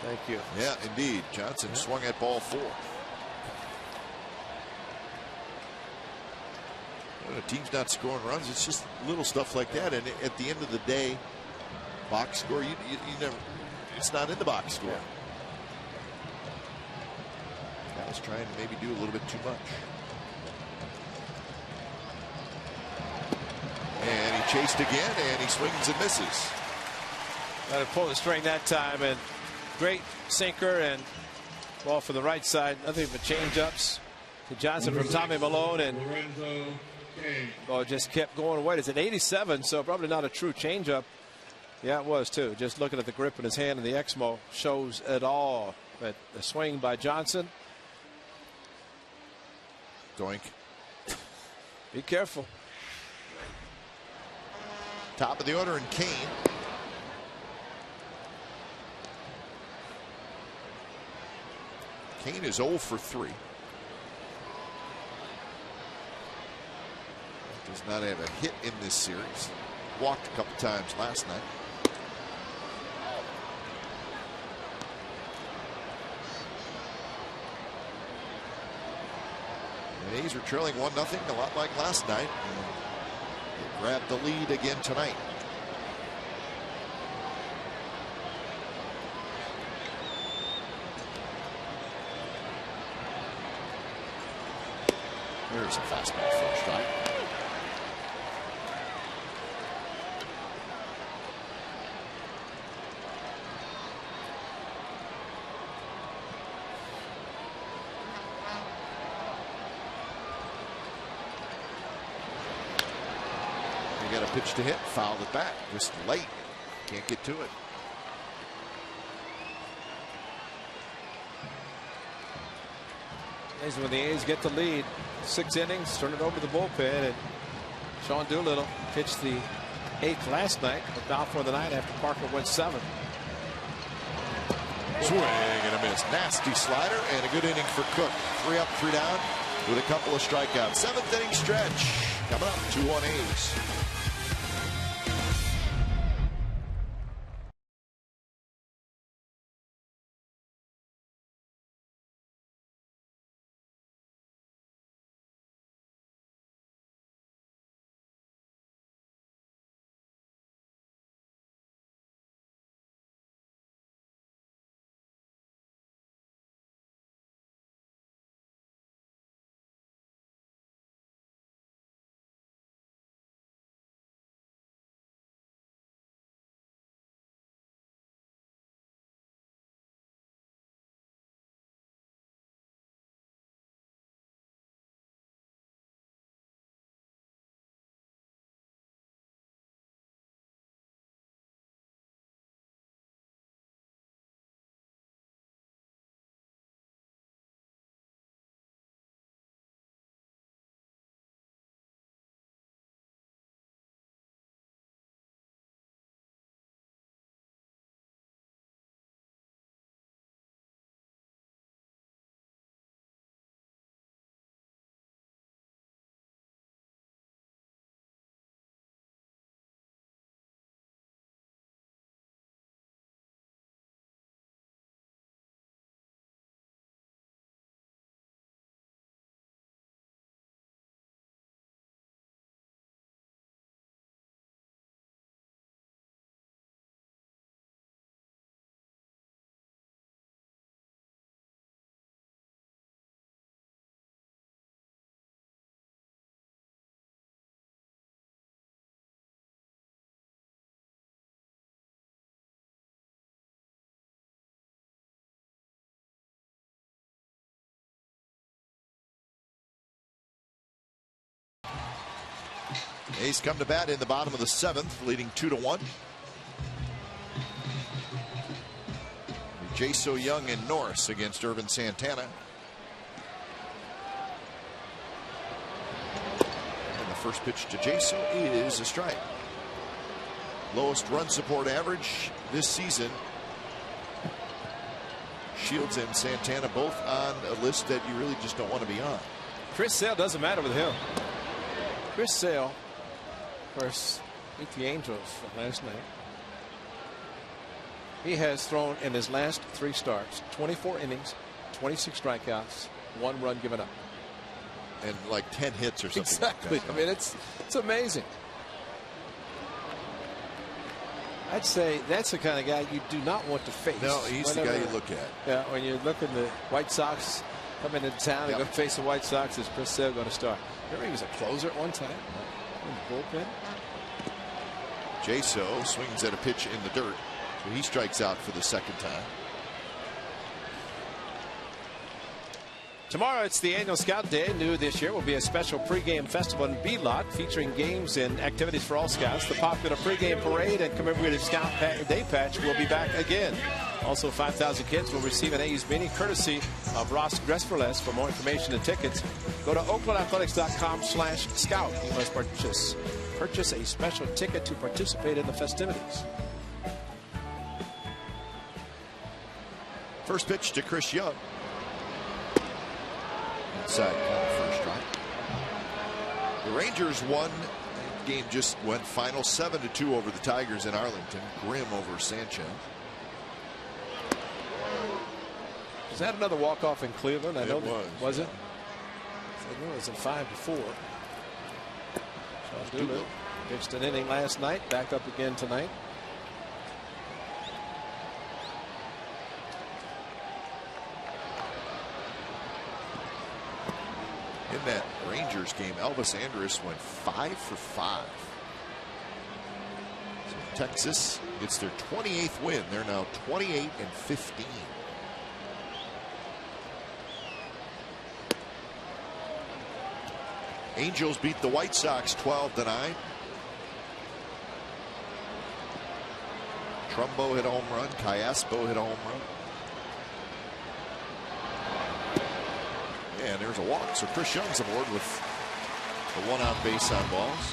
Thank you. Yeah, indeed. Johnson swung at ball 4. When a team's not scoring runs, it's just little stuff like that. And at the end of the day, box score, you never, it's not in the box score. Guys trying to maybe do a little bit too much. And he chased again, and he swings and misses. Got to pull the string that time, and great sinker and ball for the right side. Nothing but change-ups to Johnson from Tommy Malone, and ball just kept going away. It's at 87, so probably not a true changeup. Yeah, it was too. Just looking at the grip in his hand and the Exmo shows it all. But the swing by Johnson. Doink. Be careful. Top of the order, and Cain. Cain is 0 for 3. Does not have a hit in this series. Walked a couple times last night. The A's are trailing 1-0, a lot like last night. They grabbed the lead again tonight. There's a fastball for a strike. They got a pitch to hit, fouled it back just late. Can't get to it. Is when the A's get the lead. 6 innings, turn it over to the bullpen, and Sean Doolittle pitched the 8th last night, but foul for the night after Parker went 7. Swing and a miss. Nasty slider and a good inning for Cook. 3 up, 3 down with a couple of strikeouts. 7th inning stretch coming up. 2-1 A's. A's come to bat in the bottom of the 7th, leading 2-1. Jaso Young and Norris against Irvin Santana. And the first pitch to Jaso is a strike. Lowest run support average this season. Shields and Santana both on a list that you really just don't want to be on. Chris Sale doesn't matter with him. Chris Sale, of course, beat the Angels last night. He has thrown in his last 3 starts 24 innings, 26 strikeouts, 1 run given up, and like 10 hits or something. Exactly. Like that. I mean, it's amazing. I'd say that's the kind of guy you do not want to face. No, he's the guy you look at. Yeah, when you look at the White Sox coming into town, they're going to face the White Sox. Is Chris Sale going to start? Remember, he was a closer at one time in the bullpen. Jaso swings at a pitch in the dirt, so he strikes out for the 2nd time. Tomorrow it's the annual Scout Day. New this year will be a special pregame festival in B-Lot featuring games and activities for all Scouts. The popular pregame parade and commemorative Scout Day patch will be back again. Also, 5,000 kids will receive an A's Mini courtesy of Ross Dress for Less. For more information and tickets, go to oaklandathletics.com/scout. You must purchase a special ticket to participate in the festivities. First pitch to Chris Young. Inside for a strike. The Rangers won. The game just went final 7-2 over the Tigers in Arlington. Grimm over Sanchez. Was that another walk-off in Cleveland? I know it was. Was it? I know it was a 5-4. Doolittle pitched an inning last night, back up again tonight. In that Rangers game, Elvis Andrus went 5 for 5. So Texas gets their 28th win. They're now 28-15. Angels beat the White Sox 12-9. Trumbo hit a home run. Callaspo hit a home run. And there's a walk. So Chris Young's aboard with the 1 out base on balls.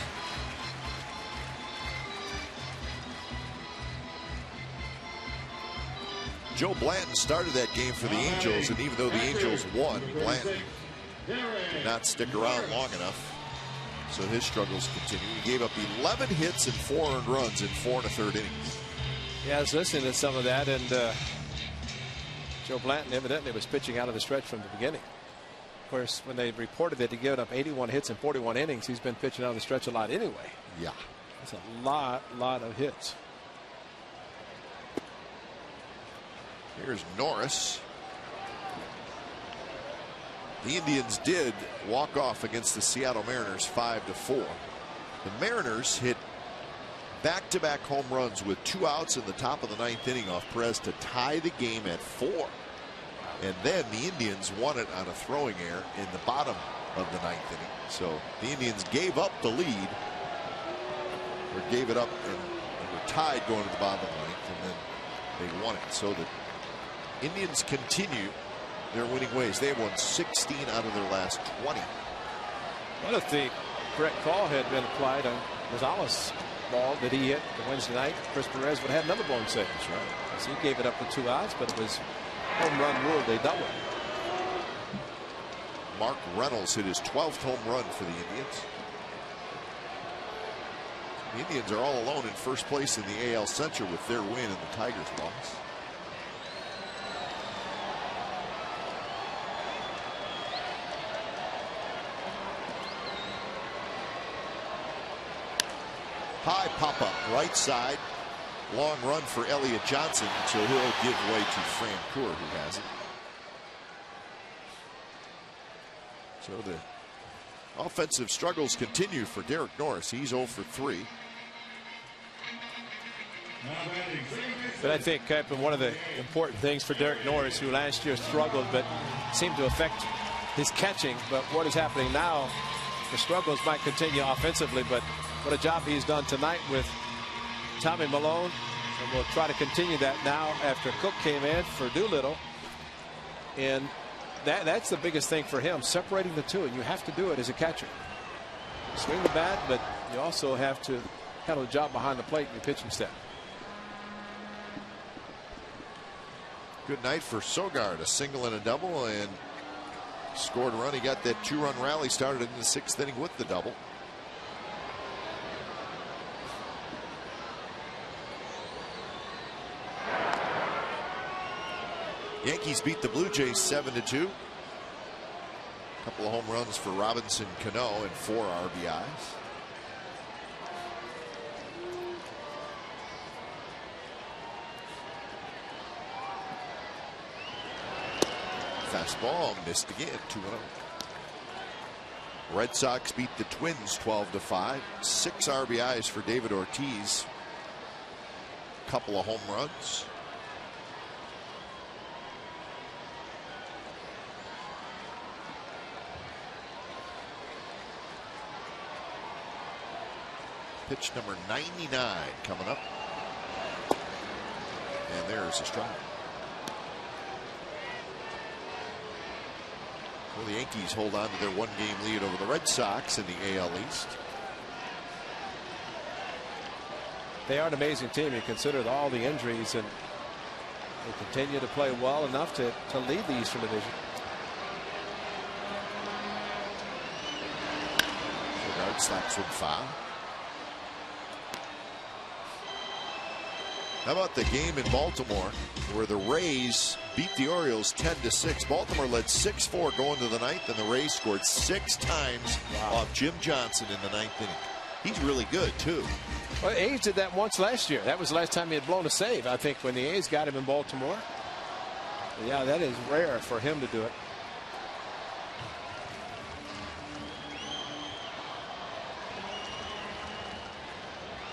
Joe Blanton started that game for the Angels, and even though the Angels won, Blanton did not stick around long enough. So his struggles continue. He gave up 11 hits and 4 earned runs in 4 1/3 innings. Yeah, I was listening to some of that, and Joe Blanton evidently was pitching out of the stretch from the beginning. Of course, when they reported that he gave up 81 hits in 41 innings, he's been pitching out of the stretch a lot anyway. Yeah. It's a lot of hits. Here's Norris. The Indians did walk off against the Seattle Mariners 5-4. The Mariners hit back-to-back home runs with 2 outs in the top of the 9th inning off Perez to tie the game at 4. And then the Indians won it on a throwing error in the bottom of the 9th inning. So the Indians gave up the lead, or gave it up, and were tied going to the bottom of the 9th, and then they won it. So the Indians continue their winning ways. They have won 16 out of their last 20. What if the correct call had been applied on Gonzalez ball that he hit the Wednesday night? Chris Perez would have had another blown save. That's right. So he gave it up with 2 outs, but it was home run rule. They doubled. Mark Reynolds hit his 12th home run for the Indians. The Indians are all alone in first place in the AL Central with their win and the Tigers' loss. High pop up right side. Long run for Elliott Johnson until he'll give way to Fran Coor, who has it. So the offensive struggles continue for Derek Norris. He's 0 for 3. But I think, Captain, one of the important things for Derek Norris, who last year struggled but seemed to affect his catching, but what is happening now, the struggles might continue offensively, but what a job he's done tonight with Tommy Milone, and we'll try to continue that now after Cook came in for Doolittle. And that's the biggest thing for him, separating the two, and you have to do it as a catcher. Swing the bat, but you also have to handle the job behind the plate in your pitching staff. Good night for Sogard, a single and a double, and scored a run. He got that 2-run rally started in the 6th inning with the double. Yankees beat the Blue Jays 7-2. A couple of home runs for Robinson Cano and 4 RBIs. Fastball missed again. 2-0. Red Sox beat the Twins 12-5. 6 RBIs for David Ortiz. Couple of home runs. Pitch number 99 coming up. And there's a strike. Well, the Yankees hold on to their 1-game lead over the Red Sox in the AL East. They are an amazing team. You consider all the injuries, and they continue to play well enough to lead the Eastern Division. Sogard slaps one foul. How about the game in Baltimore where the Rays beat the Orioles 10-6? Baltimore led 6-4 going to the 9th, and the Rays scored 6 times off Jim Johnson in the 9th inning. He's really good, too. Well, the A's did that once last year. That was the last time he had blown a save, I think, when the A's got him in Baltimore. Yeah, that is rare for him to do it.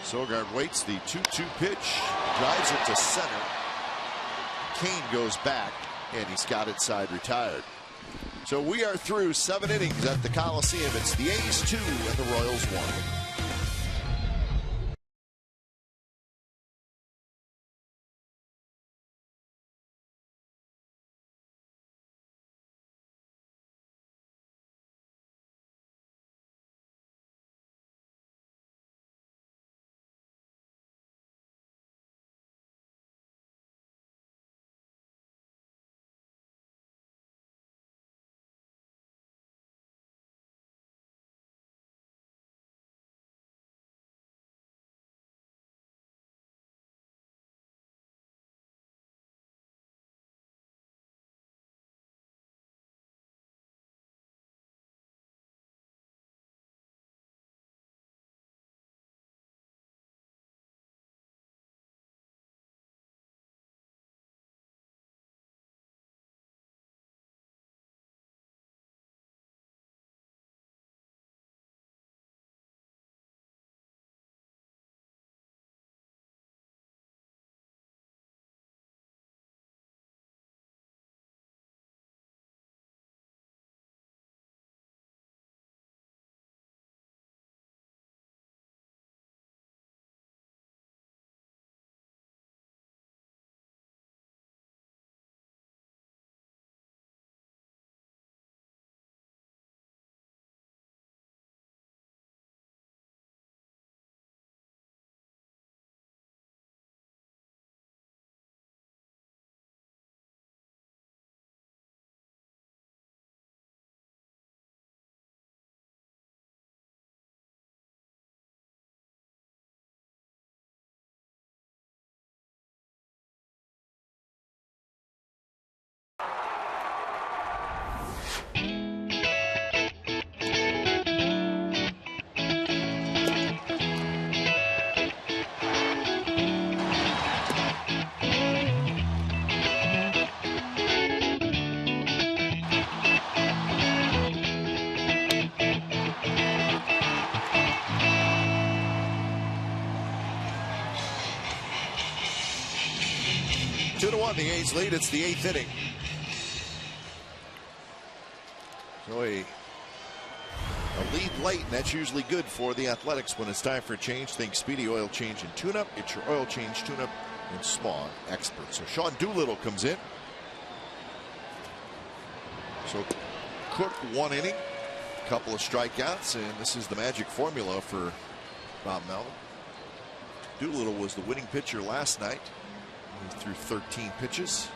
Sogard waits the 2-2 pitch, drives it to center. Kane goes back, and he's got it side retired. So we are through 7 innings at the Coliseum. It's the A's 2 and the Royals 1. 2-1, the A's lead. It's the 8th inning. So a lead late, and that's usually good for the Athletics when it's time for a change. Think Speedy Oil Change and Tune-Up. It's your oil change, tune-up, and smog expert. So Sean Doolittle comes in. So Cook 1 inning, couple of strikeouts, and this is the magic formula for Bob Melvin. Doolittle was the winning pitcher last night. He threw 13 pitches.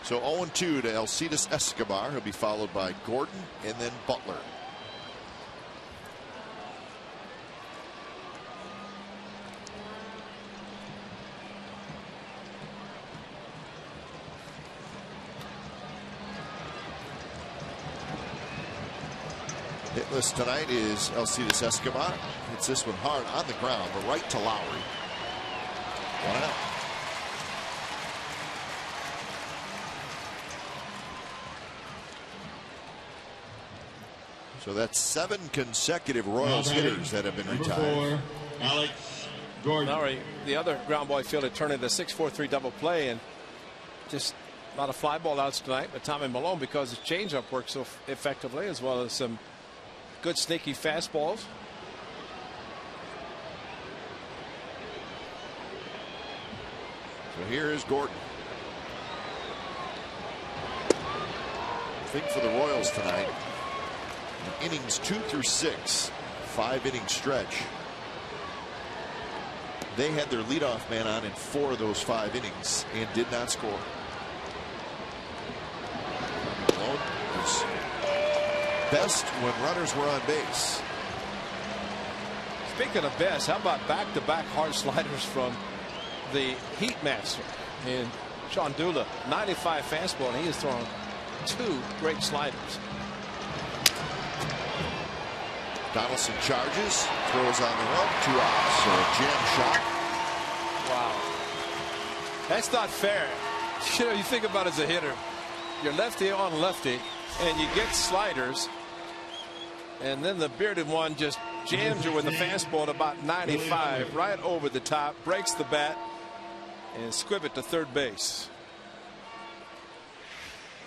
So 0-2 to Alcides Escobar. He'll be followed by Gordon and then Butler. Hitless tonight is Alcides Escobar. Hits this one hard on the ground, but right to Lowry. 1 out. So that's 7 consecutive Royals hitters that have been retired. 4, Alex Gordon. Lowry, the other ground ball fielder, turned into a 6-4-3 double play, and just a lot of fly ball outs tonight. But Tommy Malone, because his changeup works so effectively, as well as some good sneaky fastballs. So here is Gordon. Thing for the Royals tonight. Innings 2 through 6, 5-inning stretch. They had their leadoff man on in 4 of those 5 innings and did not score. Malone was best when runners were on base. Speaking of best, how about back-to-back hard sliders from the Heat master in Sean Doolittle? 95 fastball, and he has thrown 2 great sliders. Donaldson charges, throws on the run, 2 outs. So a jam shot. Wow. That's not fair. You know, you think about it as a hitter. You're lefty on lefty, and you get sliders, and then the bearded one just jams you with the fastball at about 95, right over the top, breaks the bat, and squib it to third base.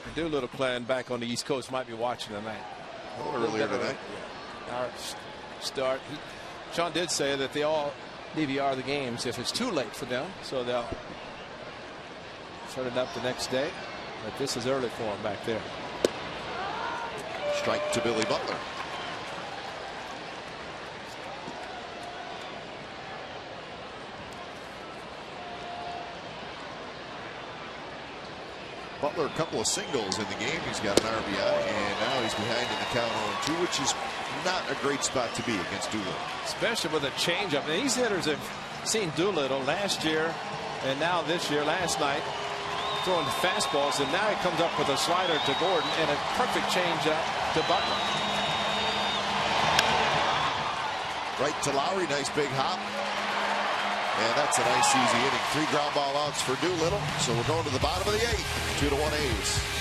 The Doolittle clan back on the East Coast might be watching tonight. Earlier tonight. Our start. Sean did say that they all DVR the games if it's too late for them, so they'll set it up the next day. But this is early for them back there. Strike to Billy Butler. Butler, a couple of singles in the game. He's got an RBI, and now he's behind in the count 0-2, which is not a great spot to be against Doolittle. Especially with a changeup. And these hitters have seen Doolittle last year and now this year, last night, throwing fastballs, and now he comes up with a slider to Gordon and a perfect changeup to Butler. Right to Lowry, nice big hop. And that's a nice easy inning. 3 ground ball outs for Doolittle. So we're going to the bottom of the 8th. 2-1 A's.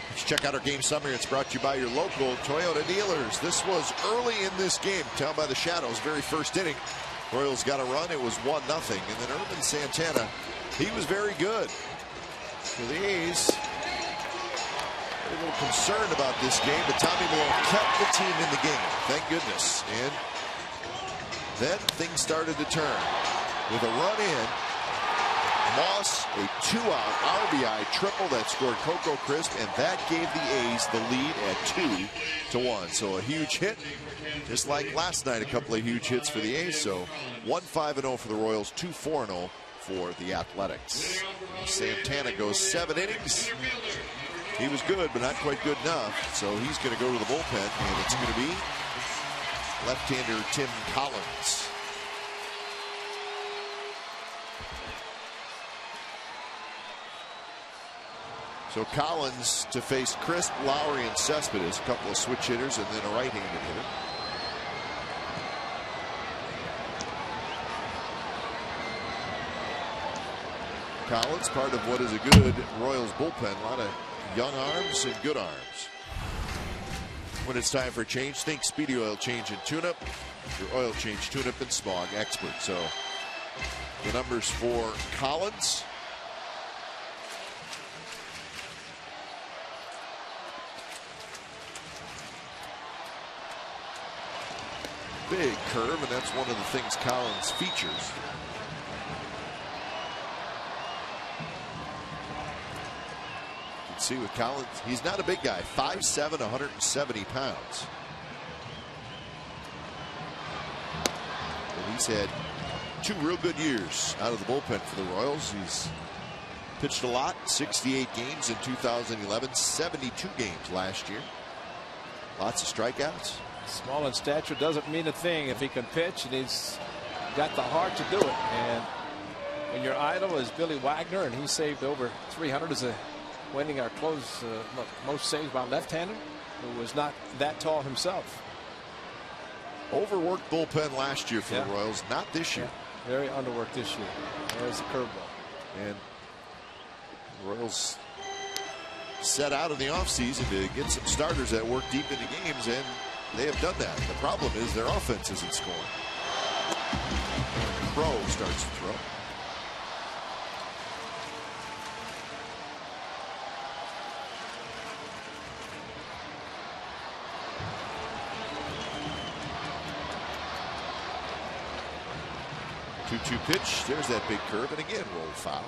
Let's check out our game summary. It's brought to you by your local Toyota dealers. This was early in this game, down by the shadows, very first inning. Royals got a run. It was 1-0. And then Urban Santana, he was very good. For the A's, a little concerned about this game, but Tommy Malone kept the team in the game. Thank goodness. And then things started to turn. With a run in, Moss, a 2-out RBI triple that scored Coco Crisp, and that gave the A's the lead at 2-1. So a huge hit, just like last night, a couple of huge hits for the A's. So 1-5-0 for the Royals, 2-4-0 for the Athletics. Santana goes 7 innings. He was good, but not quite good enough. So he's going to go to the bullpen, and it's going to be left-hander Tim Collins. So Collins to face Crisp, Lowry, and Cespedes, a couple of switch hitters, and then a right-handed hitter. Collins, part of what is a good Royals bullpen. A lot of young arms and good arms. When it's time for a change, think Speedy Oil Change and Tune-Up. Your oil change, tune-up, and smog expert. So the numbers for Collins. Big curve, and that's one of the things Collins features. You can see with Collins, he's not a big guy, 5'7", 170 pounds. But he's had 2 real good years out of the bullpen for the Royals. He's pitched a lot, 68 games in 2011, 72 games last year. Lots of strikeouts. Small in stature doesn't mean a thing if he can pitch, and he's got the heart to do it. And when your idol is Billy Wagner, and he saved over 300 as a winning our most saves by left-hander, who was not that tall himself. Overworked bullpen last year for the Royals, not this year. Very underworked this year. There's the curveball. And the Royals set out in the offseason to get some starters that work deep into games, and they have done that. The problem is their offense isn't scoring. Crow starts to throw. Two-2 pitch. There's that big curve, and again rolled foul.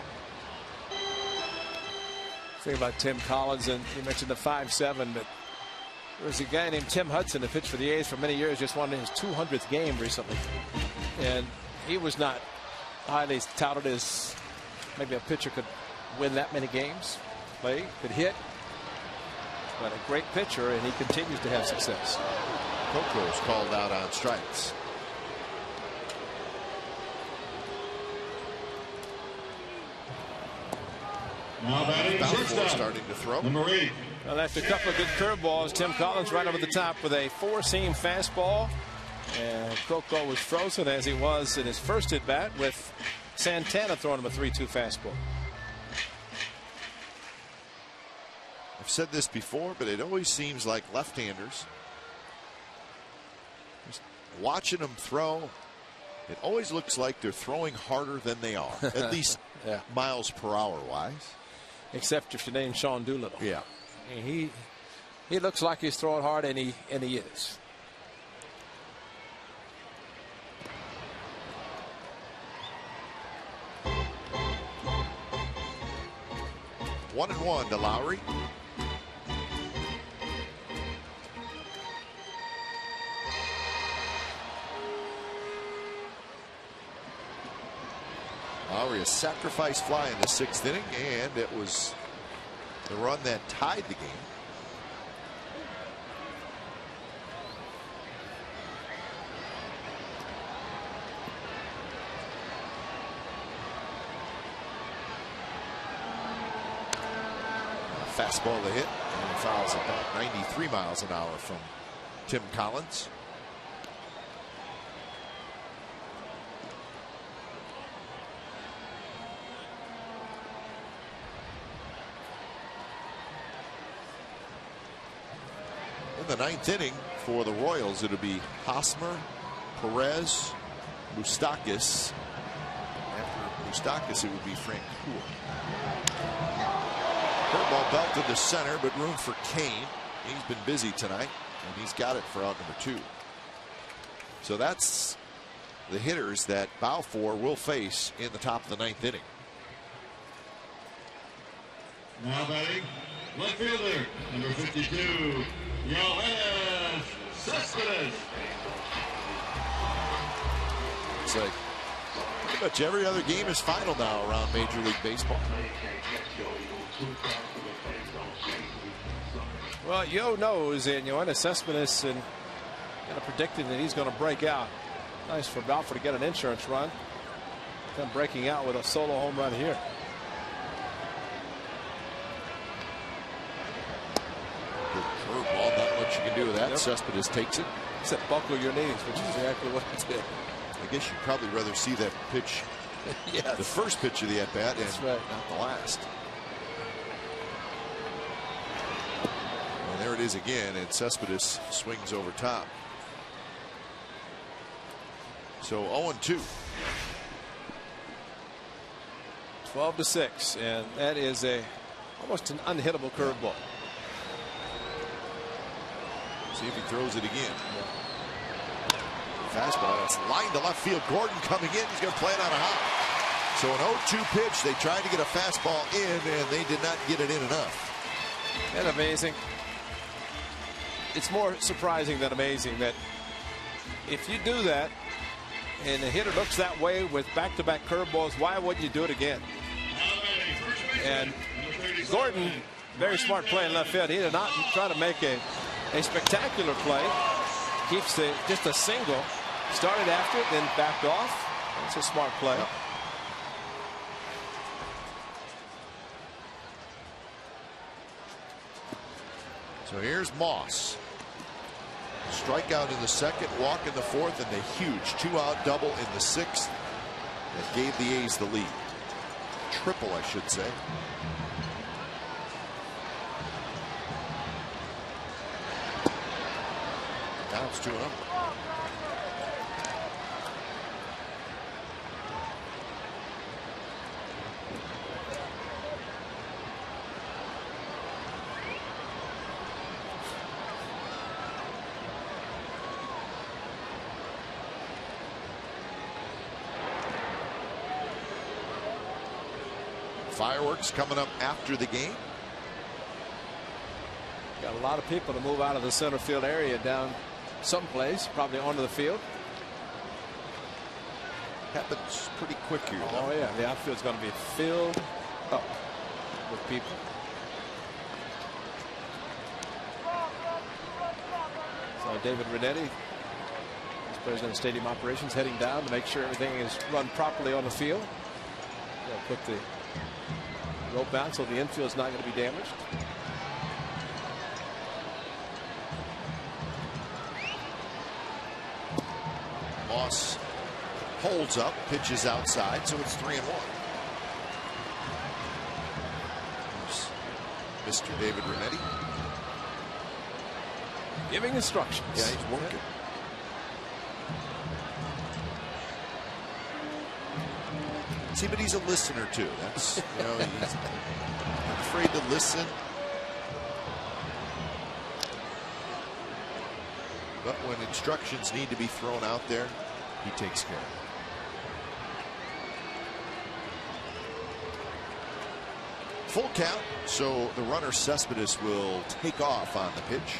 Think about Tim Collins, and you mentioned the 5'7", but there was a guy named Tim Hudson that pitched for the A's for many years, just won his 200th game recently. And he was not highly touted as maybe a pitcher could win that many games, play, could hit. But a great pitcher, and he continues to have success. Coco's called out on strikes. Now batting shortstop, starting to throw. Number 8. Well, after a couple of good curveballs, Tim Collins right over the top with a 4-seam fastball. And Coco was frozen as he was in his first at bat, with Santana throwing him a 3-2 fastball. I've said this before, but it always seems like left-handers, just watching them throw, it always looks like they're throwing harder than they are, at least miles per hour wise. Except if your name's Sean Doolittle. Yeah. He looks like he's throwing hard, and he is. One and one to Lowry. Lowry, a sacrifice fly in the 6th inning, and it was the run that tied the game. Fastball to hit, and he fouls about 93 miles an hour from Tim Collins. the ninth inning for the Royals, it'll be Hosmer, Perez, Moustakas. After Moustakas, it would be Frank Cool. Curveball belted to center, but room for Kane. He's been busy tonight, and he's got it for out number 2. So that's the hitters that Balfour will face in the top of the ninth inning. Now batting, left fielder, number 52, Yoenis Cespedes. It's like pretty much every other game is final now around Major League Baseball. Well, Yo knows, and Yoenis Cespedes and kind of predicting that he's going to break out. Nice for Balfour to get an insurance run. Then breaking out with a solo home run here. Good curveball, not much you can do with that. Yep. Cespedes takes it. Except buckle your knees, which is exactly what it did. I guess you'd probably rather see that pitch, Yes. the first pitch of the at-bat, and That's right. not the last. And there it is again, and Cespedes swings over top. So 0-2. 12-6, and that is almost an unhittable curveball. See if he throws it again. Fastball, it's line to left field. Gordon coming in, he's going to play it on a hop. So an 0-2 pitch. They tried to get a fastball in, and they did not get it in enough. And amazing. It's more surprising than amazing that if you do that and the hitter looks that way with back-to-back curveballs, why wouldn't you do it again? And Gordon, very smart play in left field. He did not try to make a spectacular play. Keeps just a single. Started after it, then backed off. That's a smart play. Yep. So here's Moss. Strikeout in the second, walk in the fourth, and the huge 2-out double in the sixth that gave the A's the lead. Triple, I should say. Now it's 2-0. Fireworks coming up after the game. Got a lot of people to move out of the center field area down someplace, probably onto the field. Happens pretty quick here. Oh yeah, the outfield's going to be filled up with people. So David Renetti, Vice President of Stadium Operations, heading down to make sure everything is run properly on the field. They'll put the rope out so the infield is not going to be damaged. Moss holds up, pitches outside, so it's 3-1. There's Mr. David Renetti giving instructions. Yeah, he's working. See, but he's a listener too. That's, you know, he's not afraid to listen. But when instructions need to be thrown out there, he takes care of it. Full count, so the runner Cespedes will take off on the pitch.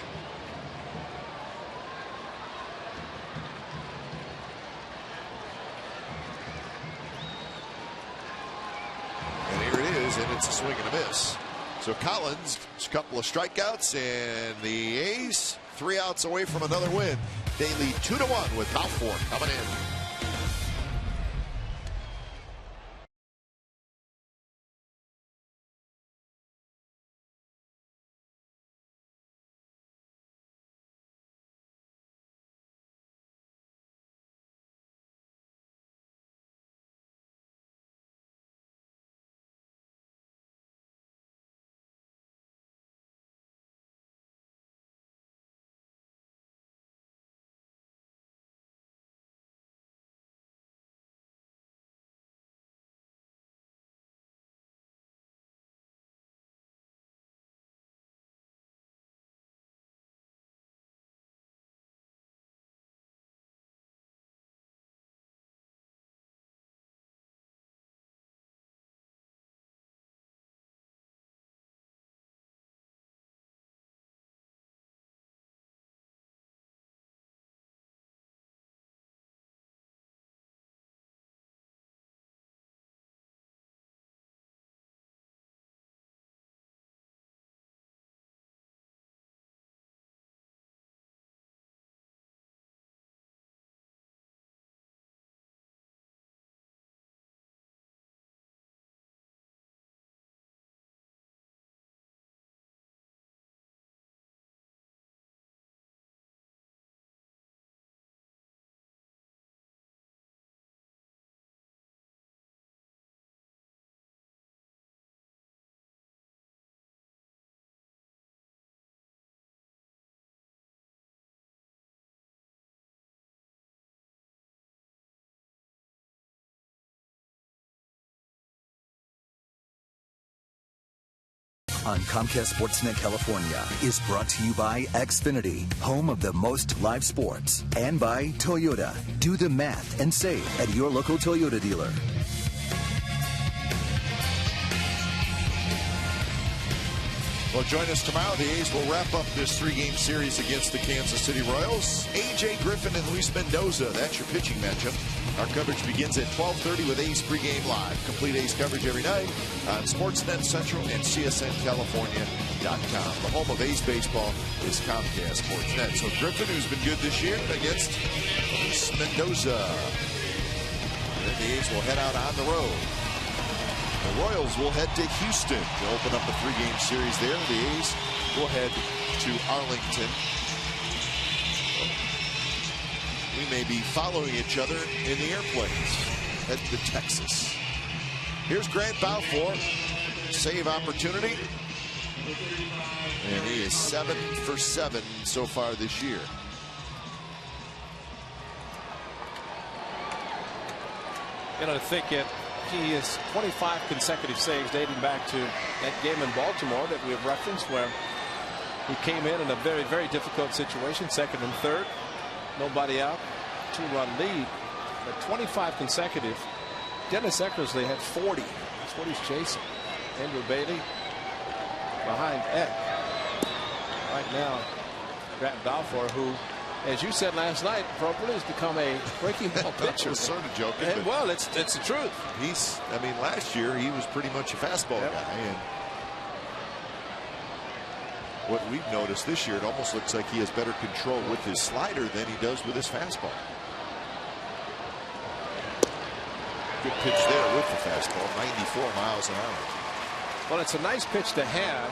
And here it is, and it's a swing and a miss. So Collins, a couple of strikeouts, and the A's 3 outs away from another win. They lead 2-1 with Balfour coming in. on Comcast Sportsnet California is brought to you by Xfinity, home of the most live sports, and by Toyota. Do the math and save at your local Toyota dealer. Well, join us tomorrow. The A's will wrap up this 3-game series against the Kansas City Royals. A.J. Griffin and Luis Mendoza, that's your pitching matchup. Our coverage begins at 12:30 with A's pregame live. Complete A's coverage every night on Sportsnet Central and CSNCalifornia.com. The home of A's baseball is Comcast Sportsnet. So Griffin, who's been good this year, against Luis Mendoza. And then the A's will head out on the road. The Royals will head to Houston to open up the 3-game series there. The A's will head to Arlington. We may be following each other in the airplanes. Head to Texas. Here's Grant Balfour. Save opportunity. And he is 7 for 7 so far this year. You know, to think it. He has 25 consecutive saves dating back to that game in Baltimore that we have referenced, where he came in a very, very difficult situation, second and third, nobody out, 2-run lead, but 25 consecutive. Dennis Eckersley had 40. That's what he's chasing. Andrew Bailey behind Eck. Right now, Grant Balfour, who, as you said last night, probably has become a breaking ball pitcher. I was sort of joking. And, well, it's the truth. I mean, last year he was pretty much a fastball guy. And what we've noticed this year, it almost looks like he has better control with his slider than he does with his fastball. Good pitch there with the fastball, 94 miles an hour. Well, it's a nice pitch to have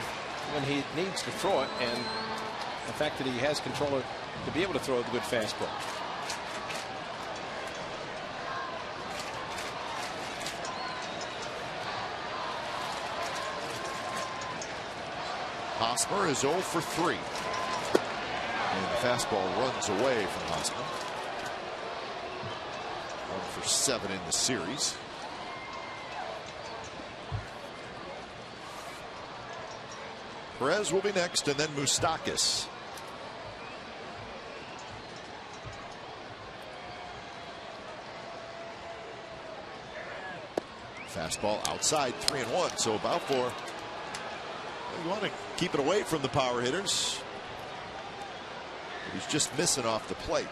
when he needs to throw it, and the fact that he has control to be able to throw a good fastball. Hosmer is 0 for 3. And the fastball runs away from Hosmer. 1 for 7 in the series. Perez will be next, and then Moustakas. Fastball outside, 3-1. So Balfour, you want to keep it away from the power hitters. But he's just missing off the plate.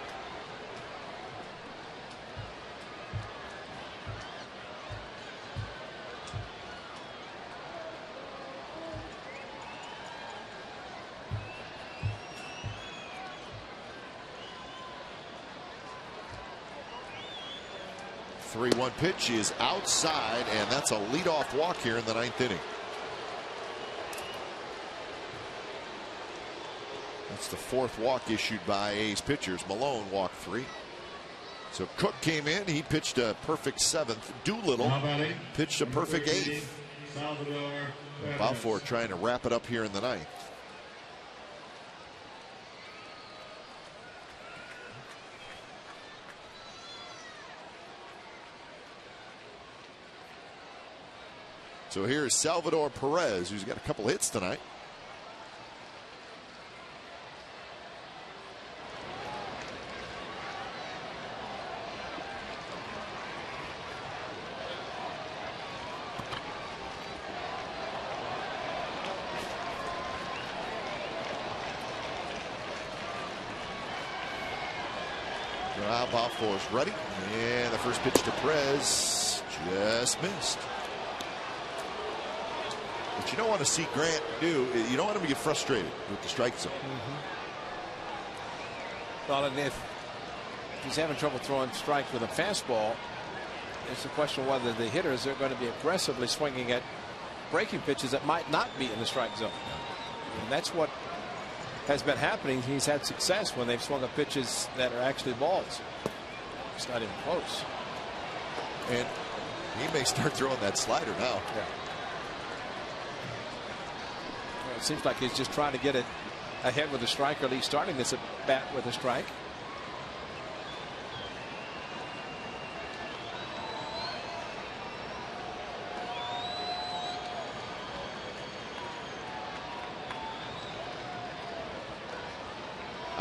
The 3-1 pitch is outside, and that's a leadoff walk here in the 9th inning. That's the 4th walk issued by A's pitchers. Malone walked 3. So Cook came in. He pitched a perfect 7th. Doolittle pitched a perfect 8th. Balfour trying to wrap it up here in the 9th. So here's Salvador Perez, who's got a couple hits tonight. Now Balfour's ready, and the first pitch to Perez just missed. What you don't want to see Grant do, you don't want him to get frustrated with the strike zone. Well, and if he's having trouble throwing strikes with a fastball, it's a question whether the hitters are going to be aggressively swinging at breaking pitches that might not be in the strike zone. And that's what has been happening. He's had success when they've swung at pitches that are actually balls. It's not even close. And he may start throwing that slider now. Yeah. Well, it seems like he's just trying to get it ahead with a strike, or at least starting this at bat with a strike.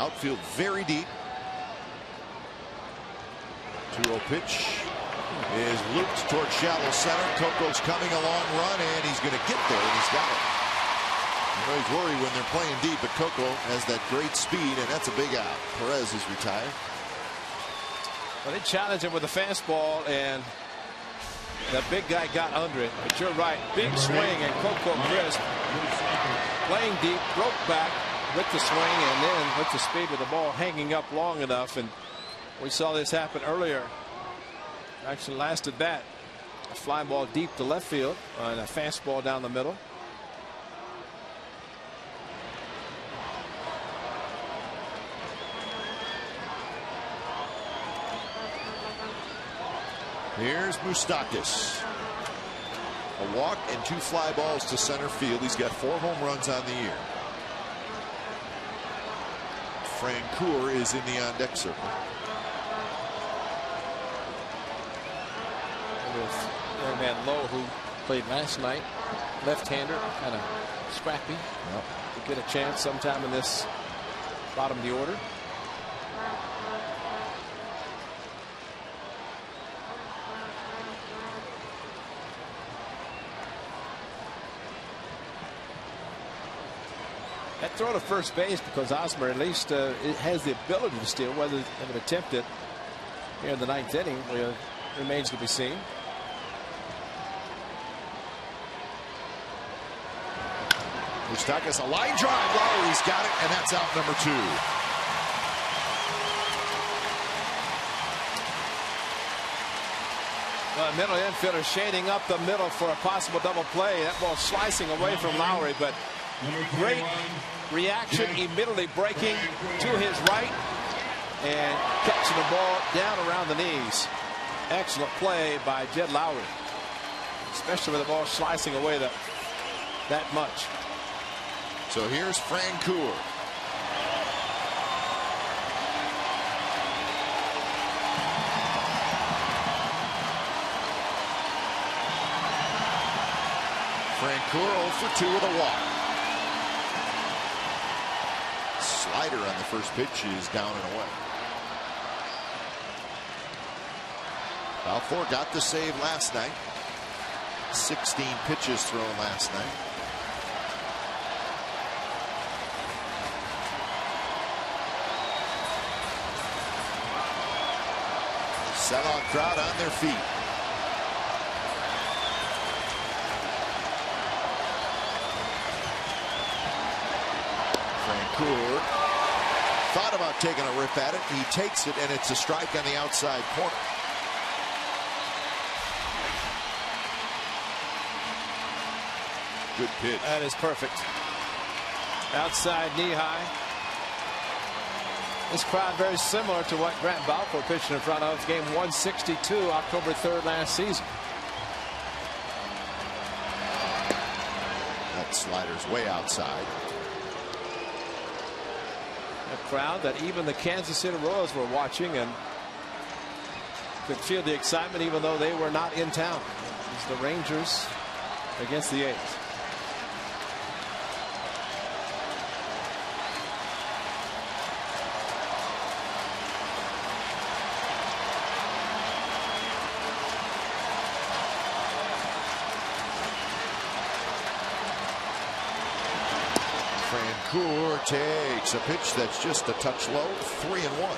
Outfield very deep. 2-0 pitch is looped toward shallow center. Coco's coming a long run, and he's going to get there, and he's got it. You know, he's worried when they're playing deep, but Coco has that great speed, and that's a big out. Perez is retired. Well, they challenged him with a fastball, and the big guy got under it. But you're right, big swing, and Coco Crisp playing deep, broke back with the swing, and then with the speed of the ball hanging up long enough. And we saw this happen earlier. Actually, last at bat, a fly ball deep to left field and a fastball down the middle. Here's Moustakas. A walk and 2 fly balls to center field. He's got 4 home runs on the year. Francoeur is in the on-deck circle. With young man Lowe, who played last night, left-hander, kind of scrappy. Yep. To get a chance sometime in this bottom of the order. That throw to first base, because Osmer at least it has the ability to steal. Whether they would attempt it here in the 9th inning remains to be seen. Moustakas, a line drive. Lowry's got it, and that's out number 2. The middle infielder shading up the middle for a possible double play. That ball slicing away from Lowry, but great reaction, immediately breaking to his right and catching the ball down around the knees. Excellent play by Jed Lowry, especially with the ball slicing away that much. So here's Francoeur. Francoeur 0 for 2 with a walk. Slider on the first pitch is down and away. Balfour got the save last night. 16 pitches thrown last night. Sellout crowd on their feet. Francoeur thought about taking a rip at it. He takes it, and it's a strike on the outside corner. Good pitch. That is perfect. Outside knee high. This crowd very similar to what Grant Balfour pitched in front of game 162 October 3rd last season. That slider's way outside. A crowd that even the Kansas City Royals were watching and could feel the excitement even though they were not in town. It's the Rangers against the A's. Francoeur takes a pitch that's just a touch low. 3-1.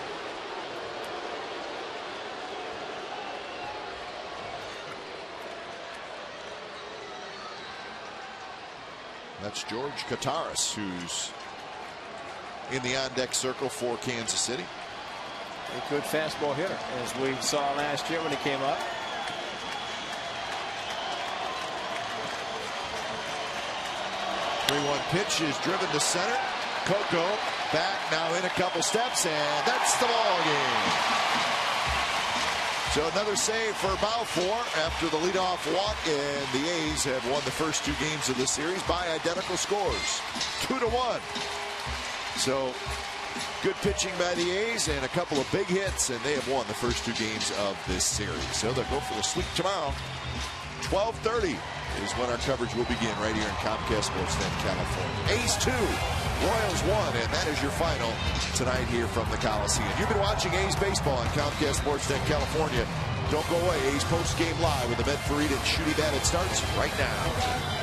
That's George Kataris, who's in the on-deck circle for Kansas City. A good fastball hitter, as we saw last year when he came up. Pitch is driven to center. Coco back now in a couple steps, and that's the ball game. So another save for Balfour after the leadoff walk, and the A's have won the first 2 games of the series by identical scores, 2-1. So good pitching by the A's and a couple of big hits, and they have won the first 2 games of this series. So they'll go for the sweep tomorrow. 12:30 is when our coverage will begin right here in Comcast Sportsnet, California. A's 2, Royals 1, and that is your final tonight here from the Coliseum. You've been watching A's baseball on Comcast Sportsnet California. Don't go away. A's post-game live with the Medford and Shooty Bat. It starts right now.